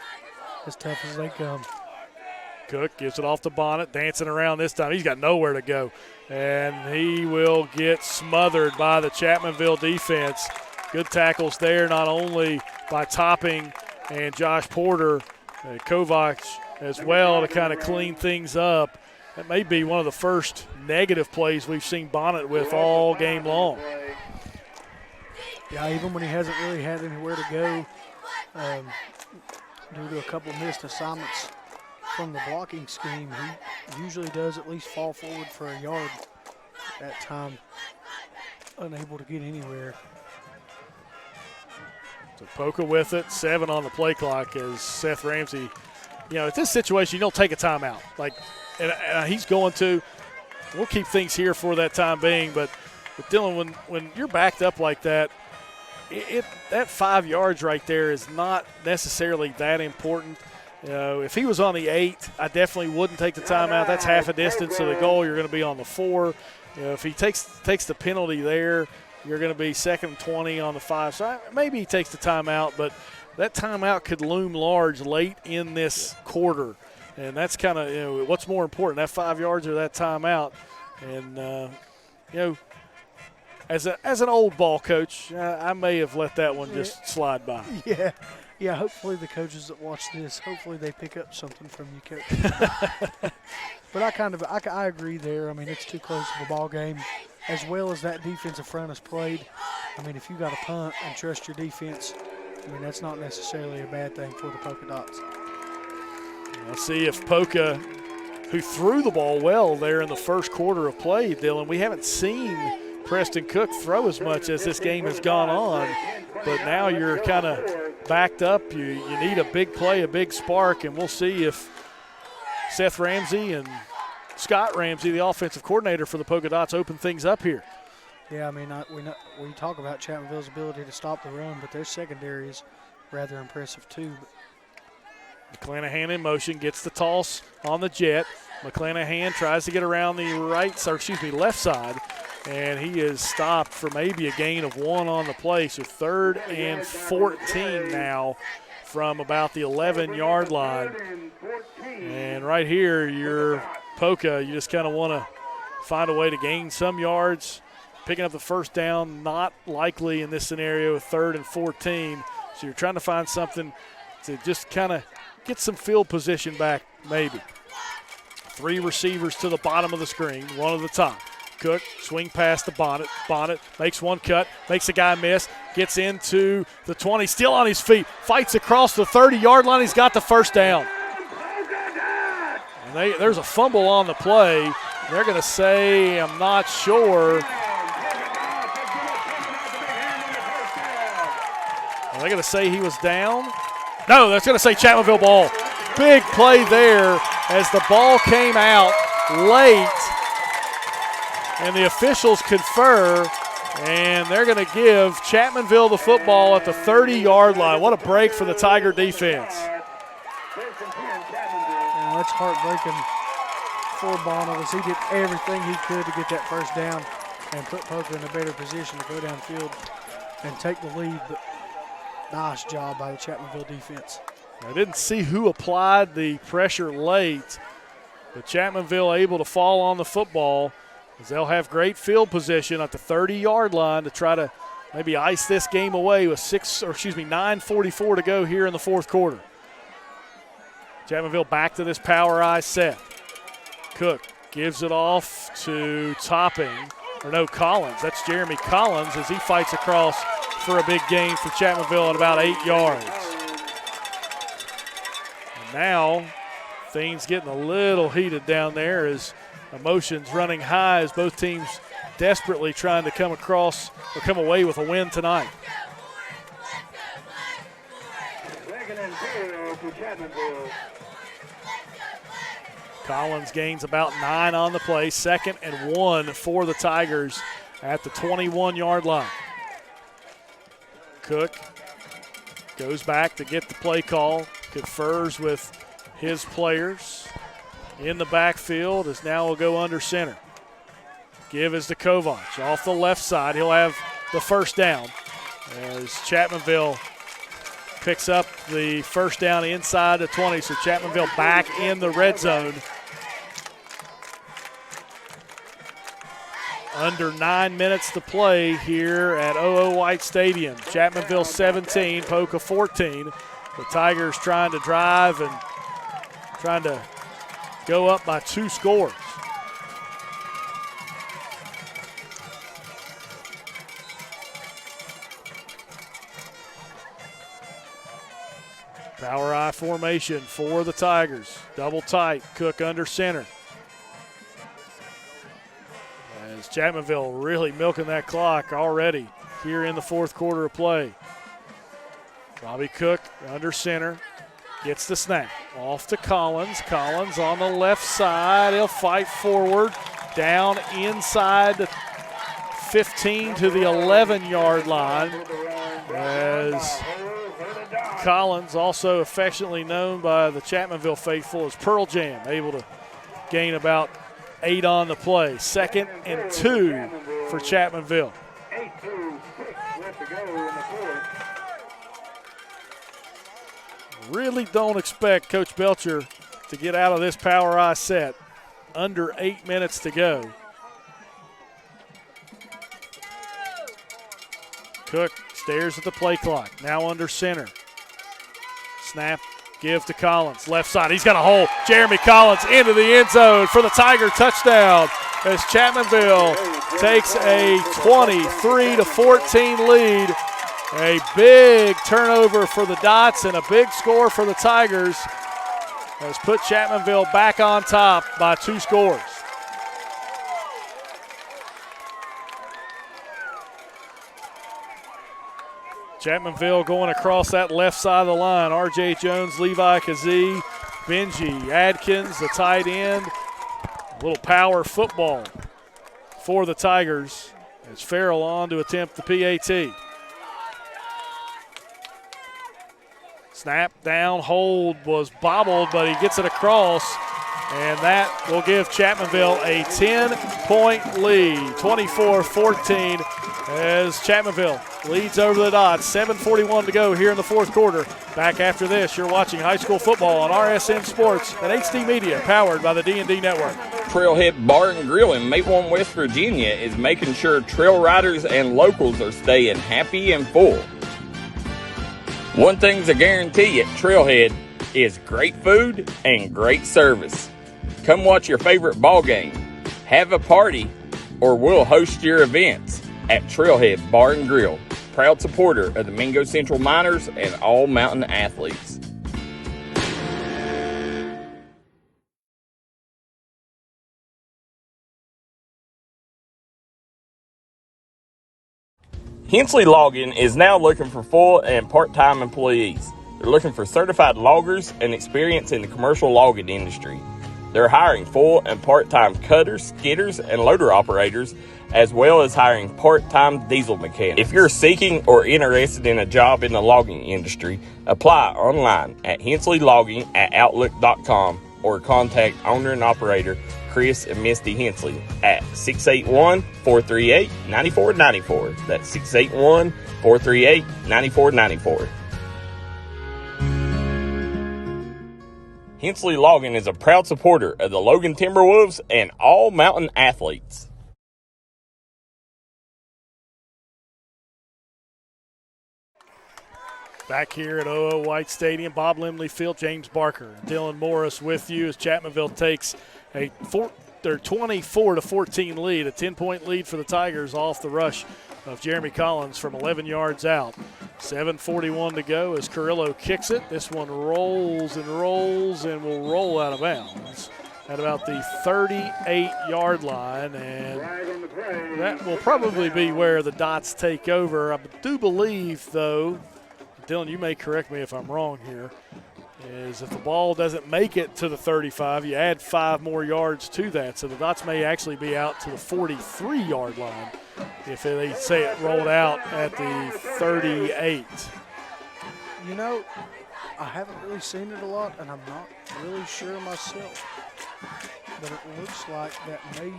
as tough as they come. Cook gives it off to Bonnet, dancing around this time. He's got nowhere to go. And he will get smothered by the Chapmanville defense. Good tackles there, not only by Topping and Josh Porter, Kovacs as well to kind of clean things up. That may be one of the first negative plays we've seen Bonnet with all game long. Yeah, even when he hasn't really had anywhere to go due to a couple missed assignments from the blocking scheme, he usually does at least fall forward for a yard at that time, unable to get anywhere. So Poca with it, 7 on the play clock as Seth Ramsey. You know, at this situation, you don't take a timeout. And he's going to. We'll keep things here for that time being. But Dylan, when you're backed up like that, that 5 yards right there is not necessarily that important. You know, if he was on the 8, I definitely wouldn't take the timeout. That's half a distance to the goal. You're going to be on the 4. You know, if he takes the penalty there, you're going to be 2nd and 20 on the 5. So maybe he takes the timeout, but that timeout could loom large late in this quarter. And that's kind of, you know, what's more important, that 5 yards or that timeout. And, you know, as an old ball coach, I may have let that one just slide by. Yeah, hopefully the coaches that watch this, hopefully they pick up something from you, Coach. But I agree there. I mean, it's too close of a ball game. As well as that defensive front has played, I mean, if you got to punt and trust your defense, I mean, that's not necessarily a bad thing for the Polka Dots. Let's see if Poca, who threw the ball well there in the first quarter of play, Dylan, we haven't seen Preston Cook throw as much as this game has gone on, but now you're kind of backed up. You need a big play, a big spark, and we'll see if Seth Ramsey and Scott Ramsey, the offensive coordinator for the Polka Dots, open things up here. Yeah, I mean, we talk about Chapmanville's ability to stop the run, but their secondary is rather impressive too. McClanahan in motion, gets the toss on the jet. McClanahan tries to get around the left side, and he is stopped for maybe a gain of 1 on the play. So 3rd and 14 now from about the 11-yard line. And right here, you're Poca, you just kind of want to find a way to gain some yards. Picking up the first down, not likely in this scenario with 3rd and 14. So you're trying to find something to just kind of get some field position back, maybe. 3 receivers to the bottom of the screen, 1 at the top. Cook, swing past the Bonnet. Bonnet makes 1 cut, makes a guy miss, gets into the 20, still on his feet, fights across the 30-yard line. He's got the first down. And there's a fumble on the play. They're going to say, I'm not sure. Are they going to say he was down? No, that's going to say Chapmanville ball. Big play there as the ball came out late. And the officials confer, and they're going to give Chapmanville the football at the 30-yard line. What a break for the Tiger defense. Yeah, that's heartbreaking for Bonnet as he did everything he could to get that first down and put Poca in a better position to go downfield and take the lead. But nice job by the Chapmanville defense. I didn't see who applied the pressure late, but Chapmanville able to fall on the football as they'll have great field position at the 30-yard line to try to maybe ice this game away with 9:44 to go here in the fourth quarter. Chapmanville back to this power I set. Cook gives it off to Collins. That's Jeremy Collins as he fights across for a big gain for Chapmanville at about 8 yards. Now things getting a little heated down there as emotions running high as both teams desperately trying to come across or come away with a win tonight. Second and 2 for Chapmanville. Collins gains about 9 on the play. 2nd and 1 for the Tigers at the 21-yard line. Cook goes back to get the play call, confers with his players in the backfield as now will go under center. Give is to Kovac off the left side. He'll have the first down as Chapmanville picks up the first down inside the 20. So Chapmanville back in the red zone. Under 9 minutes to play here at O.O. White Stadium. Chapmanville 17, Poca 14. The Tigers trying to drive and trying to go up by 2 scores. Power I formation for the Tigers. Double tight, Cook under center. As Chapmanville really milking that clock already here in the fourth quarter of play. Robbie Cook under center. Gets the snap. Off to Collins. Collins on the left side. He'll fight forward. Down inside the 15 to the 11-yard line. As Collins, also affectionately known by the Chapmanville faithful as Pearl Jam, able to gain about 8 on the play. 2nd and 2 for Chapmanville. 8-2, 6 left to go in the fourth. Really don't expect Coach Belcher to get out of this power I set. Under 8 minutes to go. Cook stares at the play clock. Now under center. Snap, give to Collins. Left side, he's got a hole. Jeremy Collins into the end zone for the Tiger touchdown as Chapmanville takes a 23-14 lead. A big turnover for the Dots and a big score for the Tigers has put Chapmanville back on top by 2 scores. Chapmanville going across that left side of the line. R.J. Jones, Levi Kazee, Benji Adkins, the tight end. A little power football for the Tigers as Farrell on to attempt the PAT. Snap, down, hold was bobbled, but he gets it across, and that will give Chapmanville a 10-point lead, 24-14, as Chapmanville leads over the Dots. 7:41 to go here in the fourth quarter. Back after this, you're watching high school football on RSN Sports and HD Media, powered by the D&D Network. Trailhead Bar and Grill in Mapleton, West Virginia is making sure trail riders and locals are staying happy and full. One thing's a guarantee at Trailhead is great food and great service. Come watch your favorite ball game, have a party, or we'll host your events at Trailhead Bar and Grill, proud supporter of the Mingo Central Miners and all mountain athletes. Hensley Logging is now looking for full and part-time employees. They're looking for certified loggers and experience in the commercial logging industry. They're hiring full and part-time cutters, skidders, and loader operators, as well as hiring part-time diesel mechanics. If you're seeking or interested in a job in the logging industry, apply online at hensleylogging@outlook.com or contact owner and operator Chris and Misty Hensley at 681-438-9494. That's 681-438-9494. Hensley Logging is a proud supporter of the Logan Timberwolves and all mountain athletes. Back here at O.O. White Stadium, Bob Limley Field, James Barker, Dylan Morris with you as Chapmanville takes their 24-14 lead, a 10-point lead for the Tigers off the rush of Jeremy Collins from 11 yards out. 7:41 to go as Carrillo kicks it. This one rolls and rolls and will roll out of bounds at about the 38-yard line, and that will probably be where the Dots take over. I do believe, though, Dylan, you may correct me if I'm wrong here, is if the ball doesn't make it to the 35, you add 5 more yards to that. So the Dots may actually be out to the 43-yard line if they say it rolled out at the 38. You know, I haven't really seen it a lot, and I'm not really sure myself. But it looks like that may.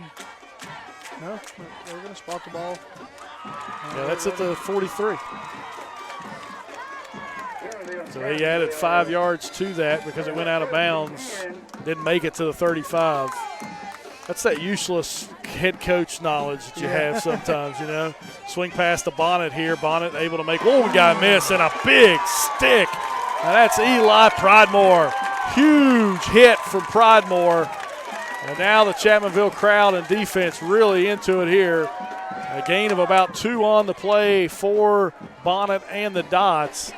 No, they're going to spot the ball. Yeah, that's at the 43. So they added 5 yards to that because it went out of bounds. Didn't make it to the 35. That's that useless head coach knowledge that you have sometimes, you know. Swing past the Bonnet here. Bonnet able to make one guy miss and a big stick. Now that's Eli Pridemore. Huge hit from Pridemore. And now the Chapmanville crowd and defense really into it here. A gain of about 2 on the play for Bonnet and the Dots,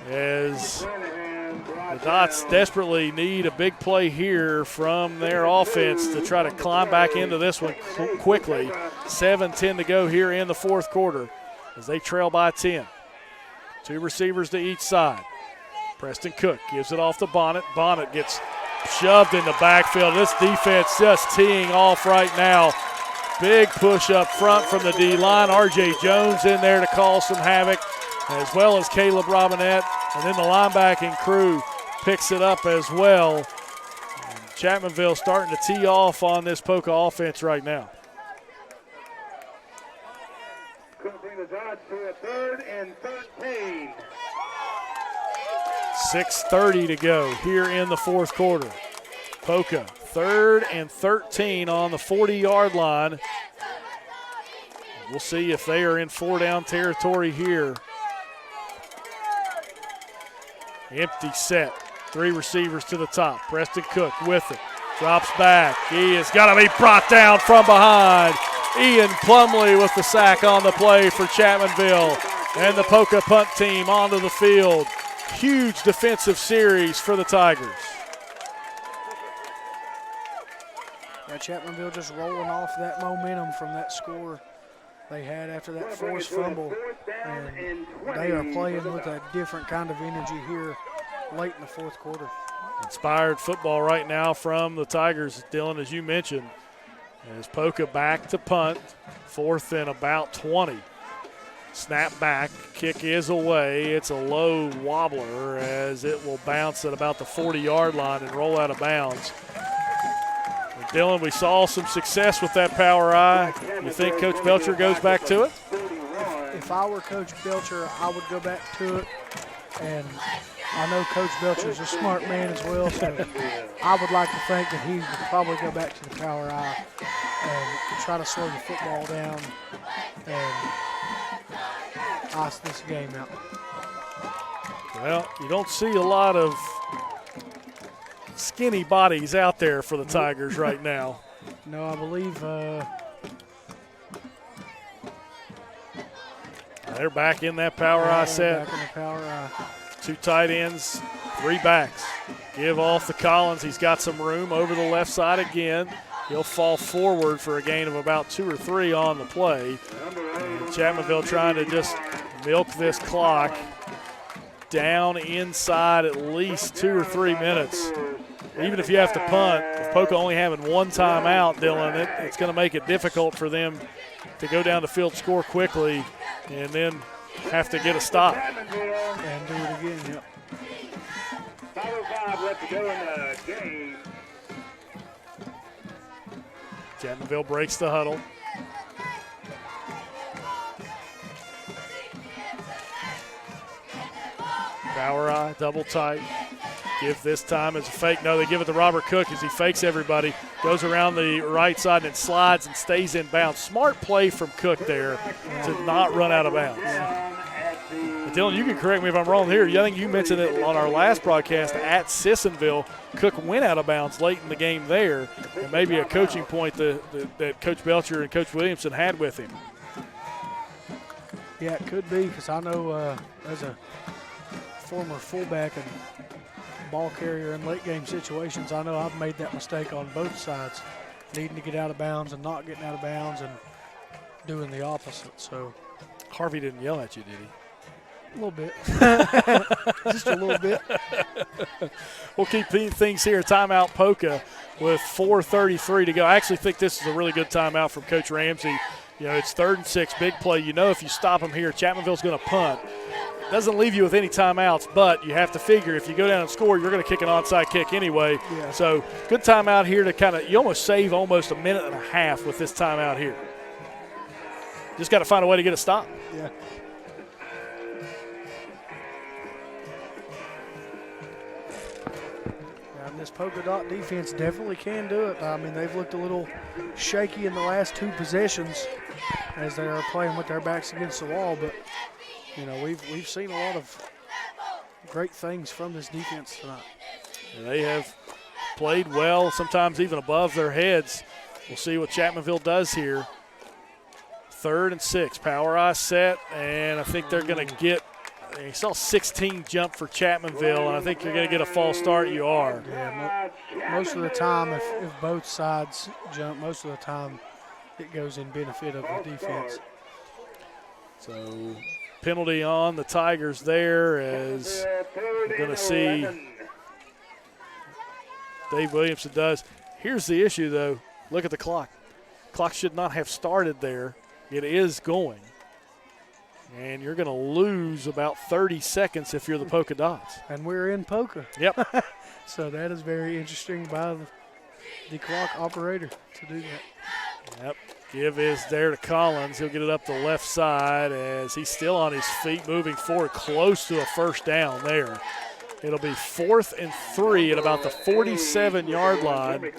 as the Dots desperately need a big play here from their offense to try to climb back into this one quickly. 7:10 to go here in the fourth quarter as they trail by 10. 2 receivers to each side. Preston Cook gives it off to Bonnet. Bonnet gets shoved in the backfield. This defense just teeing off right now. Big push up front from the D-line. R.J. Jones in there to cause some havoc, as well as Caleb Robinette. And then the linebacking crew picks it up as well. And Chapmanville starting to tee off on this Poca offense right now. Going to bring the Dots to a 3rd and 13. 6:30 to go here in the fourth quarter. Poca, 3rd and 13 on the 40-yard line. We'll see if they are in 4-down territory here. Empty set. 3 receivers to the top. Preston Cook with it. Drops back. He has got to be brought down from behind. Ian Plumley with the sack on the play for Chapmanville. And the Poca punt team onto the field. Huge defensive series for the Tigers. Yeah, Chapmanville just rolling off that momentum from that score they had after that forced fumble. And they are playing with a different kind of energy here late in the fourth quarter. Inspired football right now from the Tigers, Dylan, as you mentioned. As Poca back to punt, 4th and about 20. Snap back, kick is away. It's a low wobbler as it will bounce at about the 40-yard line and roll out of bounds. And Dylan, we saw some success with that power eye. You think Coach Belcher goes back to it? If I were Coach Belcher, I would go back to it. And I know Coach Belcher's a smart man as well, so I would like to think that he would probably go back to the power eye and try to slow the football down and ice this game out. Well, you don't see a lot of skinny bodies out there for the Tigers right now. No, I believe they're back in that power eye set. Back in the power eye. 2 tight ends, 3 backs. Give off to Collins. He's got some room over the left side again. He'll fall forward for a gain of about 2 or 3 on the play. And Chapmanville trying to just milk this clock down inside at least 2 or 3 minutes. Even if you have to punt, with Poca only having 1 timeout, Dylan, it's going to make it difficult for them to go down the field, score quickly, and then have to get a stop. And do it again, yep. 5:05 left to go in the game. Chapmanville breaks the huddle. Power eye, double tight. Give this time as a fake. No, they give it to Robert Cook as he fakes everybody. Goes around the right side and slides and stays in bounds. Smart play from Cook there to not run out of bounds. But Dylan, you can correct me if I'm wrong here. I think you mentioned it on our last broadcast at Sissonville. Cook went out of bounds late in the game there, and maybe a coaching point that Coach Belcher and Coach Williamson had with him. Yeah, it could be, because I know as a former fullback and ball carrier in late game situations, I know I've made that mistake on both sides, needing to get out of bounds and not getting out of bounds and doing the opposite. So Harvey didn't yell at you, did he? A little bit. Just a little bit. We'll keep things here. Timeout Poca with 4:33 to go. I actually think this is a really good timeout from Coach Ramsey. It's 3rd and 6, big play. If you stop them here, Chapmanville's going to punt. Doesn't leave you with any timeouts, but you have to figure if you go down and score, you're going to kick an onside kick anyway. Yeah. So good timeout here to you almost save almost a minute and a half with this timeout here. Just got to find a way to get a stop. Yeah. This polka dot defense definitely can do it. I mean, they've looked a little shaky in the last 2 possessions as they are playing with their backs against the wall, but we've seen a lot of great things from this defense tonight. They have played well, sometimes even above their heads. We'll see what Chapmanville does here. 3rd and 6, power eye set, and I think they're going to get. You saw 16 jump for Chapmanville, and I think you're going to get a false start. You are. Yeah, most of the time, if both sides jump, most of the time it goes in benefit of the defense. So penalty on the Tigers there, as we're going to see Dave Williamson does. Here's the issue, though. Look at the clock. Clock should not have started there. It is going. And you're going to lose about 30 seconds if you're the Polka Dots. And we're in Poca. Yep. So that is very interesting by the clock operator to do that. Yep. Give is there to Collins. He'll get it up the left side as he's still on his feet, moving forward close to a first down there. It'll be 4th and 3 at about the 47-yard line.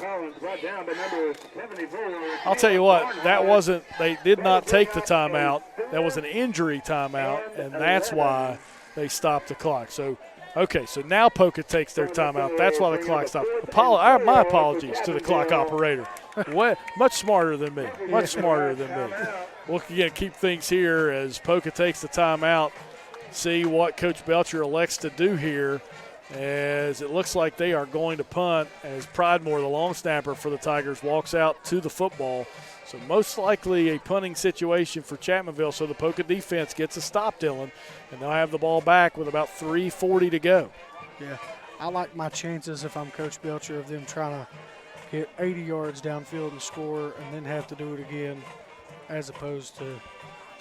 I'll tell you what, they did not take the timeout. That was an injury timeout, and that's why they stopped the clock. So now Poca takes their timeout. That's why the clock stopped. My apologies to the clock operator. Much smarter than me. Much smarter than me. We'll again keep things here as Poca takes the timeout. See what Coach Belcher elects to do here, as it looks like they are going to punt as Pridemore, the long snapper for the Tigers, walks out to the football. So most likely a punting situation for Chapmanville, so the Poca defense gets a stop, Dylan, and they'll have the ball back with about 3:40 to go. Yeah, I like my chances if I'm Coach Belcher of them trying to get 80 yards downfield and score and then have to do it again, as opposed to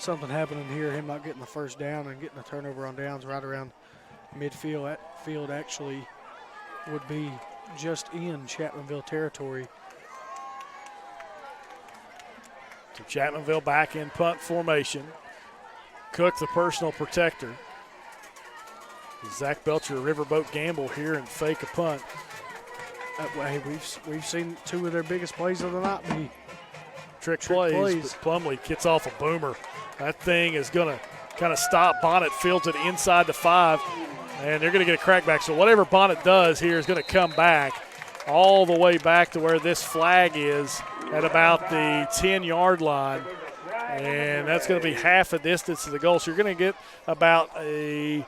something happening here, him not getting the first down and getting a turnover on downs right around midfield. That field actually would be just in Chapmanville territory. So Chapmanville back in punt formation. Cook, the personal protector. Zach Belcher, a riverboat gamble here and fake a punt. Hey, we've seen 2 of their biggest plays of the night be trick plays. But Plumlee gets off a boomer. That thing is going to kind of stop. Bonnet fields it inside the 5, and they're going to get a crackback. So whatever Bonnet does here is going to come back all the way back to where this flag is at about the 10-yard line, and that's going to be half a distance to the goal. So you're going to get about a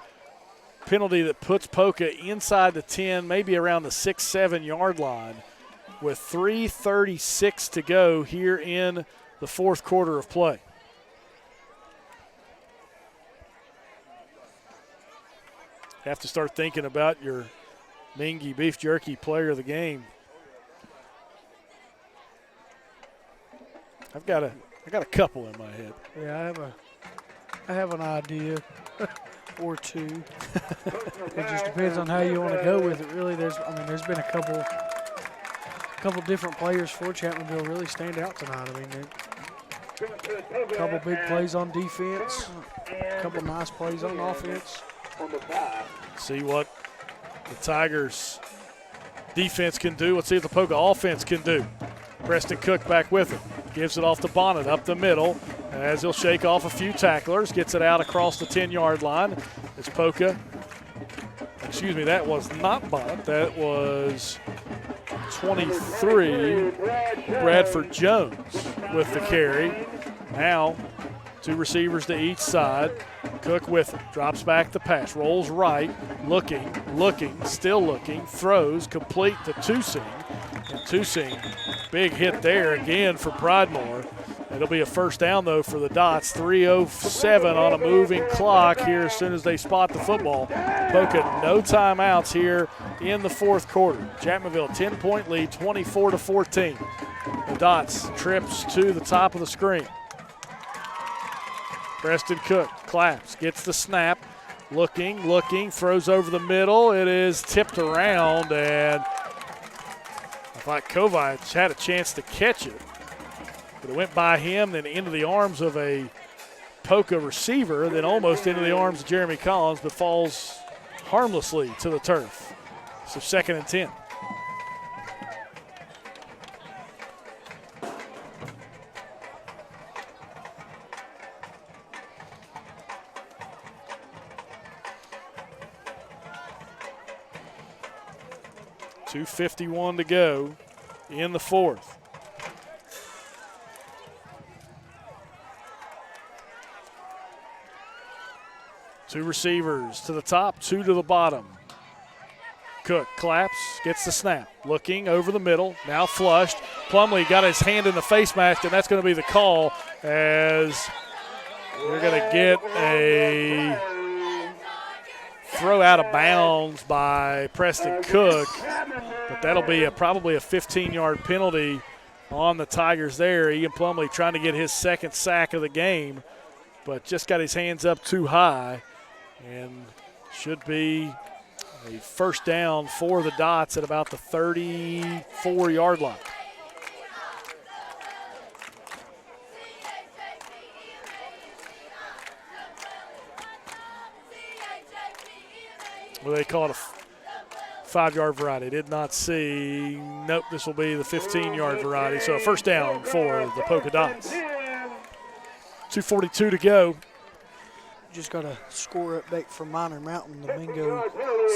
penalty that puts Poca inside the 10, maybe around the 6-7 yard line, with 3:36 to go here in the 4th quarter of play. Have to start thinking about your Mingy beef jerky player of the game. I got a couple in my head. Yeah, I have an idea or 2. It just depends on how you want to go with it. Really, there's been a couple different players for Chapmanville really stand out tonight. I mean, a couple big plays on defense, a couple nice plays on offense. See what the Tigers defense can do. Let's see what the Poca offense can do. Preston Cook back with it. Gives it off to Bonnet up the middle as he'll shake off a few tacklers. Gets it out across the 10-yard line. It's Poca. Excuse me, that was not Bonnet. That was 23, Bradford Jones with the carry. Now 2 receivers to each side. Cook with it, drops back the pass, rolls right, looking, still looking, throws, complete to Tusing. And Tusing, big hit there again for Pridemore. It'll be a first down, though, for the Dots. 3:07 on a moving clock here as soon as they spot the football. Poca, no timeouts here in the fourth quarter. Chapmanville, 10-point lead, 24-14. The Dots trips to the top of the screen. Preston Cook claps, gets the snap, looking, throws over the middle. It is tipped around, and I thought Kovac had a chance to catch it. But it went by him, then into the arms of a Poca receiver, then almost into the arms of Jeremy Collins, but falls harmlessly to the turf. So 2nd and 10. .251 to go in the fourth. Two receivers to the top, two to the bottom. Cook claps, gets the snap, looking over the middle, now flushed. Plumlee got his hand in the face mask, and that's going to be the call as we're going to get a throw out of bounds by Preston Cook, but that'll be probably a 15-yard penalty on the Tigers there. Ian Plumlee trying to get his second sack of the game, but just got his hands up too high, and should be a first down for the Dots at about the 34-yard line. Well, they call it a 5-yard variety. Did not see. Nope, this will be the 15-yard variety. So a first down for the Poca Dots. 2:42 to go. Just got a score update from Minor Mountain. The Mingo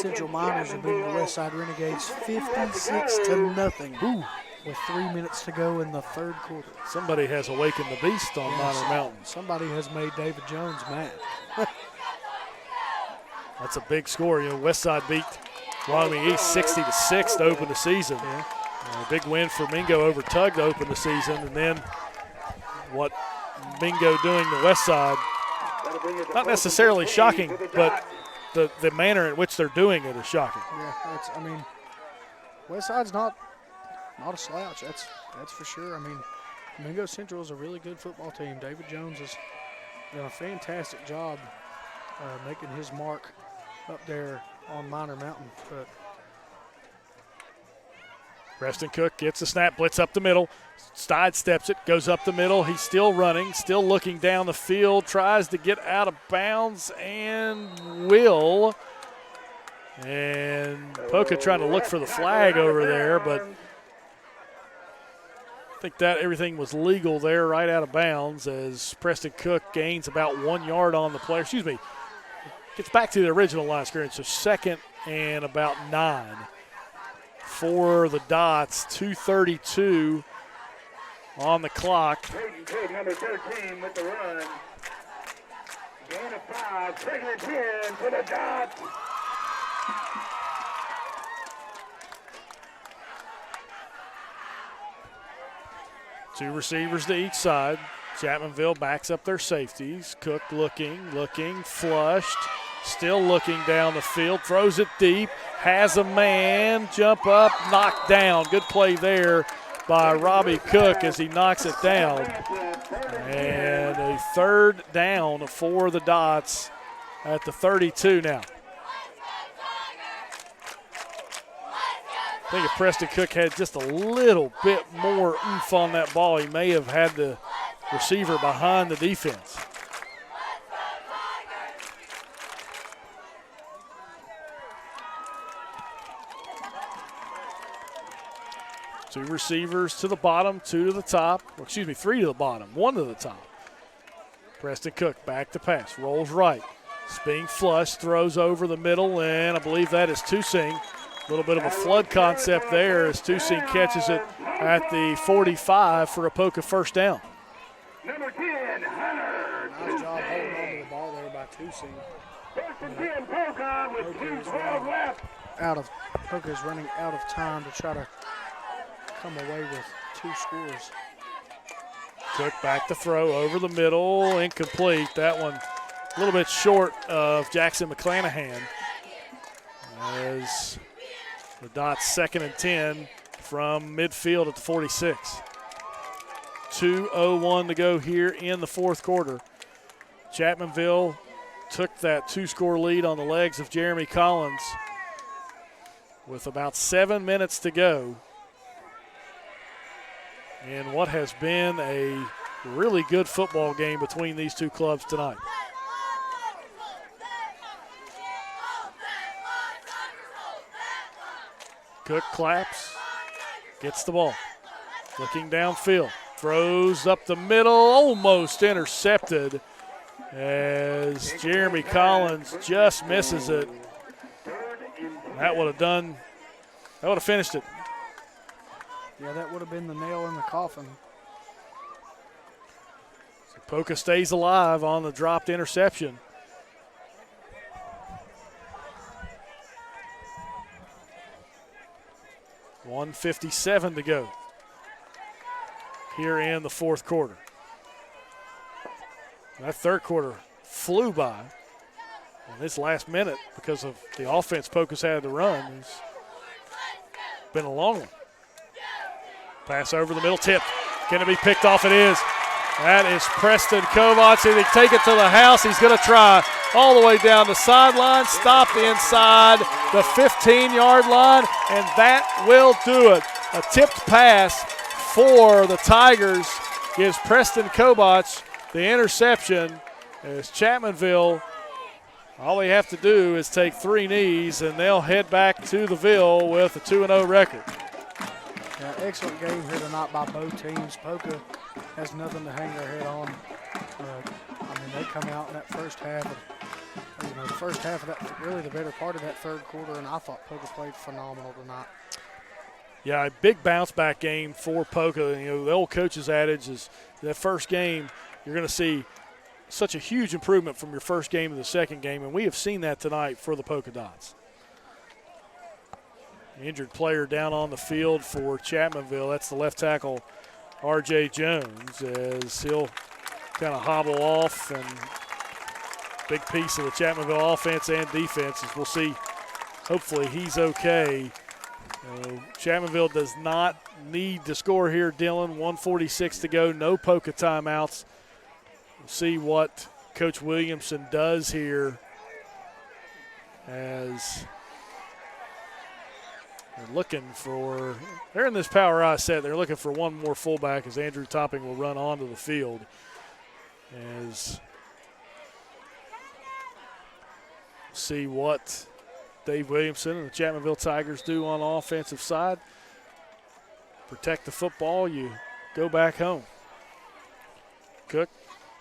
Central Miners are beating the Westside Renegades 56-0. Ooh. With 3 minutes to go in the third quarter. Somebody has awakened the beast on Minor Mountain. Somebody has made David Jones mad. That's a big score. You know, Westside beat Wyoming East 60-6 to open the season. Yeah. A big win for Mingo over Tug to open the season. And then what Mingo doing to Westside, not necessarily shocking, but the manner in which they're doing it is shocking. Yeah, Westside's not a slouch. That's for sure. I mean, Mingo Central is a really good football team. David Jones has done a fantastic job making his mark up there on Minor Mountain. But Preston Cook gets a snap, blitz up the middle, sidesteps it, goes up the middle. He's still running, still looking down the field, tries to get out of bounds and will. And Poca trying to look for the flag over there, but I think that everything was legal there, right out of bounds, as Preston Cook gains about 1 yard on the player. Excuse me, gets back to the original line of scrimmage, so 2nd and about 9 for the Dots. 2:32 on the clock. Cook, number 13 with the run. Gain of 5, 2nd and 10 for the Dots. Two receivers to each side. Chapmanville backs up their safeties. Cook looking, flushed, still looking down the field, throws it deep, has a man, jump up, knocked down. Good play there by Robbie Cook as he knocks it down. And a third down for the Dots at the 32 now. I think if Preston Cook had just a little bit more oomph on that ball, he may have had the receiver behind the defense. Two receivers to the bottom, two to the top. Well, excuse me, three to the bottom, one to the top. Preston Cook back to pass, rolls right. Sping flush, throws over the middle, and I believe that is Tusing. A little bit of a flood concept there as Tusing catches it at the 45 for a Poca first down. Number 10, Hunter. Nice job holding on to the ball there by by 2 seed. First and 10, Poca with 2:12 left. Poca is running out of time to try to come away with 2 scores. Cook back to throw over the middle, incomplete. That one a little bit short of Jackson McClanahan. As the Dots 2nd and 10 from midfield at the 46. 2:01 to go here in the fourth quarter. Chapmanville took that 2-score lead on the legs of Jeremy Collins with about 7 minutes to go. And what has been a really good football game between these two clubs tonight. Cook claps, gets the ball, looking downfield, throws up the middle, almost intercepted as Jeremy Collins just misses it. That would have finished it. Yeah, that would have been the nail in the coffin. So Poca stays alive on the dropped interception. .157 to go here in the fourth quarter. That third quarter flew by. And this last minute, because of the offense Poca's had to run, has been a long one. Pass over the middle, tip. Can it be picked off? It is. That is Preston Kovacs. He can take it to the house. He's going to try all the way down the sideline, stopped inside the 15-yard line, and that will do it. A tipped pass for the Tigers gives Preston Kovacs the interception as Chapmanville, all they have to do is take 3 knees, and they'll head back to the Ville with a 2-0 record. Yeah, excellent game here tonight by both teams. Poca has nothing to hang their head on. They come out in that first half. The first half of that, really the better part of that third quarter, and I thought Poca played phenomenal tonight. Yeah, a big bounce back game for Poca. The old coach's adage is that first game, you're going to see such a huge improvement from your first game to the second game, and we have seen that tonight for the Poca Dots. Injured player down on the field for Chapmanville. That's the left tackle, R.J. Jones, as he'll kind of hobble off, and big piece of the Chapmanville offense and defense, as we'll see. Hopefully he's okay. Chapmanville does not need to score here, Dylan. 1:46 to go, no Poca timeouts. We'll see what Coach Williamson does here as they're in this power I set. They're looking for one more fullback as Andrew Topping will run onto the field. As see what Dave Williamson and the Chapmanville Tigers do on the offensive side. Protect the football, you go back home. Cook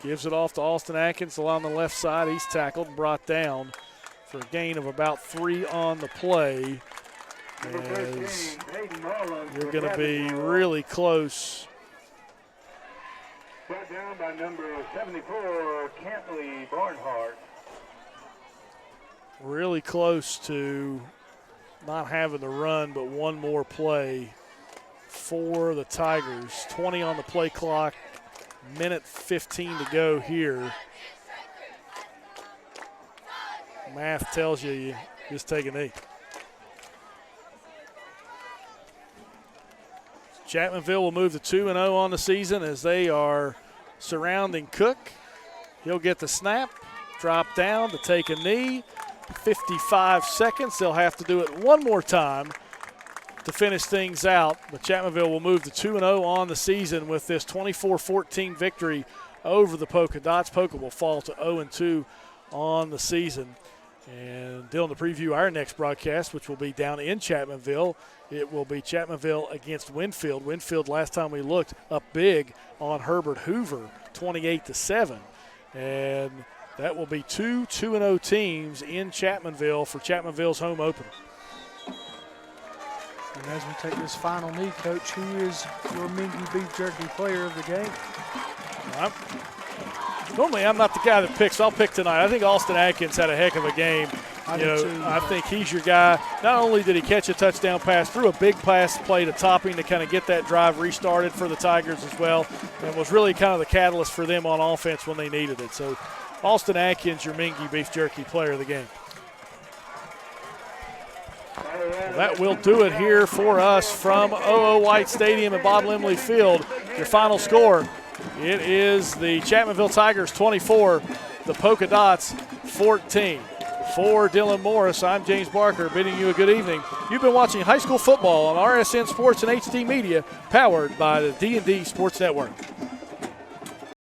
gives it off to Austin Atkins along the left side. He's tackled and brought down for a gain of about 3 on the play. As you're going to be really close. Brought down by number 74, Cantley Barnhart. Really close to not having the run, but one more play for the Tigers. 20 on the play clock, minute 15 to go here. Math tells you just take a knee. Chapmanville will move to 2-0 on the season as they are surrounding Cook. He'll get the snap, drop down to take a knee. 55 seconds. They'll have to do it one more time to finish things out. But Chapmanville will move to 2-0 on the season with this 24-14 victory over the Poca Dots. Poca will fall to 0-2 on the season. And Dylan, to preview our next broadcast, which will be down in Chapmanville, it will be Chapmanville against Winfield. Winfield, last time we looked, up big on Herbert Hoover, 28-7. And that will be 2 2-0 teams in Chapmanville for Chapmanville's home opener. And as we take this final knee, Coach, who is your Mingy Beef Jerky player of the game? Normally I'm not the guy that picks. I'll pick tonight. I think Austin Atkins had a heck of a game. I do too. I think he's your guy. Not only did he catch a touchdown pass, threw a big pass play to Topping to kind of get that drive restarted for the Tigers as well, and was really kind of the catalyst for them on offense when they needed it. So Austin Atkins, your Mingy Beef Jerky player of the game. Well, that will do it here for us from O.O. White Stadium and Bob Limley Field. Your final score, it is the Chapmanville Tigers 24, the Poca Dots 14. For Dylan Morris, I'm James Barker, bidding you a good evening. You've been watching high school football on RSN Sports and HD Media, powered by the D&D Sports Network.